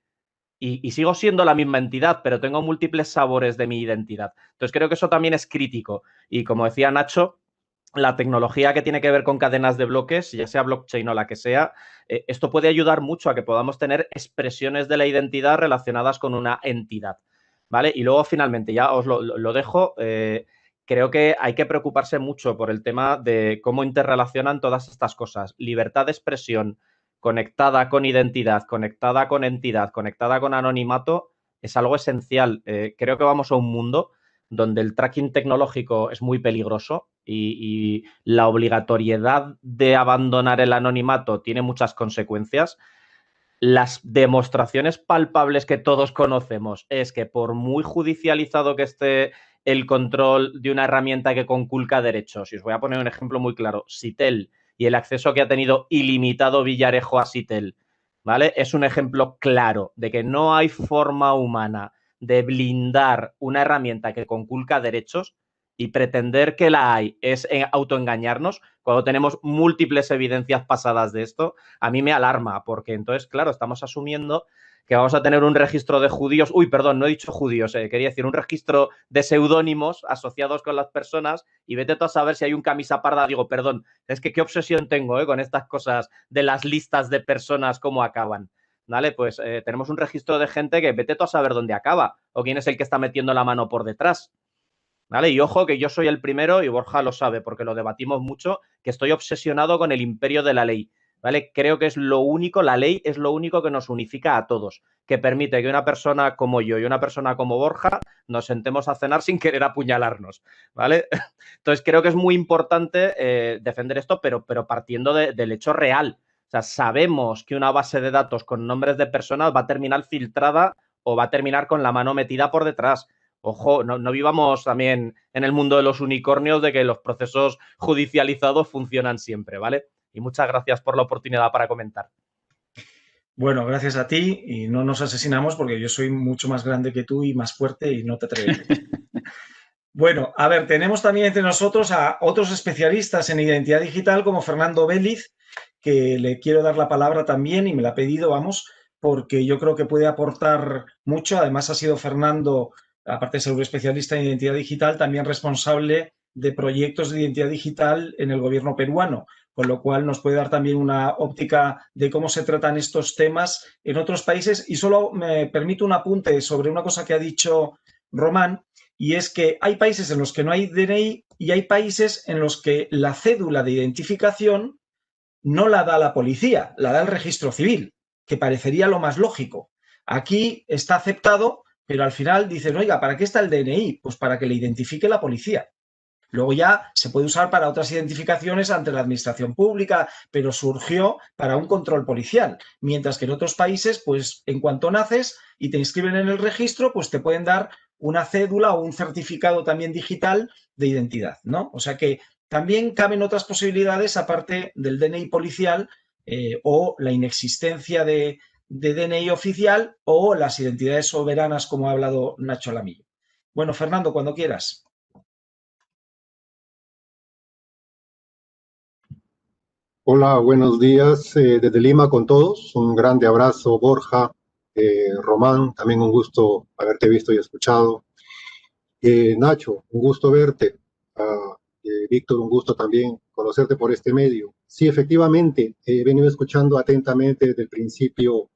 Y sigo siendo la misma entidad, pero tengo múltiples sabores de mi identidad. Entonces creo que eso también es crítico. Y como decía Nacho, la tecnología que tiene que ver con cadenas de bloques, ya sea blockchain o la que sea, esto puede ayudar mucho a que podamos tener expresiones de la identidad relacionadas con una entidad, ¿vale? Y luego, finalmente, ya os lo dejo, creo que hay que preocuparse mucho por el tema de cómo interrelacionan todas estas cosas. Libertad de expresión conectada con identidad, conectada con entidad, conectada con anonimato, es algo esencial. Creo que vamos a un mundo donde el tracking tecnológico es muy peligroso y la obligatoriedad de abandonar el anonimato tiene muchas consecuencias. Las demostraciones palpables que todos conocemos es que por muy judicializado que esté el control de una herramienta que conculca derechos, y os voy a poner un ejemplo muy claro, Sitel y el acceso que ha tenido ilimitado Villarejo a Sitel, ¿vale? Es un ejemplo claro de que no hay forma humana de blindar una herramienta que conculca derechos y pretender que la hay es autoengañarnos cuando tenemos múltiples evidencias pasadas de esto, a mí me alarma, porque entonces, claro, estamos asumiendo que vamos a tener un registro de judíos, uy, perdón, no he dicho judíos, quería decir un registro de seudónimos asociados con las personas y vete tú a saber si hay un camisa parda, digo, perdón, es que qué obsesión tengo con estas cosas de las listas de personas, cómo acaban. ¿Vale? Pues tenemos un registro de gente que vete tú a saber dónde acaba o quién es el que está metiendo la mano por detrás. ¿Vale? Y ojo que yo soy el primero, y Borja lo sabe porque lo debatimos mucho, que estoy obsesionado con el imperio de la ley. ¿Vale? Creo que es lo único, la ley es lo único que nos unifica a todos, que permite que una persona como yo y una persona como Borja nos sentemos a cenar sin querer apuñalarnos. ¿Vale? Entonces creo que es muy importante defender esto, pero partiendo del hecho real. O sea, sabemos que una base de datos con nombres de personas va a terminar filtrada o va a terminar con la mano metida por detrás. Ojo, no vivamos también en el mundo de los unicornios de que los procesos judicializados funcionan siempre, ¿vale? Y muchas gracias por la oportunidad para comentar. Bueno, gracias a ti y no nos asesinamos porque yo soy mucho más grande que tú y más fuerte y no te atreverías. Bueno, a ver, tenemos también entre nosotros a otros especialistas en identidad digital como Fernando Béliz, que le quiero dar la palabra también y me la ha pedido, vamos, porque yo creo que puede aportar mucho. Además, ha sido Fernando, aparte de ser un especialista en identidad digital, también responsable de proyectos de identidad digital en el gobierno peruano, con lo cual nos puede dar también una óptica de cómo se tratan estos temas en otros países. Y solo me permito un apunte sobre una cosa que ha dicho Román, y es que hay países en los que no hay DNI y hay países en los que la cédula de identificación no la da la policía, la da el registro civil, que parecería lo más lógico. Aquí está aceptado, pero al final dicen, oiga, ¿para qué está el DNI? Pues para que le identifique la policía. Luego ya se puede usar para otras identificaciones ante la administración pública, pero surgió para un control policial. Mientras que en otros países, pues en cuanto naces y te inscriben en el registro, pues te pueden dar una cédula o un certificado también digital de identidad, ¿no? O sea que también caben otras posibilidades aparte del DNI policial o la inexistencia de DNI oficial o las identidades soberanas, como ha hablado Nacho Lamillo. Bueno, Fernando, cuando quieras. Hola, buenos días desde Lima con todos. Un grande abrazo, Borja, Román, también un gusto haberte visto y escuchado. Nacho, un gusto verte. Víctor, un gusto también conocerte por este medio. Sí, efectivamente, he venido escuchando atentamente desde el principio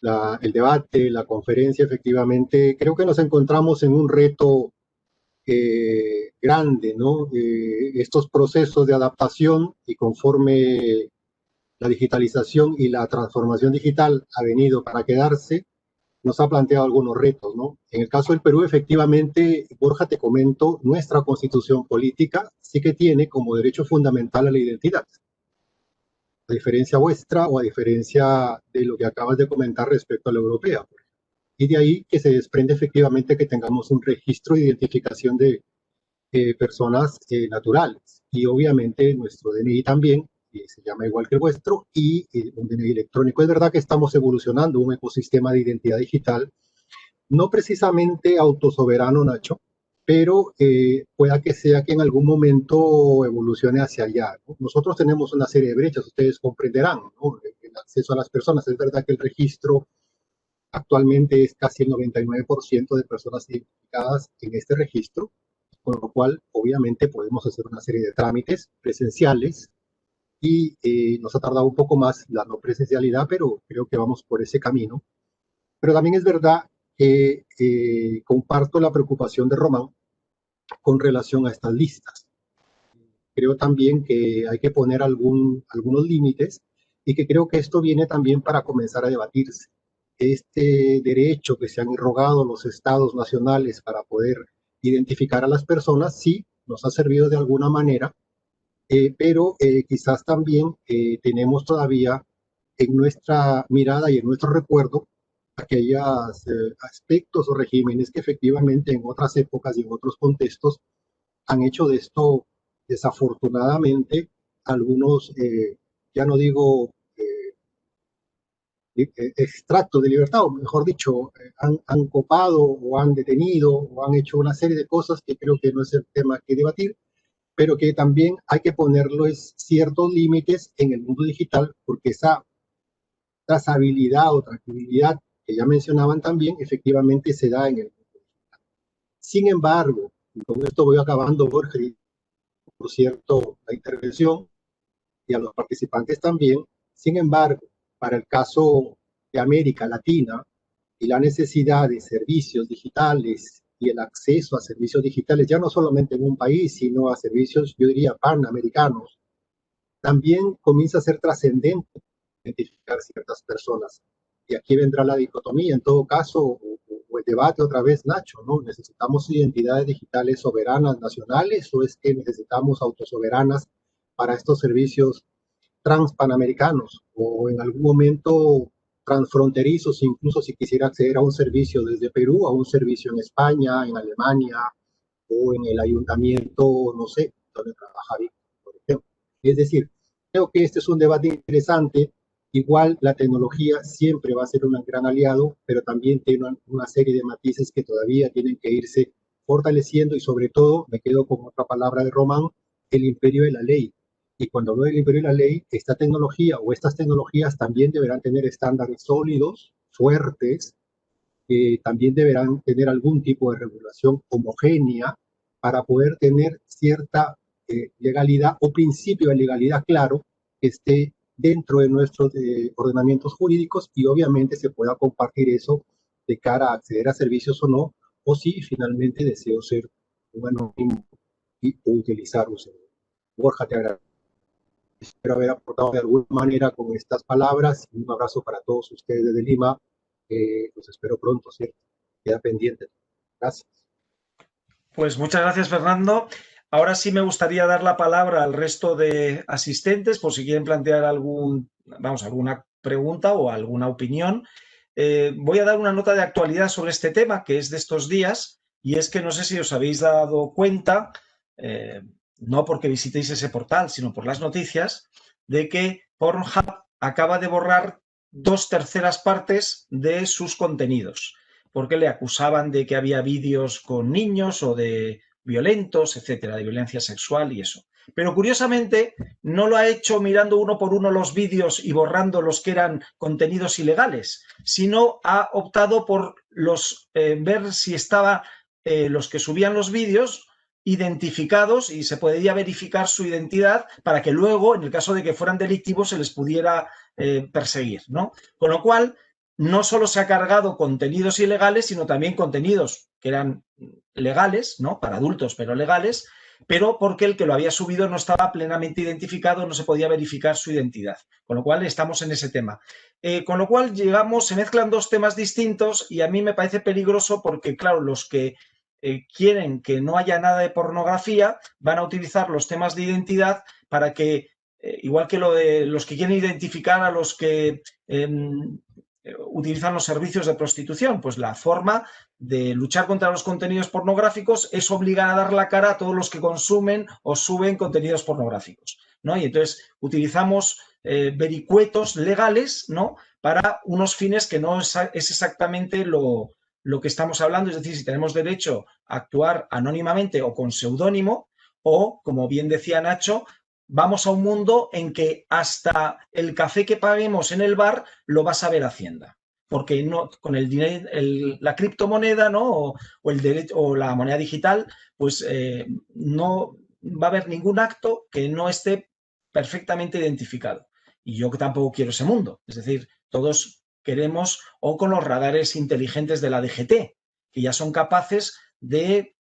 el debate, la conferencia. Efectivamente, creo que nos encontramos en un reto grande, ¿no? Estos procesos de adaptación y conforme la digitalización y la transformación digital ha venido para quedarse, nos ha planteado algunos retos, ¿no? En el caso del Perú, efectivamente, Borja, te comento, nuestra constitución política sí que tiene como derecho fundamental a la identidad. A diferencia vuestra o a diferencia de lo que acabas de comentar respecto a la europea. Y de ahí que se desprende efectivamente que tengamos un registro de identificación de personas naturales. Y obviamente nuestro DNI también, se llama igual que el vuestro, y un DNI electrónico. Es verdad que estamos evolucionando un ecosistema de identidad digital, no precisamente autosoberano, Nacho, pero pueda que sea que en algún momento evolucione hacia allá, ¿no? Nosotros tenemos una serie de brechas, ustedes comprenderán, ¿no? El acceso a las personas. Es verdad que el registro actualmente es casi el 99% de personas identificadas en este registro, con lo cual obviamente podemos hacer una serie de trámites presenciales y nos ha tardado un poco más la no presencialidad, pero creo que vamos por ese camino. Pero también es verdad que comparto la preocupación de Román con relación a estas listas. Creo también que hay que poner algunos límites y que creo que esto viene también para comenzar a debatirse. Este derecho que se han irrogado los estados nacionales para poder identificar a las personas, sí, nos ha servido de alguna manera, pero quizás también tenemos todavía en nuestra mirada y en nuestro recuerdo aquellos aspectos o regímenes que efectivamente en otras épocas y en otros contextos han hecho de esto, desafortunadamente, algunos, ya no digo extractos de libertad, o mejor dicho, han copado o han detenido o han hecho una serie de cosas que creo que no es el tema que debatir, pero que también hay que ponerles ciertos límites en el mundo digital, porque esa trazabilidad o tranquilidad que ya mencionaban también, efectivamente se da en el mundo digital. Sin embargo, y con esto voy acabando, Borja, por cierto, la intervención, y a los participantes también. Sin embargo, para el caso de América Latina y la necesidad de servicios digitales y el acceso a servicios digitales, ya no solamente en un país, sino a servicios, yo diría, panamericanos, también comienza a ser trascendente identificar ciertas personas. Y aquí vendrá la dicotomía, en todo caso, o el debate otra vez, Nacho, ¿no? ¿Necesitamos identidades digitales soberanas nacionales o es que necesitamos autosoberanas para estos servicios transpanamericanos o en algún momento transfronterizos, incluso si quisiera acceder a un servicio desde Perú, a un servicio en España, en Alemania o en el ayuntamiento, no sé, donde trabaja Víctor, por ejemplo? Es decir, creo que este es un debate interesante. Igual la tecnología siempre va a ser un gran aliado, pero también tiene una serie de matices que todavía tienen que irse fortaleciendo y sobre todo, me quedo con otra palabra de Román, el imperio de la ley. Y cuando hablo del imperio de la ley, esta tecnología o estas tecnologías también deberán tener estándares sólidos, fuertes, también deberán tener algún tipo de regulación homogénea para poder tener cierta legalidad o principio de legalidad claro que esté dentro de nuestros ordenamientos jurídicos y obviamente se pueda compartir eso de cara a acceder a servicios o no, o si finalmente deseo ser un anónimo y utilizar un servicio. Borja, te agradezco. Espero haber aportado de alguna manera con estas palabras y un abrazo para todos ustedes desde Lima. Los espero pronto, ¿cierto? Queda pendiente. Gracias. Pues muchas gracias, Fernando. Ahora sí me gustaría dar la palabra al resto de asistentes por si quieren plantear alguna pregunta o alguna opinión. Voy a dar una nota de actualidad sobre este tema que es de estos días y es que no sé si os habéis dado cuenta, no porque visitéis ese portal, sino por las noticias, de que Pornhub acaba de borrar 2/3 partes de sus contenidos, porque le acusaban de que había vídeos con niños o de violentos, etcétera, de violencia sexual y eso. Pero curiosamente no lo ha hecho mirando uno por uno los vídeos y borrando los que eran contenidos ilegales, sino ha optado por ver si estaban los que subían los vídeos identificados y se podía verificar su identidad para que luego, en el caso de que fueran delictivos, se les pudiera perseguir, ¿no? Con lo cual, no solo se ha cargado contenidos ilegales, sino también contenidos que eran legales, ¿no? Para adultos, pero legales, pero porque el que lo había subido no estaba plenamente identificado, no se podía verificar su identidad. Con lo cual, estamos en ese tema. Con lo cual, se mezclan dos temas distintos y a mí me parece peligroso porque, claro, los que quieren que no haya nada de pornografía van a utilizar los temas de identidad para que, igual que lo de los que quieren identificar a los que utilizan los servicios de prostitución. Pues la forma de luchar contra los contenidos pornográficos es obligar a dar la cara a todos los que consumen o suben contenidos pornográficos, ¿no? Y entonces utilizamos vericuetos legales, ¿no?, para unos fines que no es exactamente lo que estamos hablando. Es decir, si tenemos derecho a actuar anónimamente o con seudónimo, o, como bien decía Nacho, vamos a un mundo en que hasta el café que paguemos en el bar lo va a saber Hacienda, porque no, con el dinero, la criptomoneda, ¿no?, o el derecho, o la moneda digital, pues no va a haber ningún acto que no esté perfectamente identificado. Y yo tampoco quiero ese mundo. Es decir, todos queremos, o con los radares inteligentes de la DGT, que ya son capaces de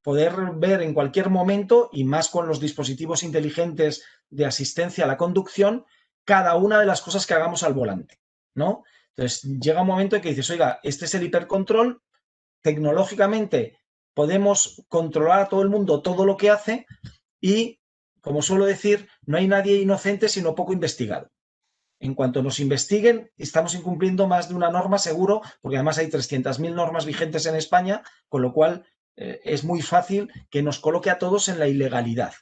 poder ver en cualquier momento, y más con los dispositivos inteligentes de asistencia a la conducción, cada una de las cosas que hagamos al volante, ¿no? Entonces llega un momento en que dices, oiga, este es el hipercontrol, tecnológicamente podemos controlar a todo el mundo todo lo que hace y, como suelo decir, no hay nadie inocente sino poco investigado. En cuanto nos investiguen, estamos incumpliendo más de una norma seguro, porque además hay 300.000 normas vigentes en España, con lo cual es muy fácil que nos coloque a todos en la ilegalidad.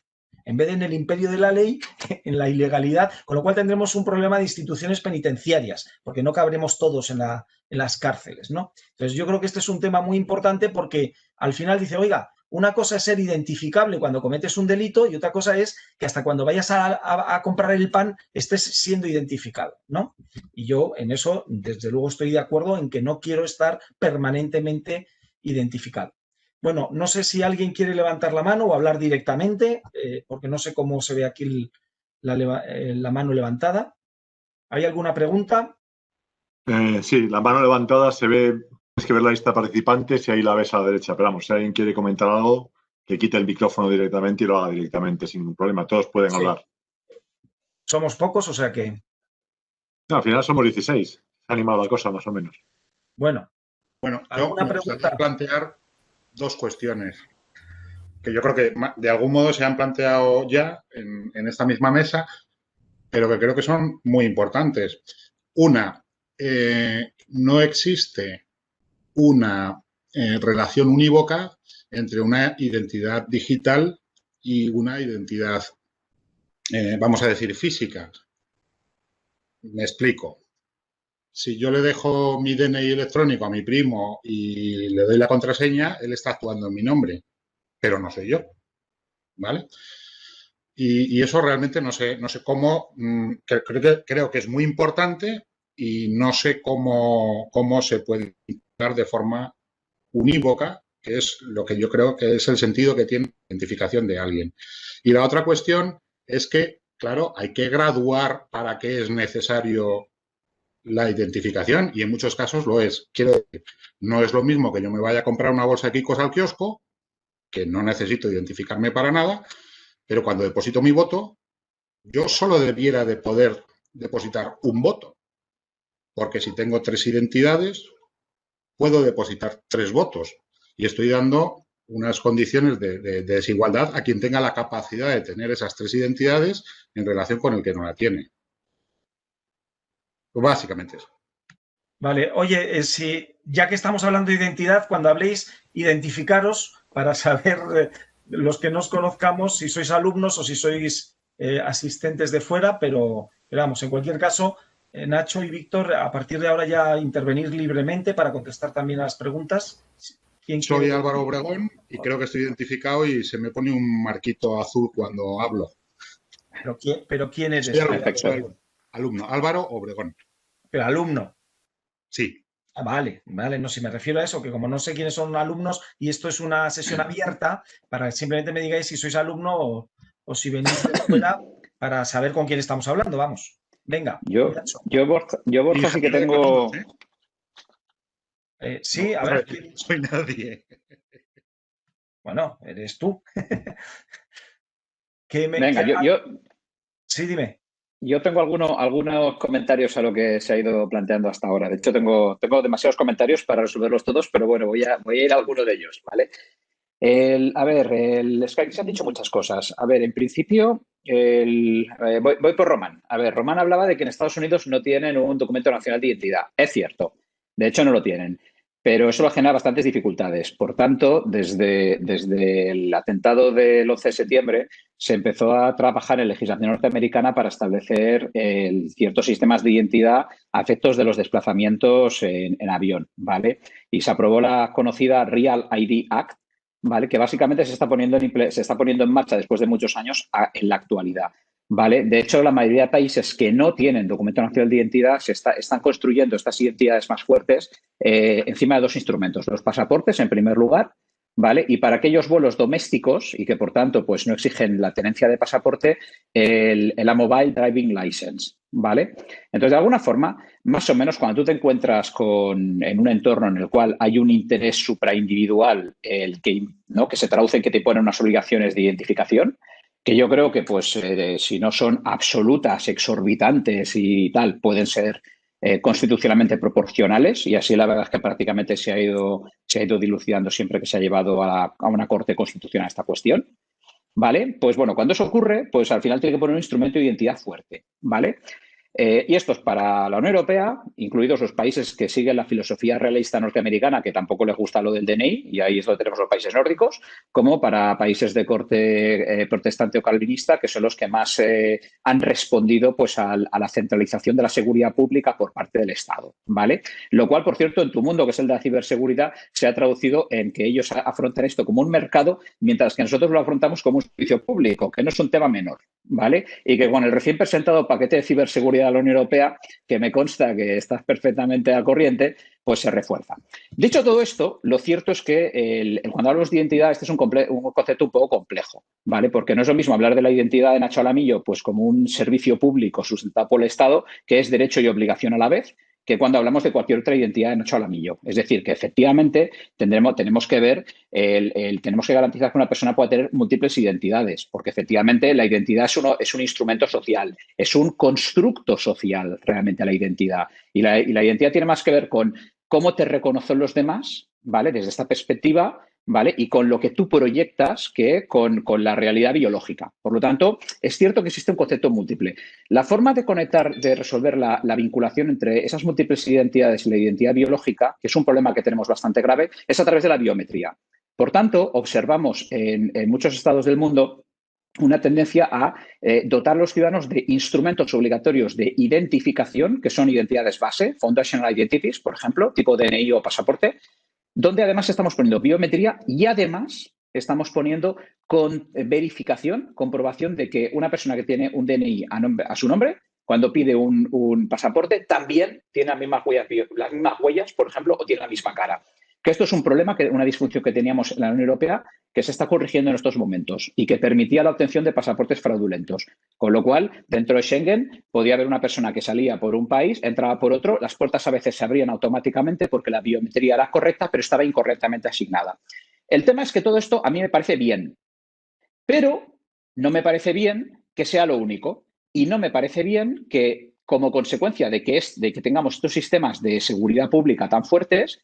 En vez de en el imperio de la ley, en la ilegalidad, con lo cual tendremos un problema de instituciones penitenciarias, porque no cabremos todos en las cárceles, ¿no? Entonces yo creo que este es un tema muy importante, porque al final dice, oiga, una cosa es ser identificable cuando cometes un delito y otra cosa es que hasta cuando vayas a comprar el pan estés siendo identificado, ¿no? Y yo en eso, desde luego, estoy de acuerdo en que no quiero estar permanentemente identificado. Bueno, no sé si alguien quiere levantar la mano o hablar directamente, porque no sé cómo se ve aquí la mano levantada. ¿Hay alguna pregunta? Sí, la mano levantada se ve. Tienes que ver la lista de participantes y ahí la ves a la derecha. Pero vamos, si alguien quiere comentar algo, que quite el micrófono directamente y lo haga directamente, sin ningún problema. Todos pueden hablar. Somos pocos, o sea que... No, al final somos 16. Se ha animado la cosa, más o menos. Bueno, yo me gustaría plantear dos cuestiones que yo creo que de algún modo se han planteado ya en esta misma mesa, pero que creo que son muy importantes. Una, no existe una relación unívoca entre una identidad digital y una identidad, vamos a decir, física. Me explico. Si yo le dejo mi DNI electrónico a mi primo y le doy la contraseña, él está actuando en mi nombre, pero no soy yo, ¿vale? Y eso realmente no sé cómo, creo que es muy importante y no sé cómo se puede dar de forma unívoca, que es lo que yo creo que es el sentido que tiene la identificación de alguien. Y la otra cuestión es que, claro, hay que graduar para qué es necesario la identificación, y en muchos casos lo es. Quiero decir, no es lo mismo que yo me vaya a comprar una bolsa de Kikos al kiosco, que no necesito identificarme para nada, pero cuando deposito mi voto, yo solo debiera de poder depositar un voto, porque si tengo 3 identidades, puedo depositar 3 votos, y estoy dando unas condiciones de desigualdad a quien tenga la capacidad de tener esas 3 identidades en relación con el que no la tiene. Pues básicamente eso. Vale, oye, si ya que estamos hablando de identidad, cuando habléis, identificaros para saber, los que no os conozcamos, si sois alumnos o si sois asistentes de fuera, pero vamos, en cualquier caso, Nacho y Víctor, a partir de ahora ya intervenir libremente para contestar también a las preguntas. Soy Álvaro Obregón y creo que estoy identificado y se me pone un marquito azul cuando hablo. ¿Pero quién eres? Soy alumno, Álvaro Obregón. ¿Pero alumno? Sí. Ah, vale, no, si me refiero a eso, que como no sé quiénes son alumnos y esto es una sesión abierta, para que simplemente me digáis si sois alumno o si venís de la escuela, para saber con quién estamos hablando, vamos. Venga. Yo Borja sí que tengo... Sí, no, a ver. Soy nadie. Bueno, eres tú. Sí, dime. Yo tengo algunos comentarios a lo que se ha ido planteando hasta ahora. De hecho, tengo demasiados comentarios para resolverlos todos, pero bueno, voy a ir a alguno de ellos, ¿vale? Se han dicho muchas cosas. A ver, en principio, Voy por Román. A ver, Román hablaba de que en Estados Unidos no tienen un documento nacional de identidad. Es cierto. De hecho, no lo tienen. Pero eso genera bastantes dificultades. Por tanto, desde el atentado del 11 de septiembre se empezó a trabajar en legislación norteamericana para establecer ciertos sistemas de identidad a efectos de los desplazamientos en avión, ¿vale? Y se aprobó la conocida Real ID Act, ¿vale? Que básicamente se está poniendo en marcha después de muchos años en la actualidad. ¿Vale? De hecho, la mayoría de países que no tienen documento nacional de identidad están construyendo estas identidades más fuertes encima de dos instrumentos. Los pasaportes, en primer lugar, ¿vale? Y para aquellos vuelos domésticos y que, por tanto, pues no exigen la tenencia de pasaporte, la Mobile Driving License, ¿vale? Entonces, de alguna forma, más o menos, cuando tú te encuentras en un entorno en el cual hay un interés supraindividual que se traduce en que te ponen unas obligaciones de identificación, que yo creo que, pues, si no son absolutas, exorbitantes y tal, pueden ser constitucionalmente proporcionales, y así la verdad es que prácticamente se ha ido dilucidando siempre que se ha llevado a una Corte Constitucional esta cuestión, ¿vale? Pues bueno, cuando eso ocurre, pues al final tiene que poner un instrumento de identidad fuerte, ¿vale? Y esto es para la Unión Europea, incluidos los países que siguen la filosofía realista norteamericana, que tampoco les gusta lo del DNI, y ahí es donde tenemos los países nórdicos, como para países de corte protestante o calvinista, que son los que más han respondido pues, a la centralización de la seguridad pública por parte del Estado, ¿vale? Lo cual, por cierto, en tu mundo, que es el de la ciberseguridad, se ha traducido en que ellos afrontan esto como un mercado, mientras que nosotros lo afrontamos como un servicio público, que no es un tema menor, ¿vale? Y que con el recién presentado paquete de ciberseguridad de la Unión Europea, que me consta que estás perfectamente al corriente, pues se refuerza. Dicho todo esto, lo cierto es que cuando hablamos de identidad, este es un concepto un poco complejo, ¿vale? Porque no es lo mismo hablar de la identidad de Nacho Alamillo pues como un servicio público sustentado por el Estado, que es derecho y obligación a la vez, que cuando hablamos de cualquier otra identidad de Nacho Alamillo. Es decir, que efectivamente tenemos que ver, tenemos que garantizar que una persona pueda tener múltiples identidades, porque efectivamente la identidad es un instrumento social, es un constructo social realmente la identidad. Y la identidad tiene más que ver con cómo te reconocen los demás, ¿vale? Desde esta perspectiva, ¿vale? Y con lo que tú proyectas que con la realidad biológica. Por lo tanto, es cierto que existe un concepto múltiple. La forma de conectar, de resolver la vinculación entre esas múltiples identidades y la identidad biológica, que es un problema que tenemos bastante grave, es a través de la biometría. Por tanto, observamos en muchos estados del mundo una tendencia a dotar a los ciudadanos de instrumentos obligatorios de identificación, que son identidades base, Foundational Identities, por ejemplo, tipo DNI o pasaporte, donde además estamos poniendo biometría y además estamos poniendo verificación, comprobación de que una persona que tiene un DNI a su nombre, cuando pide un pasaporte, también tiene las mismas huellas, por ejemplo, o tiene la misma cara. Que esto es un problema, una disfunción que teníamos en la Unión Europea que se está corrigiendo en estos momentos y que permitía la obtención de pasaportes fraudulentos. Con lo cual, dentro de Schengen, podía haber una persona que salía por un país, entraba por otro, las puertas a veces se abrían automáticamente porque la biometría era correcta, pero estaba incorrectamente asignada. El tema es que todo esto a mí me parece bien, pero no me parece bien que sea lo único y no me parece bien que, como consecuencia de que tengamos estos sistemas de seguridad pública tan fuertes,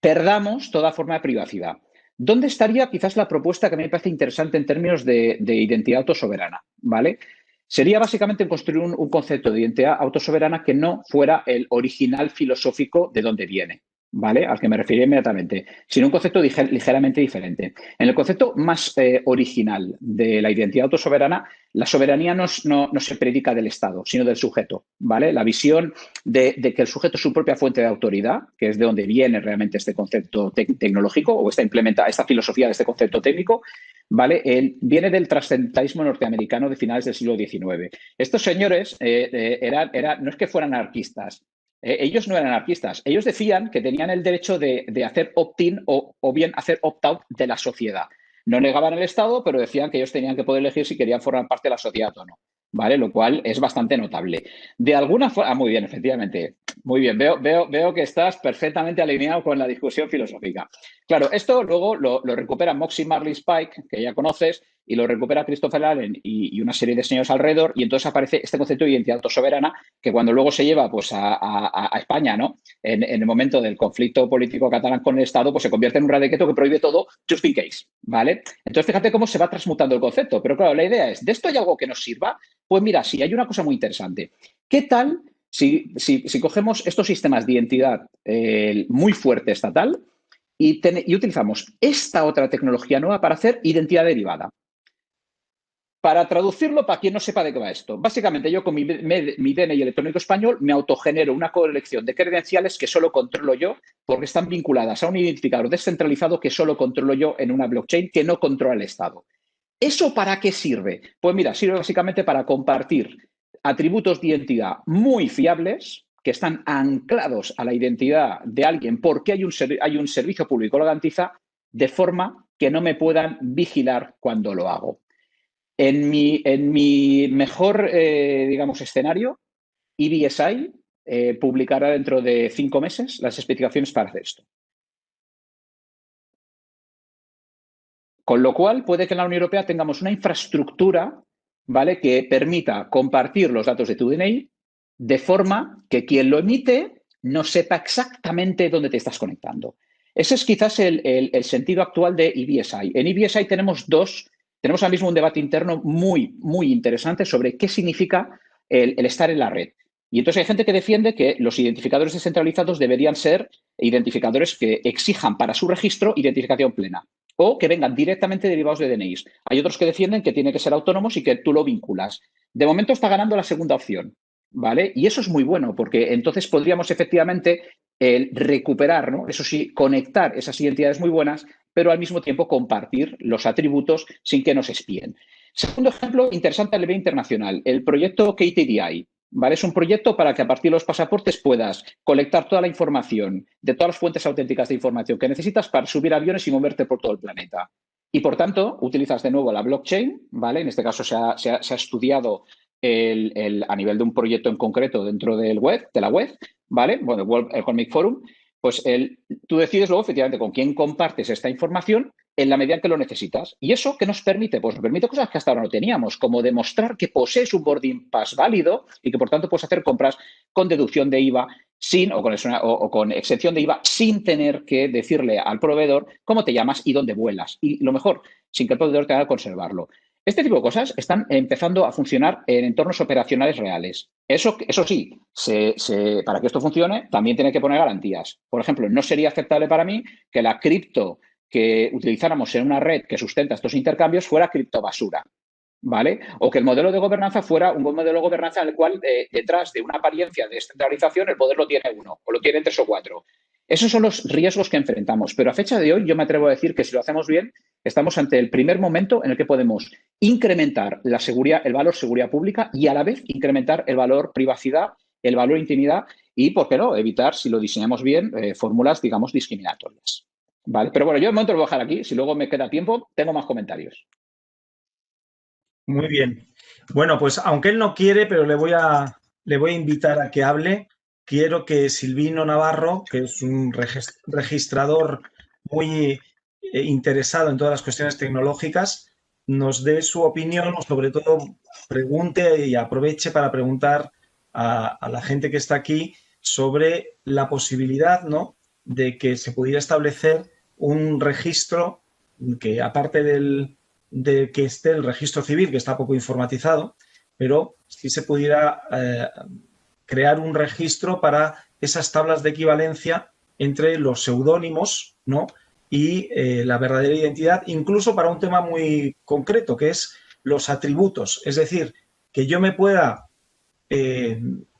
perdamos toda forma de privacidad. ¿Dónde estaría quizás la propuesta que me parece interesante en términos de identidad autosoberana? ¿Vale? Sería básicamente construir un concepto de identidad autosoberana que no fuera el original filosófico de donde viene, ¿vale? Al que me refería inmediatamente, sino un concepto ligeramente diferente. En el concepto más original de la identidad autosoberana, la soberanía no se predica del Estado, sino del sujeto, ¿vale? La visión de que el sujeto es su propia fuente de autoridad, que es de donde viene realmente este concepto tecnológico o esta filosofía de este concepto técnico, ¿vale? Viene del trascendentalismo norteamericano de finales del siglo XIX. Estos señores no es que fueran anarquistas, ellos no eran anarquistas, ellos decían que tenían el derecho de hacer opt-in o bien hacer opt-out de la sociedad. No negaban el Estado, pero decían que ellos tenían que poder elegir si querían formar parte de la sociedad o no, ¿vale? Lo cual es bastante notable. De alguna forma, muy bien, efectivamente, muy bien, veo que estás perfectamente alineado con la discusión filosófica. Claro, esto luego lo recupera Moxie Marley Spike, que ya conoces, y lo recupera Christopher Allen y una serie de señores alrededor, y entonces aparece este concepto de identidad autosoberana que cuando luego se lleva pues, a España, ¿no? En el momento del conflicto político catalán con el Estado, pues se convierte en un real decreto que prohíbe todo just in case, ¿vale? Entonces, fíjate cómo se va transmutando el concepto. Pero claro, la idea es, ¿de esto hay algo que nos sirva? Pues mira, sí, hay una cosa muy interesante. ¿Qué tal si cogemos estos sistemas de identidad muy fuerte estatal y utilizamos esta otra tecnología nueva para hacer identidad derivada? Para traducirlo, para quien no sepa de qué va esto, básicamente yo con mi DNI electrónico español me autogenero una colección de credenciales que solo controlo yo porque están vinculadas a un identificador descentralizado que solo controlo yo en una blockchain que no controla el Estado. ¿Eso para qué sirve? Pues mira, sirve básicamente para compartir atributos de identidad muy fiables que están anclados a la identidad de alguien porque hay un servicio público que lo garantiza de forma que no me puedan vigilar cuando lo hago. En mi mejor, digamos, escenario, EBSI publicará dentro de 5 meses las especificaciones para hacer esto. Con lo cual, puede que en la Unión Europea tengamos una infraestructura, ¿vale?, que permita compartir los datos de tu DNI de forma que quien lo emite no sepa exactamente dónde te estás conectando. Ese es quizás el sentido actual de EBSI. En EBSI tenemos ahora mismo un debate interno muy, muy interesante sobre qué significa el estar en la red. Y entonces hay gente que defiende que los identificadores descentralizados deberían ser identificadores que exijan para su registro identificación plena o que vengan directamente derivados de DNIs. Hay otros que defienden que tienen que ser autónomos y que tú lo vinculas. De momento está ganando la segunda opción, ¿vale? Y eso es muy bueno porque entonces podríamos efectivamente recuperar, ¿no? Eso sí, conectar esas identidades muy buenas, pero al mismo tiempo compartir los atributos sin que nos espíen. Segundo ejemplo interesante a nivel internacional, el proyecto KTDI. ¿Vale? Es un proyecto para que a partir de los pasaportes puedas colectar toda la información de todas las fuentes auténticas de información que necesitas para subir aviones y moverte por todo el planeta. Y por tanto, utilizas de nuevo la blockchain, ¿vale? En este caso se ha estudiado a nivel de un proyecto en concreto dentro de la web, ¿vale? Bueno, el World Economic Forum. Pues tú decides luego, efectivamente, con quién compartes esta información en la medida en que lo necesitas. ¿Y eso qué nos permite? Pues nos permite cosas que hasta ahora no teníamos, como demostrar que posees un boarding pass válido y que, por tanto, puedes hacer compras con deducción de IVA o con exención de IVA sin tener que decirle al proveedor cómo te llamas y dónde vuelas. Y lo mejor, sin que el proveedor tenga que conservarlo. Este tipo de cosas están empezando a funcionar en entornos operacionales reales. Eso sí, para que esto funcione, también tiene que poner garantías. Por ejemplo, no sería aceptable para mí que la cripto que utilizáramos en una red que sustenta estos intercambios fuera criptobasura, ¿vale? O que el modelo de gobernanza fuera un buen modelo de gobernanza en el cual detrás de una apariencia de descentralización el poder lo tiene uno o lo tienen 3 o 4. Esos son los riesgos que enfrentamos. Pero a fecha de hoy yo me atrevo a decir que si lo hacemos bien, estamos ante el primer momento en el que podemos incrementar la seguridad, el valor seguridad pública y a la vez incrementar el valor privacidad, el valor intimidad y, ¿por qué no?, evitar, si lo diseñamos bien, fórmulas, digamos, discriminatorias. ¿Vale? Pero bueno, yo de momento lo voy a dejar aquí. Si luego me queda tiempo, tengo más comentarios. Muy bien. Bueno, pues aunque él no quiere, pero le voy a invitar a que hable. Quiero que Silvino Navarro, que es un registrador muy interesado en todas las cuestiones tecnológicas, nos dé su opinión o sobre todo pregunte y aproveche para preguntar a la gente que está aquí sobre la posibilidad, ¿no?, de que se pudiera establecer un registro que, aparte de que esté el registro civil, que está poco informatizado, pero si se pudiera crear un registro para esas tablas de equivalencia entre los seudónimos, ¿no?, y la verdadera identidad, incluso para un tema muy concreto, que es los atributos. Es decir, que yo me pueda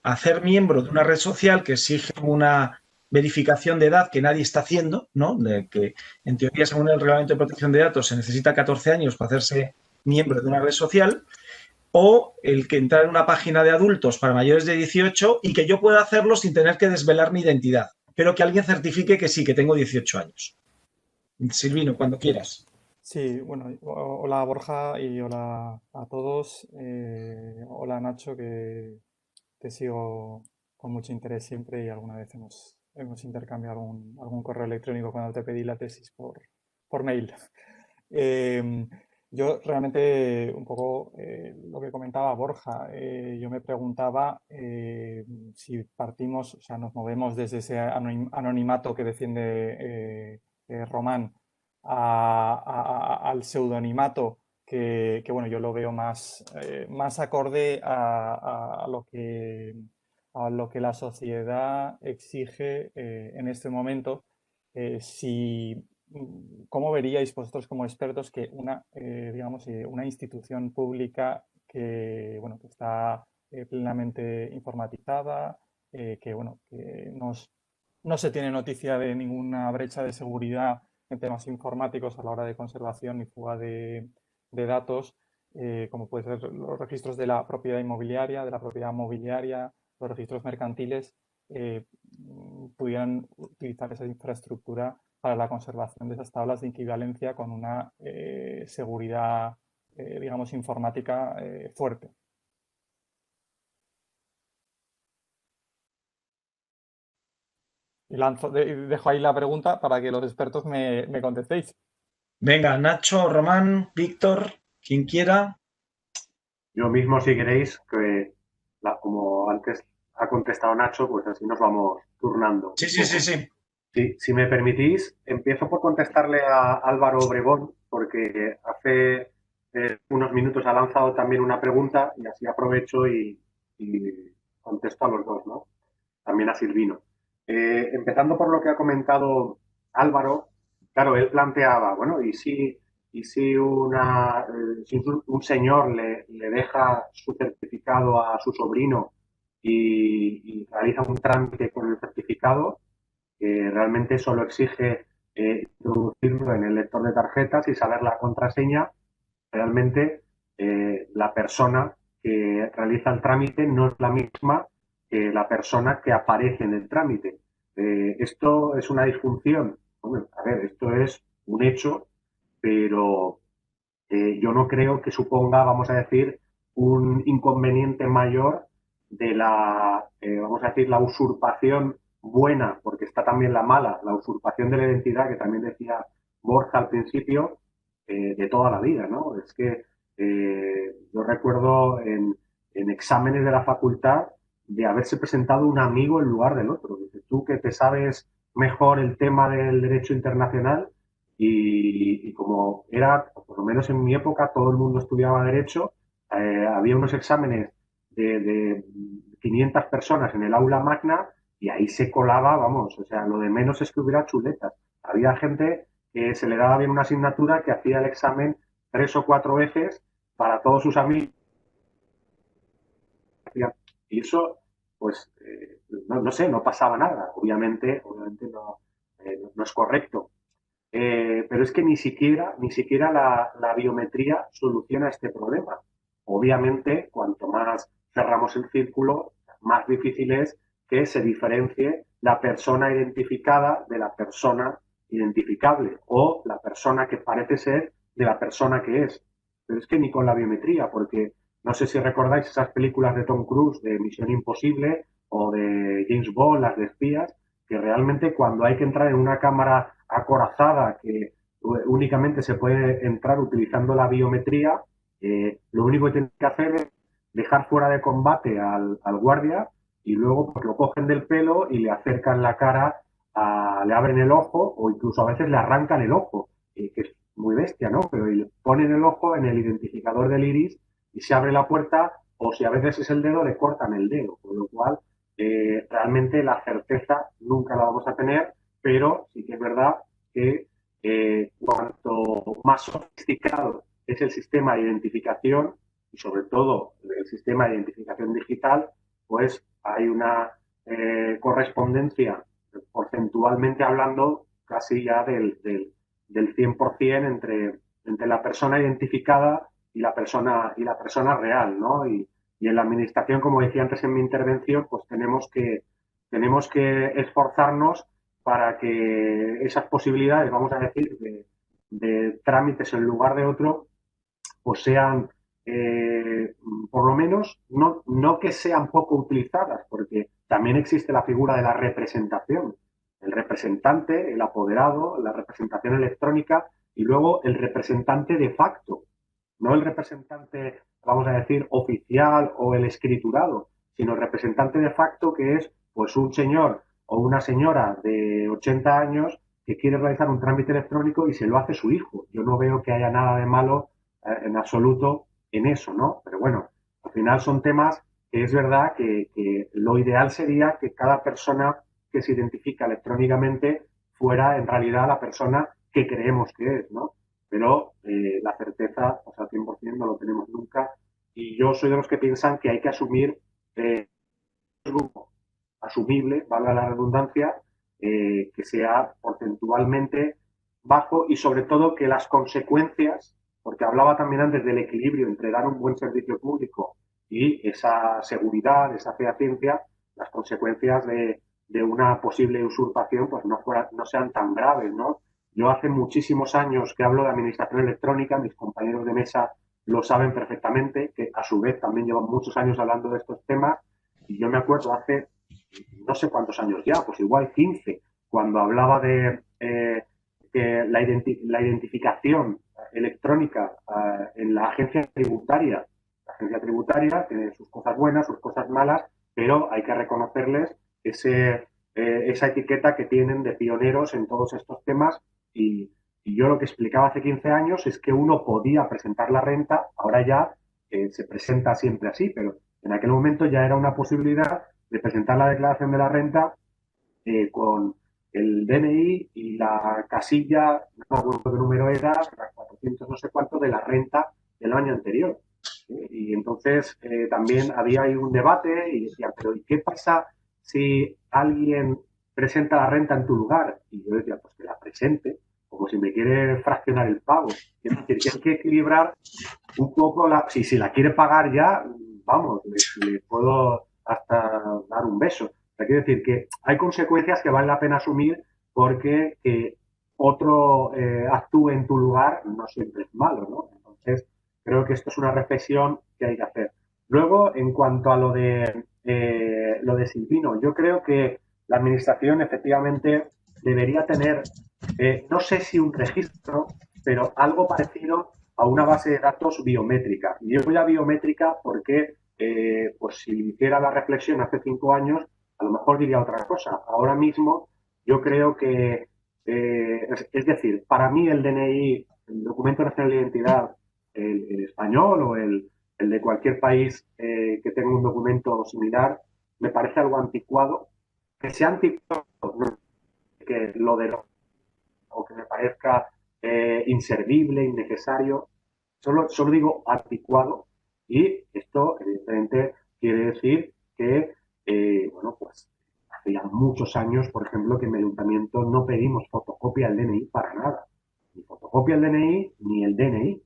hacer miembro de una red social que exige una verificación de edad que nadie está haciendo, ¿no?, de que en teoría, según el Reglamento de Protección de Datos, se necesita 14 años para hacerse miembro de una red social, o el que entrar en una página de adultos para mayores de 18 y que yo pueda hacerlo sin tener que desvelar mi identidad, pero que alguien certifique que sí, que tengo 18 años. Silvino, cuando quieras. Sí, bueno, hola Borja y hola a todos. Hola Nacho, que te sigo con mucho interés siempre y alguna vez hemos intercambiado algún correo electrónico cuando te pedí la tesis por mail. Yo realmente, un poco lo que comentaba Borja, yo me preguntaba si partimos, o sea, nos movemos desde ese anonimato que defiende Román al pseudonimato bueno, yo lo veo más acorde a lo que la sociedad exige en este momento. ¿Cómo veríais vosotros como expertos que una institución pública bueno, que está plenamente informatizada, no se tiene noticia de ninguna brecha de seguridad en temas informáticos a la hora de conservación y fuga de datos, como pueden ser los registros de la propiedad inmobiliaria, de la propiedad mobiliaria, los registros mercantiles, pudieran utilizar esa infraestructura para la conservación de esas tablas de equivalencia con una seguridad, digamos, informática fuerte? Y dejo ahí la pregunta para que los expertos me contestéis. Venga, Nacho, Román, Víctor, quien quiera. Yo mismo, si queréis, como antes ha contestado Nacho, pues así nos vamos turnando. Sí. Si me permitís, empiezo por contestarle a Álvaro Obregón, porque hace unos minutos ha lanzado también una pregunta y así aprovecho y contesto a los dos, ¿no? También a Silvino. Empezando por lo que ha comentado Álvaro, claro, él planteaba, bueno, si un señor le deja su certificado a su sobrino y realiza un trámite con el certificado, realmente solo exige introducirlo en el lector de tarjetas y saber la contraseña, realmente la persona que realiza el trámite no es la misma que la persona que aparece en el trámite. ¿Esto es una disfunción? Bueno, a ver, esto es un hecho, pero yo no creo que suponga, vamos a decir, un inconveniente mayor de vamos a decir, la usurpación buena, porque está también la mala, la usurpación de la identidad, que también decía Borja al principio, de toda la vida, ¿no? Es que yo recuerdo en exámenes de la facultad de haberse presentado un amigo en lugar del otro. Dices, tú que te sabes mejor el tema del derecho internacional, y como era, por lo menos en mi época, todo el mundo estudiaba Derecho, había unos exámenes de 500 personas en el aula magna y ahí se colaba, vamos, o sea, lo de menos es que hubiera chuletas. Había gente que se le daba bien una asignatura que hacía el examen 3 o 4 veces para todos sus amigos. Y eso, pues, no sé, no pasaba nada. Obviamente no es correcto. Pero es que ni siquiera la biometría soluciona este problema. Obviamente, cuanto más cerramos el círculo, más difícil es que se diferencie la persona identificada de la persona identificable o la persona que parece ser de la persona que es. Pero es que ni con la biometría, porque no sé si recordáis esas películas de Tom Cruise de Misión Imposible o de James Bond, las de espías, que realmente cuando hay que entrar en una cámara acorazada que únicamente se puede entrar utilizando la biometría, lo único que tienen que hacer es dejar fuera de combate al guardia y luego pues, lo cogen del pelo y le acercan la cara, le abren el ojo o incluso a veces le arrancan el ojo, que es muy bestia, ¿no? Pero ponen el ojo en el identificador del iris y se abre la puerta, o si a veces es el dedo, le cortan el dedo, con lo cual realmente la certeza nunca la vamos a tener, pero sí que es verdad que cuanto más sofisticado es el sistema de identificación y sobre todo el sistema de identificación digital, pues hay una correspondencia porcentualmente hablando casi ya del 100% entre la persona identificada y la persona real, ¿no? Y en la administración, como decía antes en mi intervención, pues tenemos que esforzarnos para que esas posibilidades, vamos a decir, de trámites en lugar de otro, pues sean, por lo menos, no que sean poco utilizadas, porque también existe la figura de la representación, el representante, el apoderado, la representación electrónica y luego el representante de facto, no el representante, vamos a decir, oficial o el escriturado, sino el representante de facto, que es pues un señor o una señora de 80 años que quiere realizar un trámite electrónico y se lo hace su hijo. Yo no veo que haya nada de malo en absoluto en eso, ¿no? Pero bueno, al final son temas que es verdad que lo ideal sería que cada persona que se identifica electrónicamente fuera en realidad la persona que creemos que es, ¿no? Pero la certeza, o sea, 100% no lo tenemos nunca. Y yo soy de los que piensan que hay que asumir grupo asumible, valga la redundancia, que sea porcentualmente bajo y sobre todo que las consecuencias, porque hablaba también antes del equilibrio entre dar un buen servicio público y esa seguridad, esa fehacientia, las consecuencias de una posible usurpación pues no sean tan graves, ¿no? Yo hace muchísimos años que hablo de administración electrónica, mis compañeros de mesa lo saben perfectamente, que a su vez también llevan muchos años hablando de estos temas, y yo me acuerdo hace no sé cuántos años ya, pues igual 15, cuando hablaba de que la identificación electrónica en la agencia tributaria. La agencia tributaria tiene sus cosas buenas, sus cosas malas, pero hay que reconocerles esa etiqueta que tienen de pioneros en todos estos temas y yo lo que explicaba hace 15 años es que uno podía presentar la renta, ahora ya se presenta siempre así, pero en aquel momento ya era una posibilidad de presentar la declaración de la renta con el DNI y la casilla, no me acuerdo qué número era, 400 no sé cuánto de la renta del año anterior. Y entonces también había ahí un debate y decía, pero ¿y qué pasa si alguien presenta la renta en tu lugar? Y yo decía, pues que la presente, como si me quiere fraccionar el pago. Es decir, que hay que equilibrar un poco, si la quiere pagar ya, vamos, le puedo hasta dar un beso. O sea, quiero decir que hay consecuencias que vale la pena asumir porque que otro actúe en tu lugar no siempre es malo, ¿no? Entonces, creo que esto es una reflexión que hay que hacer. Luego, en cuanto a lo de Silvino, yo creo que la administración efectivamente debería tener, no sé si un registro, pero algo parecido a una base de datos biométrica. Y yo voy a biométrica porque, pues si hiciera la reflexión hace 5 años, a lo mejor diría otra cosa. Ahora mismo yo creo que, es decir, para mí el DNI, el Documento Nacional de Identidad, el español o el de cualquier país que tenga un documento similar, me parece algo anticuado. Que sea anticuado, no, que lo de o que me parezca inservible, innecesario, solo digo anticuado y esto evidentemente quiere decir que, bueno, pues hace ya muchos años, por ejemplo, que en el ayuntamiento no pedimos fotocopia del DNI para nada, ni fotocopia del DNI ni el DNI.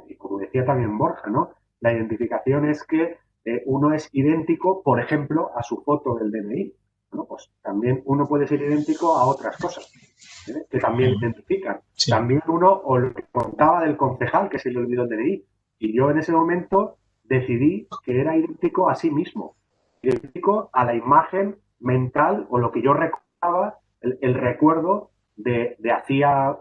Y como decía también Borja, ¿no? La identificación es que uno es idéntico, por ejemplo, a su foto del DNI. Bueno, pues también uno puede ser idéntico a otras cosas que también identifican. Sí. También uno, o lo que contaba del concejal que se le olvidó el DNI, y yo en ese momento decidí que era idéntico a sí mismo, idéntico a la imagen mental o lo que yo recordaba, el recuerdo de hacía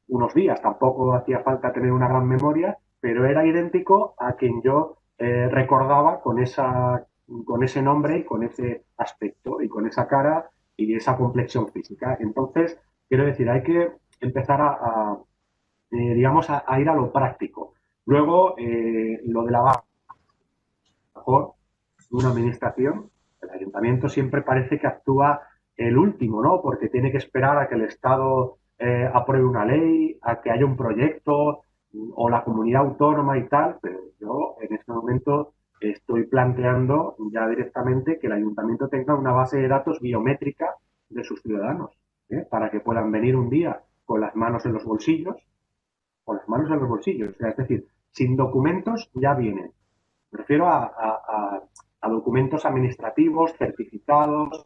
unos días. Tampoco hacía falta tener una gran memoria, pero era idéntico a quien yo recordaba con ese nombre y con ese aspecto y con esa cara y esa complexión física. Entonces, quiero decir, hay que empezar digamos, a ir a lo práctico. Luego, lo de la mejor una administración, el ayuntamiento siempre parece que actúa el último, ¿no? Porque tiene que esperar a que el Estado apruebe una ley, a que haya un proyecto o la comunidad autónoma y tal, pero yo en este momento estoy planteando ya directamente que el ayuntamiento tenga una base de datos biométrica de sus ciudadanos, para que puedan venir un día con las manos en los bolsillos, o sea, es decir, sin documentos ya vienen. Me refiero a documentos administrativos, certificados,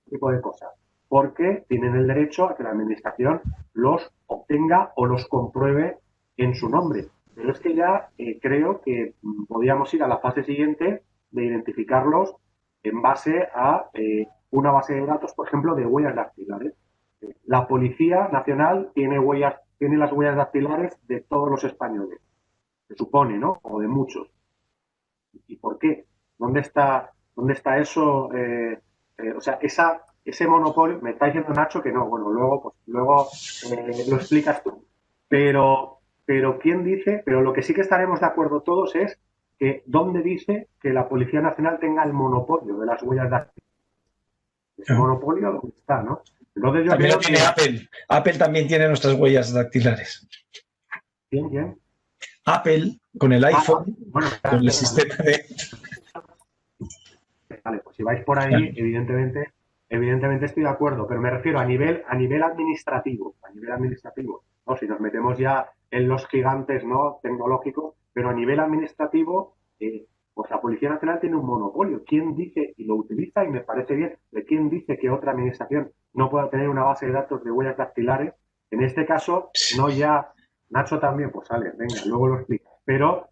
ese tipo de cosas, porque tienen el derecho a que la administración los obtenga o los compruebe en su nombre. Pero es que ya creo que podríamos ir a la fase siguiente de identificarlos en base a una base de datos, por ejemplo, de huellas dactilares. La Policía Nacional tiene las huellas dactilares de todos los españoles. supone, ¿no? O de muchos. ¿Y por qué? ¿Dónde está eso? O sea, ese monopolio, me está diciendo Nacho que no, bueno, luego lo explicas tú. Pero ¿quién dice? Pero lo que sí que estaremos de acuerdo todos es que ¿dónde dice que la Policía Nacional tenga el monopolio de las huellas dactilares? Ese monopolio, ¿dónde está, no? Entonces yo también creo lo tiene Apple. Apple también tiene nuestras huellas dactilares. ¿Quién? Apple, con el iPhone, bueno, con el sistema de... Vale, pues si vais por ahí, evidentemente estoy de acuerdo, pero me refiero a nivel administrativo, ¿no? Si nos metemos ya en los gigantes, ¿no?, tecnológicos, pero a nivel administrativo, pues la Policía Nacional tiene un monopolio. ¿Quién dice, y lo utiliza, y me parece bien, de quién dice que otra administración no pueda tener una base de datos de huellas dactilares? En este caso, no ya, Nacho también, pues sale, venga, luego lo explica. Pero,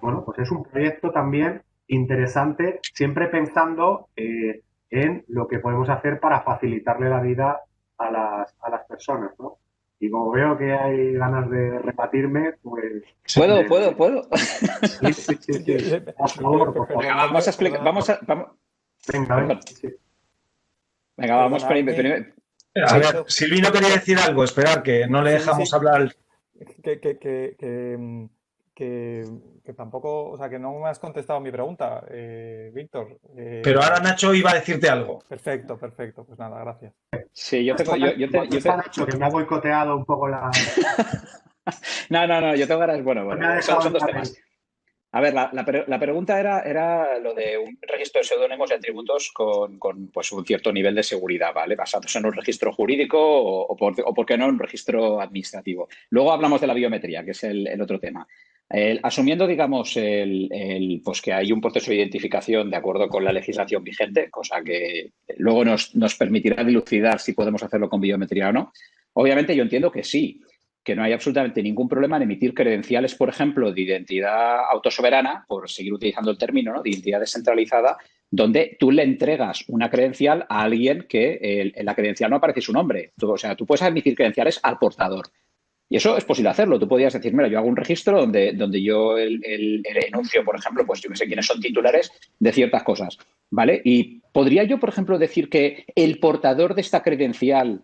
bueno, pues es un proyecto también interesante, siempre pensando en lo que podemos hacer para facilitarle la vida a las personas, ¿no? Y como veo que hay ganas de rebatirme, pues... ¿Puedo? Sí. Por favor. Venga, vamos a explicar. Venga. Venga, vamos con... A ver, Silvino quería decir algo, esperar, que no le dejamos hablar. Que tampoco, o sea, que no me has contestado mi pregunta, Víctor. Pero ahora Nacho iba a decirte algo. Perfecto, pues nada, gracias. Sí, yo te Nacho, que me ha boicoteado un poco la... No, yo tengo ganas, bueno, son dos temas. A ver, la pregunta era lo de un registro de seudónimos y atributos con pues, un cierto nivel de seguridad, ¿vale? Basados en un registro jurídico o por qué no, en un registro administrativo. Luego hablamos de la biometría, que es el otro tema. Asumiendo, digamos, pues que hay un proceso de identificación de acuerdo con la legislación vigente, cosa que luego nos permitirá dilucidar si podemos hacerlo con biometría o no. Obviamente yo entiendo que sí, que no hay absolutamente ningún problema en emitir credenciales, por ejemplo, de identidad autosoberana, por seguir utilizando el término, ¿no?, de identidad descentralizada, donde tú le entregas una credencial a alguien que en la credencial no aparece su nombre. O sea, tú puedes emitir credenciales al portador. Y eso es posible hacerlo. Tú podrías decir, mira, yo hago un registro donde yo el enuncio, por ejemplo, pues yo no sé quiénes son titulares de ciertas cosas, ¿vale? Y podría yo, por ejemplo, decir que el portador de esta credencial,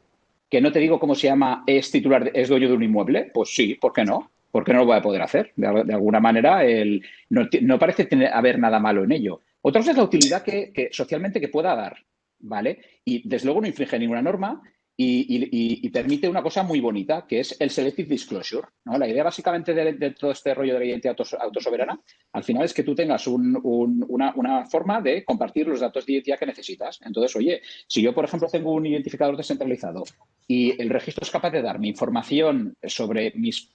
que no te digo cómo se llama, es dueño de un inmueble. Pues sí, ¿por qué no? ¿Por qué no lo voy a poder hacer? De alguna manera, no parece haber nada malo en ello. Otra cosa es la utilidad que socialmente que pueda dar, ¿vale? Y desde luego no infringe ninguna norma y permite una cosa muy bonita, que es el selective disclosure, ¿no? La idea básicamente de todo este rollo de la identidad autosoberana, al final es que tú tengas una forma de compartir los datos de identidad que necesitas. Entonces, oye, si yo, por ejemplo, tengo un identificador descentralizado y el registro es capaz de darme información sobre mis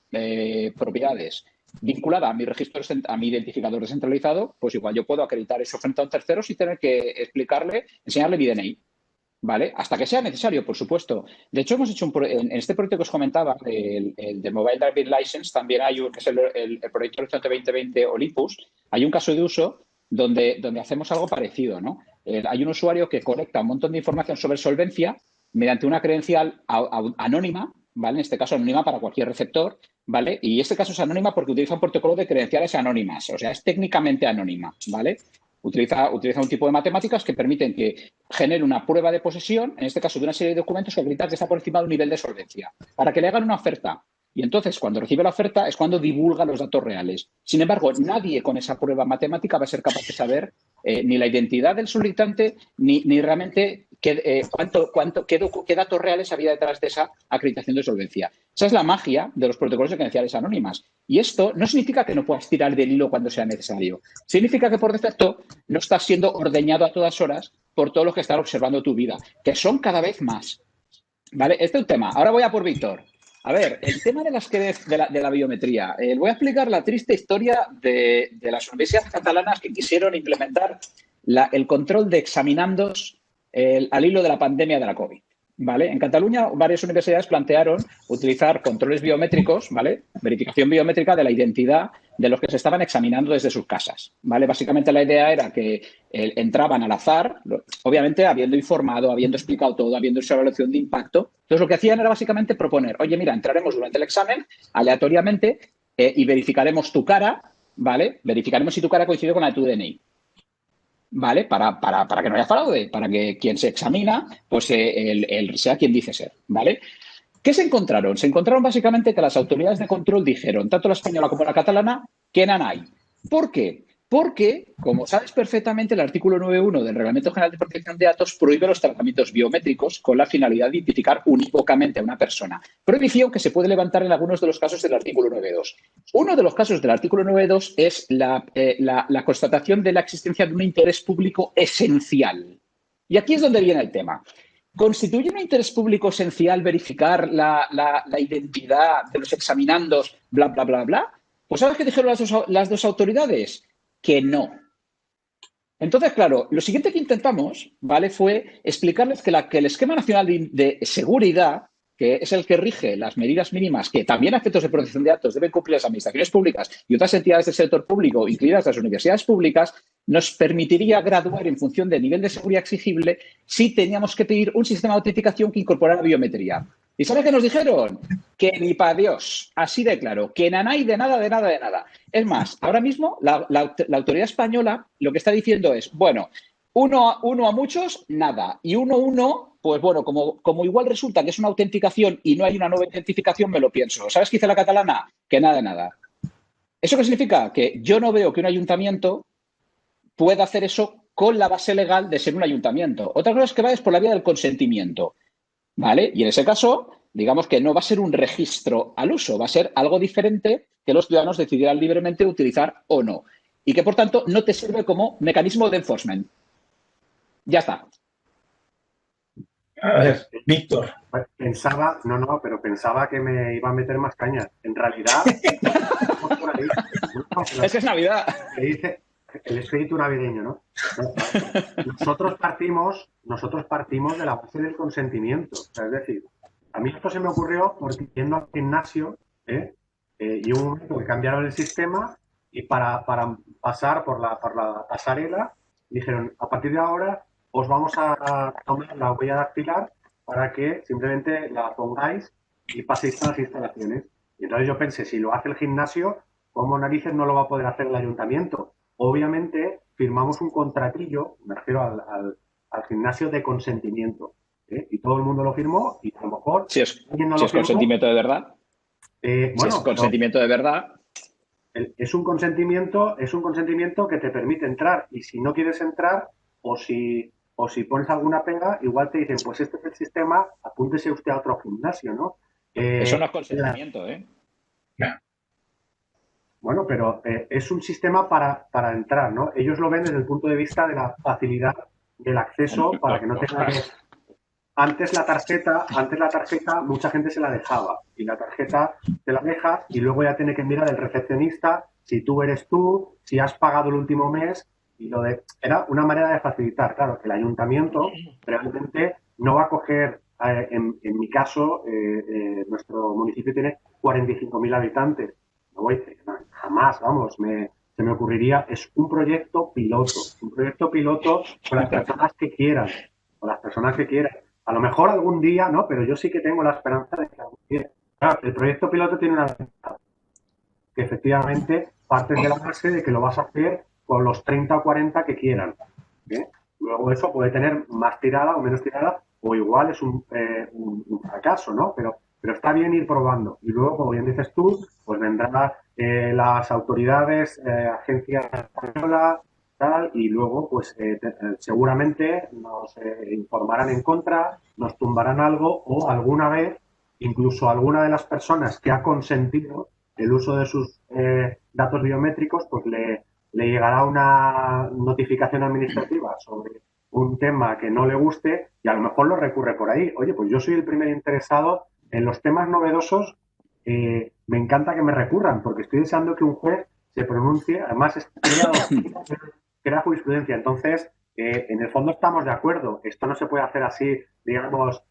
propiedades vinculada a mi registro, a mi identificador descentralizado, pues igual yo puedo acreditar eso frente a un tercero sin tener que enseñarle mi DNI. ¿Vale? Hasta que sea necesario, por supuesto. De hecho, hemos hecho en este proyecto que os comentaba, el de Mobile Driving License, también hay que es el proyecto Horizonte 2020 Olympus, hay un caso de uso donde hacemos algo parecido, ¿no? Hay un usuario que conecta un montón de información sobre solvencia mediante una credencial anónima, ¿vale? En este caso, anónima para cualquier receptor, ¿vale? Y este caso es anónima porque utiliza un protocolo de credenciales anónimas, o sea, es técnicamente anónima, ¿vale? Utiliza un tipo de matemáticas que permiten que genere una prueba de posesión, en este caso de una serie de documentos que acreditan que está por encima de un nivel de solvencia, para que le hagan una oferta. Y entonces, cuando recibe la oferta, es cuando divulga los datos reales. Sin embargo, nadie con esa prueba matemática va a ser capaz de saber ni la identidad del solicitante, ni realmente qué datos reales había detrás de esa acreditación de solvencia. Esa es la magia de los protocolos de credenciales anónimas. Y esto no significa que no puedas tirar del hilo cuando sea necesario. Significa que, por defecto, no estás siendo ordeñado a todas horas por todos los que están observando tu vida, que son cada vez más. ¿Vale? Este es un tema. Ahora voy a por Víctor. A ver, el tema de la biometría. Voy a explicar la triste historia de las universidades catalanas que quisieron implementar el control de examinandos al hilo de la pandemia de la COVID. ¿Vale? En Cataluña, varias universidades plantearon utilizar controles biométricos, ¿vale? Verificación biométrica de la identidad de los que se estaban examinando desde sus casas, ¿vale? Básicamente la idea era que entraban al azar, obviamente habiendo informado, habiendo explicado todo, habiendo hecho evaluación de impacto. Entonces, lo que hacían era básicamente proponer, oye, mira, entraremos durante el examen aleatoriamente y verificaremos tu cara, ¿vale? Verificaremos si tu cara coincide con la de tu DNI. ¿Vale? Para que no haya fraude, para que quien se examina, pues sea quien dice ser, ¿vale? ¿Qué se encontraron? Se encontraron básicamente que las autoridades de control dijeron, tanto la española como la catalana, que no hay. ¿Por qué? Porque, como sabes perfectamente, el artículo 9.1 del Reglamento General de Protección de Datos prohíbe los tratamientos biométricos con la finalidad de identificar unívocamente a una persona. Prohibición que se puede levantar en algunos de los casos del artículo 9.2. Uno de los casos del artículo 9.2 es la constatación de la existencia de un interés público esencial. Y aquí es donde viene el tema. ¿Constituye un interés público esencial verificar la identidad de los examinandos, bla, bla, bla, bla? Pues ¿sabes qué dijeron las dos autoridades? Que no. Entonces, claro, lo siguiente que intentamos, ¿vale?, fue explicarles que el Esquema Nacional de Seguridad, que es el que rige las medidas mínimas que también a efectos de protección de datos deben cumplir las administraciones públicas y otras entidades del sector público, incluidas las universidades públicas, nos permitiría graduar en función del nivel de seguridad exigible si teníamos que pedir un sistema de autenticación que incorporara biometría. ¿Y sabes qué nos dijeron? Que ni para Dios, así de claro, que nanay de nada, de nada, de nada. Es más, ahora mismo la autoridad española lo que está diciendo es, bueno, uno a muchos, nada. Y uno, pues bueno, como igual resulta que es una autenticación y no hay una nueva identificación, me lo pienso. ¿Sabes qué dice la catalana? Que nada de nada. ¿Eso qué significa? Que yo no veo que un ayuntamiento pueda hacer eso con la base legal de ser un ayuntamiento. Otra cosa es que vayas por la vía del consentimiento, ¿vale? Y en ese caso, digamos que no va a ser un registro al uso, va a ser algo diferente que los ciudadanos decidirán libremente utilizar o no. Y que, por tanto, no te sirve como mecanismo de enforcement. Ya está. A ver, Víctor. Pensaba que me iba a meter más caña. En realidad, es que es Navidad. Que dice el espíritu navideño, ¿no? Nosotros partimos de la base del consentimiento. O sea, es decir, a mí esto se me ocurrió porque yendo al gimnasio, y hubo un momento que cambiaron el sistema y para pasar por la pasarela dijeron, a partir de ahora os vamos a tomar la huella dactilar para que simplemente la pongáis y paséis a las instalaciones. Y entonces yo pensé, si lo hace el gimnasio, ¿cómo narices no lo va a poder hacer el ayuntamiento? Obviamente firmamos un contratillo, me refiero al gimnasio de consentimiento, y todo el mundo lo firmó y a lo mejor... Si es consentimiento de verdad. Bueno, si es consentimiento de verdad... Es un consentimiento que te permite entrar, y si no quieres entrar o si pones alguna pega, igual te dicen, pues este es el sistema, apúntese usted a otro gimnasio, ¿no? Eso no es consentimiento, Bueno, pero es un sistema para entrar, ¿no? Ellos lo ven desde el punto de vista de la facilidad del acceso para que no tenga que... Antes la tarjeta, mucha gente se la dejaba, y la tarjeta te la dejas y luego ya tiene que mirar el recepcionista si tú eres tú, si has pagado el último mes, y era una manera de facilitar. Claro, que el ayuntamiento realmente no va a coger, en mi caso, nuestro municipio tiene 45.000 habitantes. No, jamás, vamos, se me ocurriría, es un proyecto piloto con las personas que quieran, A lo mejor algún día, ¿no? Pero yo sí que tengo la esperanza de que algún día... Claro, el proyecto piloto tiene una ventaja, que efectivamente partes de la base de que lo vas a hacer con los 30 o 40 que quieran. Luego eso puede tener más tirada o menos tirada, o igual es un fracaso, ¿no? Pero está bien ir probando. Y luego, como bien dices tú, pues vendrán las autoridades, agencias españolas, tal, y luego pues seguramente nos informarán en contra, nos tumbarán algo, o alguna vez incluso alguna de las personas que ha consentido el uso de sus datos biométricos, pues le llegará una notificación administrativa sobre un tema que no le guste, y a lo mejor lo recurre por ahí. Oye, pues yo soy el primer interesado en los temas novedosos. Me encanta que me recurran, porque estoy deseando que un juez se pronuncie. Además, crea jurisprudencia. Entonces, en el fondo estamos de acuerdo. Esto no se puede hacer así, digamos,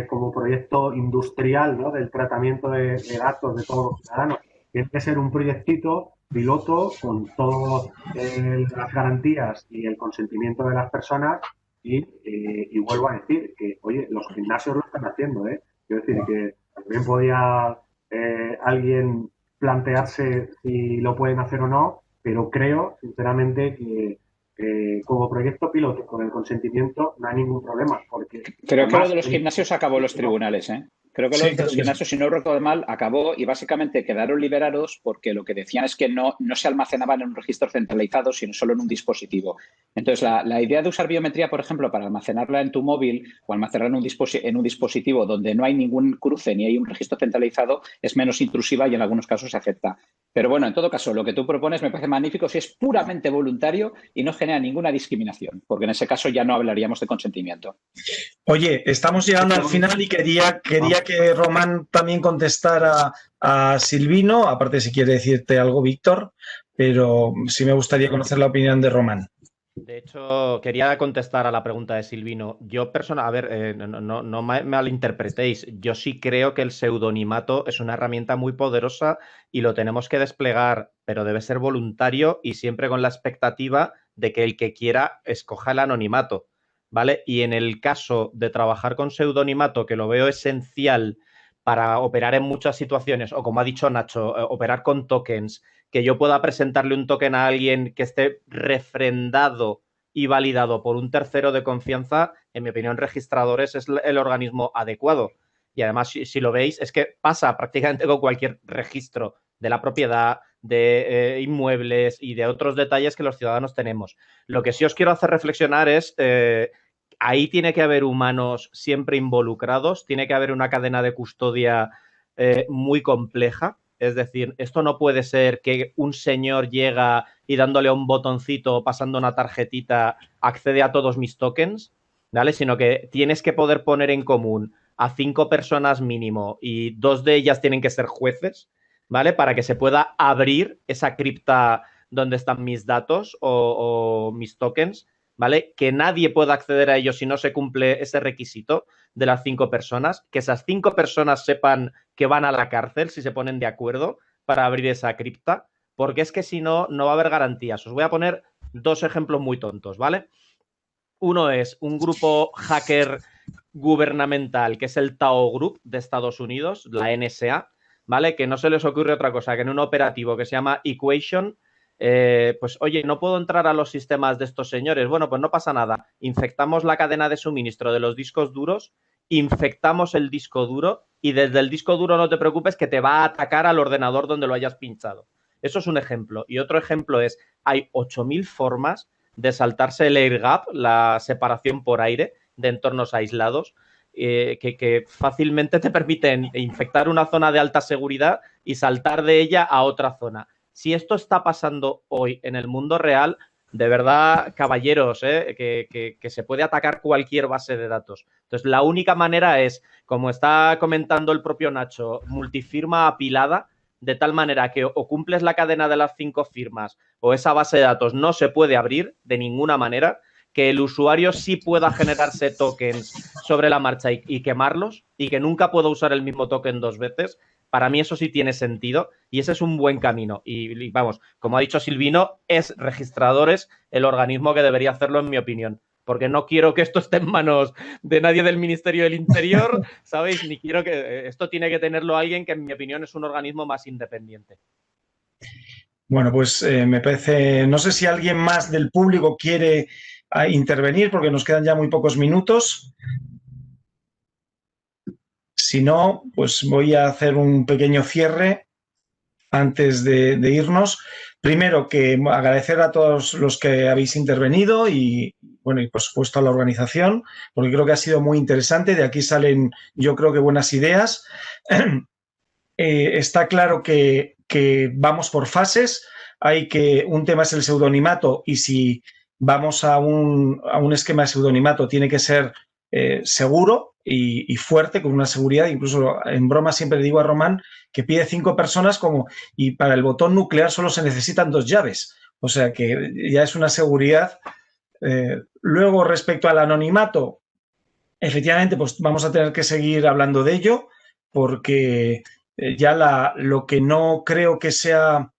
como proyecto industrial, ¿no?, del tratamiento de datos de todos los ciudadanos. Tiene que ser un proyectito piloto con todas las garantías y el consentimiento de las personas. Y vuelvo a decir que, oye, los gimnasios lo están haciendo, Quiero decir que también podía alguien plantearse si lo pueden hacer o no, pero creo, sinceramente, que como proyecto piloto con el consentimiento no hay ningún problema. Porque Creo que lo además, de los gimnasios acabó en los tribunales, ¿eh? Creo que lo Sí, de los gimnasios, si no recuerdo mal, acabó y básicamente quedaron liberados porque lo que decían es que no se almacenaban en un registro centralizado, sino solo en un dispositivo. Entonces, la idea de usar biometría, por ejemplo, para almacenarla en tu móvil o almacenarla en un dispositivo donde no hay ningún cruce ni hay un registro centralizado es menos intrusiva y en algunos casos se acepta. Pero bueno, en todo caso, lo que tú propones me parece magnífico si es puramente voluntario y no genera ninguna discriminación, porque en ese caso ya no hablaríamos de consentimiento. Oye, estamos llegando al final y quería que Román también contestara a Silvino, aparte si quiere decirte algo, Víctor, pero sí me gustaría conocer la opinión de Román. De hecho, quería contestar a la pregunta de Silvino. Yo a ver, no me malinterpretéis. Yo sí creo que el pseudonimato es una herramienta muy poderosa y lo tenemos que desplegar, pero debe ser voluntario y siempre con la expectativa de que el que quiera escoja el anonimato, ¿vale? Y en el caso de trabajar con pseudonimato, que lo veo esencial para operar en muchas situaciones, o como ha dicho Nacho, operar con tokens, que yo pueda presentarle un token a alguien que esté refrendado y validado por un tercero de confianza, en mi opinión, registradores es el organismo adecuado. Y además, si lo veis, es que pasa prácticamente con cualquier registro de la propiedad, de inmuebles y de otros detalles que los ciudadanos tenemos. Lo que sí os quiero hacer reflexionar es, ahí tiene que haber humanos siempre involucrados, tiene que haber una cadena de custodia muy compleja. Es decir, esto no puede ser que un señor llega y dándole a un botoncito, pasando una tarjetita, accede a todos mis tokens, ¿vale? Sino que tienes que poder poner en común a 5 personas mínimo y 2 de ellas tienen que ser jueces, ¿vale? Para que se pueda abrir esa cripta donde están mis datos o mis tokens, ¿vale? Que nadie pueda acceder a ellos si no se cumple ese requisito de las 5 personas, que esas 5 personas sepan que van a la cárcel si se ponen de acuerdo para abrir esa cripta, porque es que si no, no va a haber garantías. Os voy a poner 2 ejemplos muy tontos, ¿vale? Uno es un grupo hacker gubernamental, que es el Tao Group de Estados Unidos, la NSA, ¿vale? Que no se les ocurre otra cosa que en un operativo que se llama Equation, pues oye, no puedo entrar a los sistemas de estos señores. Bueno, pues no pasa nada. Infectamos la cadena de suministro de los discos duros, infectamos el disco duro y desde el disco duro no te preocupes que te va a atacar al ordenador donde lo hayas pinchado. Eso es un ejemplo. Y otro ejemplo es, hay 8.000 formas de saltarse el air gap, la separación por aire de entornos aislados, que fácilmente te permiten infectar una zona de alta seguridad y saltar de ella a otra zona. Si esto está pasando hoy en el mundo real, de verdad, caballeros, que se puede atacar cualquier base de datos. Entonces, la única manera es, como está comentando el propio Nacho, multifirma apilada, de tal manera que o cumples la cadena de las 5 firmas o esa base de datos no se puede abrir de ninguna manera, que el usuario sí pueda generarse tokens sobre la marcha y quemarlos y que nunca pueda usar el mismo token 2 veces. Para mí eso sí tiene sentido y ese es un buen camino. Y vamos, como ha dicho Silvino, es registradores el organismo que debería hacerlo, en mi opinión. Porque no quiero que esto esté en manos de nadie del Ministerio del Interior, ¿sabéis? Ni quiero que esto tiene que tenerlo alguien que, en mi opinión, es un organismo más independiente. Bueno, pues me parece, no sé si alguien más del público quiere intervenir porque nos quedan ya muy pocos minutos. Si no, pues voy a hacer un pequeño cierre antes de irnos. Primero, que agradecer a todos los que habéis intervenido y, bueno, y por supuesto a la organización, porque creo que ha sido muy interesante. De aquí salen, yo creo que buenas ideas. Está claro que vamos por fases. Un tema es el pseudonimato y si vamos a un esquema de pseudonimato tiene que ser seguro y fuerte, con una seguridad. Incluso en broma siempre digo a Román que pide 5 personas y para el botón nuclear solo se necesitan 2 llaves. O sea que ya es una seguridad. Luego, respecto al anonimato, efectivamente, pues vamos a tener que seguir hablando de ello porque ya lo que no creo que sea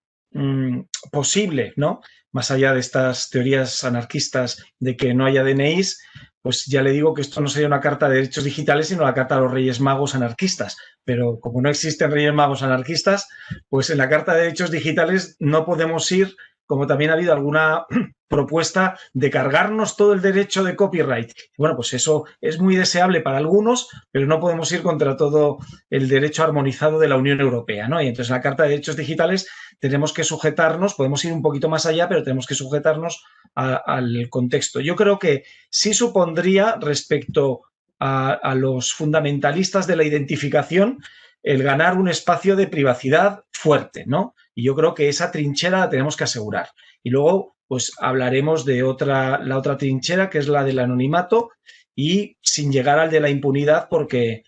posible, ¿no? Más allá de estas teorías anarquistas de que no haya DNIs, pues ya le digo que esto no sería una carta de derechos digitales, sino la carta de los Reyes Magos anarquistas. Pero como no existen Reyes Magos anarquistas, pues en la carta de derechos digitales no podemos ir, como también ha habido alguna propuesta de cargarnos todo el derecho de copyright. Bueno, pues eso es muy deseable para algunos, pero no podemos ir contra todo el derecho armonizado de la Unión Europea, ¿no? Y entonces en la Carta de Derechos Digitales tenemos que sujetarnos, podemos ir un poquito más allá, pero tenemos que sujetarnos al contexto. Yo creo que sí supondría, respecto a los fundamentalistas de la identificación, el ganar un espacio de privacidad fuerte, ¿no? Y yo creo que esa trinchera la tenemos que asegurar. Y luego, pues hablaremos de la otra trinchera, que es la del anonimato, y sin llegar al de la impunidad, porque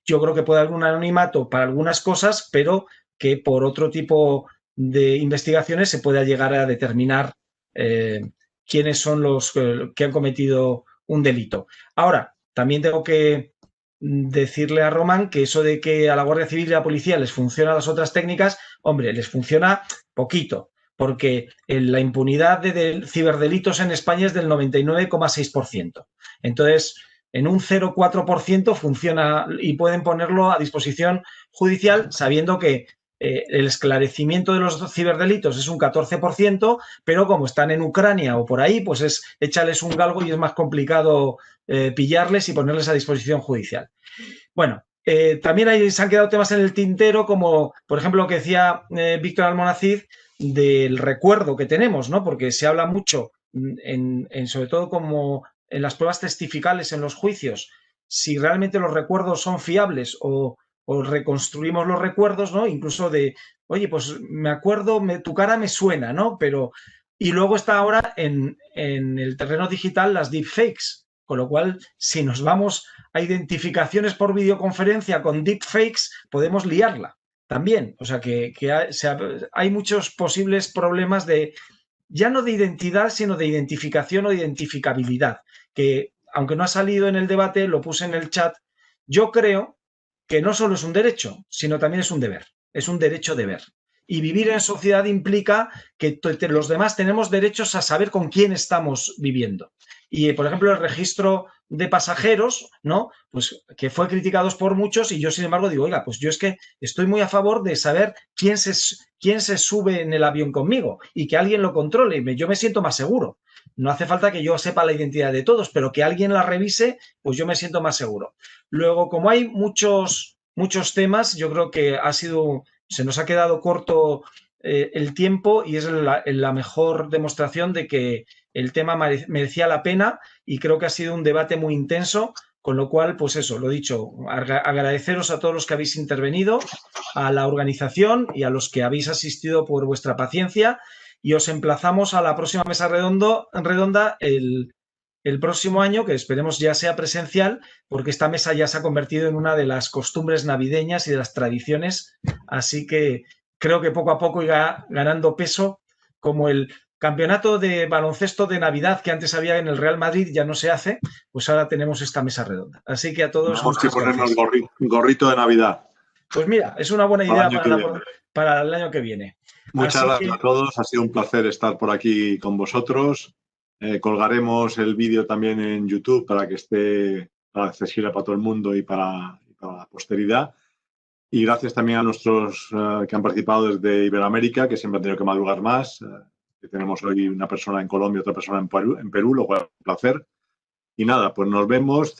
yo creo que puede haber un anonimato para algunas cosas, pero que por otro tipo de investigaciones se pueda llegar a determinar quiénes son los que han cometido un delito. Ahora, también tengo que decirle a Román que eso de que a la Guardia Civil y a la policía les funcionan las otras técnicas, hombre, les funciona poquito, porque la impunidad de ciberdelitos en España es del 99,6%. Entonces, en un 0,4% funciona y pueden ponerlo a disposición judicial, sabiendo que el esclarecimiento de los ciberdelitos es un 14%, pero como están en Ucrania o por ahí, pues échales un galgo y es más complicado pillarles y ponerles a disposición judicial. Bueno, también se han quedado temas en el tintero, como por ejemplo lo que decía Víctor Almonacid del recuerdo que tenemos, ¿no? Porque se habla mucho, sobre todo como en las pruebas testificales en los juicios, si realmente los recuerdos son fiables o reconstruimos los recuerdos, ¿no? Incluso de, oye, pues me acuerdo, tu cara me suena, ¿no? Pero, y luego está ahora en el terreno digital las deepfakes, con lo cual, si nos vamos a identificaciones por videoconferencia con deepfakes, podemos liarla también. O sea, que hay muchos posibles problemas ya no de identidad, sino de identificación o de identificabilidad, que aunque no ha salido en el debate, lo puse en el chat. Yo creo que no solo es un derecho, sino también es un deber. Es un derecho-deber. Y vivir en sociedad implica que los demás tenemos derechos a saber con quién estamos viviendo. Y, por ejemplo, el registro de pasajeros, ¿no? Pues que fue criticado por muchos y yo, sin embargo, digo, oiga, pues yo es que estoy muy a favor de saber quién se sube en el avión conmigo y que alguien lo controle. Yo me siento más seguro. No hace falta que yo sepa la identidad de todos, pero que alguien la revise, pues yo me siento más seguro. Luego, como hay muchos temas, yo creo que se nos ha quedado corto el tiempo y es la mejor demostración de que el tema merecía la pena y creo que ha sido un debate muy intenso, con lo cual, pues eso, lo dicho, agradeceros a todos los que habéis intervenido, a la organización y a los que habéis asistido por vuestra paciencia y os emplazamos a la próxima mesa redonda el próximo año, que esperemos ya sea presencial, porque esta mesa ya se ha convertido en una de las costumbres navideñas y de las tradiciones, así que creo que poco a poco irá ganando peso, como el campeonato de baloncesto de Navidad que antes había en el Real Madrid ya no se hace, pues ahora tenemos esta mesa redonda. Así que a todos... Tenemos que ponernos gorrito de Navidad. Pues mira, es una buena idea para el año que viene. Muchas gracias a todos, ha sido un placer estar por aquí con vosotros. Colgaremos el vídeo también en YouTube para que esté accesible para todo el mundo y para la posteridad. Y gracias también a nuestros que han participado desde Iberoamérica, que siempre han tenido que madrugar más. Que tenemos hoy una persona en Colombia, otra persona en Perú, lo cual es un placer. Y nada, pues nos vemos.